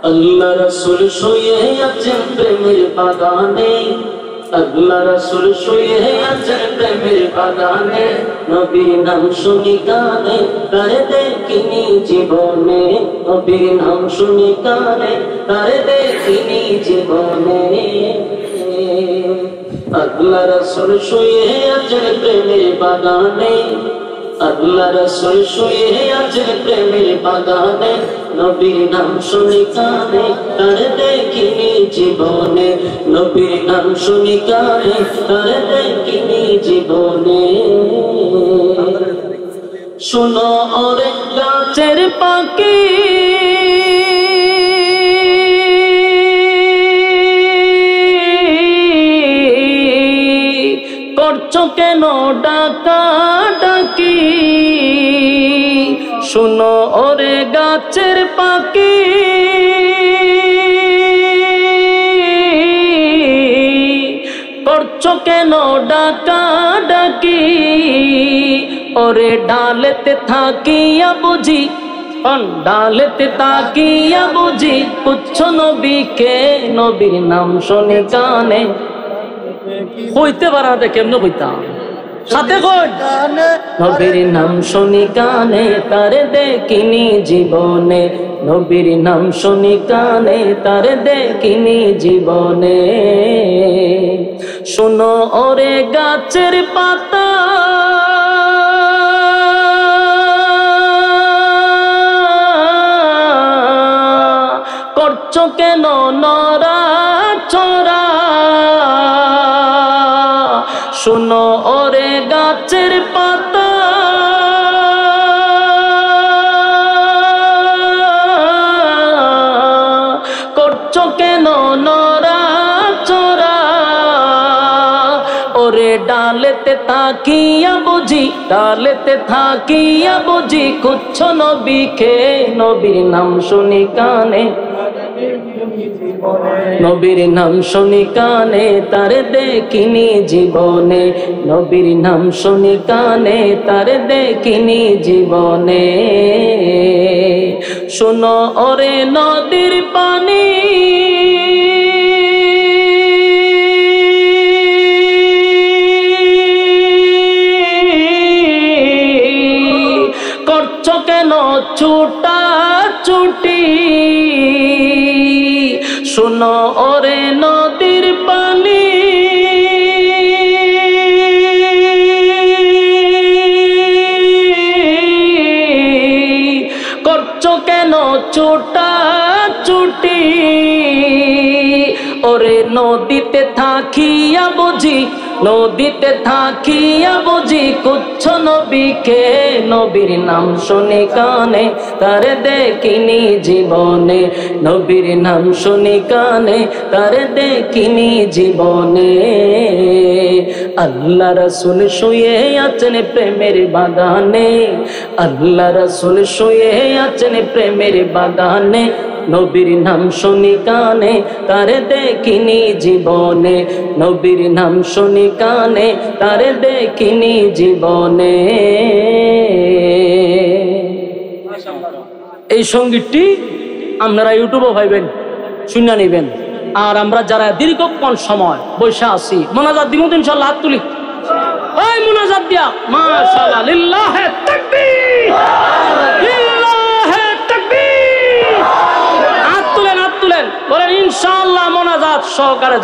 আল্লাহ রাসূল শুয়ে আছেন প্রেমের বাগানে, আল্লাহ রাসূল শুয়ে আছেন প্রেমের বাগানে, নবীর নাম শুনি কানে তারে দেখিনি জীবনে, নবীর নাম শুনি কানে তারে দেখিনি জীবনে। আল্লাহ রাসূল শুয়ে আছেন প্রেমের বাগানে, আল্লাহ রাসূল শুয়ে আছেন প্রেমের বাগানে, নবীর নাম শুনি কানে তারে দেখিনি জীবনে, নবীর নাম শুনি কানে তারে দেখিনি জীবনে। শুনো ওরে গাছের পাখি, কেন ডাকা ডাকি শুনো ওরে গাছের পাখি করছো কেন ডাকা ডাকি ওরে ডালেতে থাকিয়া বুঝি ডালেতে তাকিয়া বুঝি পুচ্ছ নবীকে নবীর নাম শুনে কানে হইতে পারাতে কেমনে হইতাম সাথে কই নবীর নাম শুনি কানে তারে দেখিনি জীবনে নবীর নাম শুনি কানে তারে দেখিনি জীবনে শোনো ওরে গাছের পাতা করছো কেন নরা চরা শোনো ওরে গাছের পাতা করছো কেন নরা চরা ওরে ডালেতে থাকিয়া বুঝি ডালেতে থাকিয়া বুঝি কুচ্ছ নবীকে নবীর নাম শুনি কানে নবীর নাম শুনি কানে তারে দেখিনি জীবনে নবীর নাম শুনি কানে তারে দেখিনি জীবনে শোনো ওরে নদীর পানি করছো কেন ছুটা ছুটি শোনো ওরে নদীর পানি করছো কেন ছুটা ছুটি ওরে নদীতে থাকিয়া বুঝি নদীতে থাকিয়া বুঝি কুচ্ছ নবীকে নবীর নাম শুনি কানে তারে দেখিনি জীবনে নবীর নাম শুনি কানে তারে দেখিনি জীবনে আল্লাহ রাসূল শুয়ে আছেন প্রেমের বাগানে আল্লাহ রাসূল শুয়ে আছেন প্রেমের বাগানে নবীর নাম শুনি কানে তারে দেখিনি জীবনে নবীর নাম শুনি কানে তারে দেখিনি জীবনে এই সঙ্গীতটি আপনারা ইউটিউবে পাইবেন শুনে নেবেন আর আমরা যারা দীর্ঘক্ষণ সময় বসে আছি মোনাজাত দিব ইনশাআল্লাহ হাত তুলি ওই মোনাজাত দিয়া মাশাআল্লাহ লিল্লাহি তাকবীর লিল্লাহি তাকবীর হাত তুলেন বলেন ইনশাআল্লাহ মোনাজাত সহকারে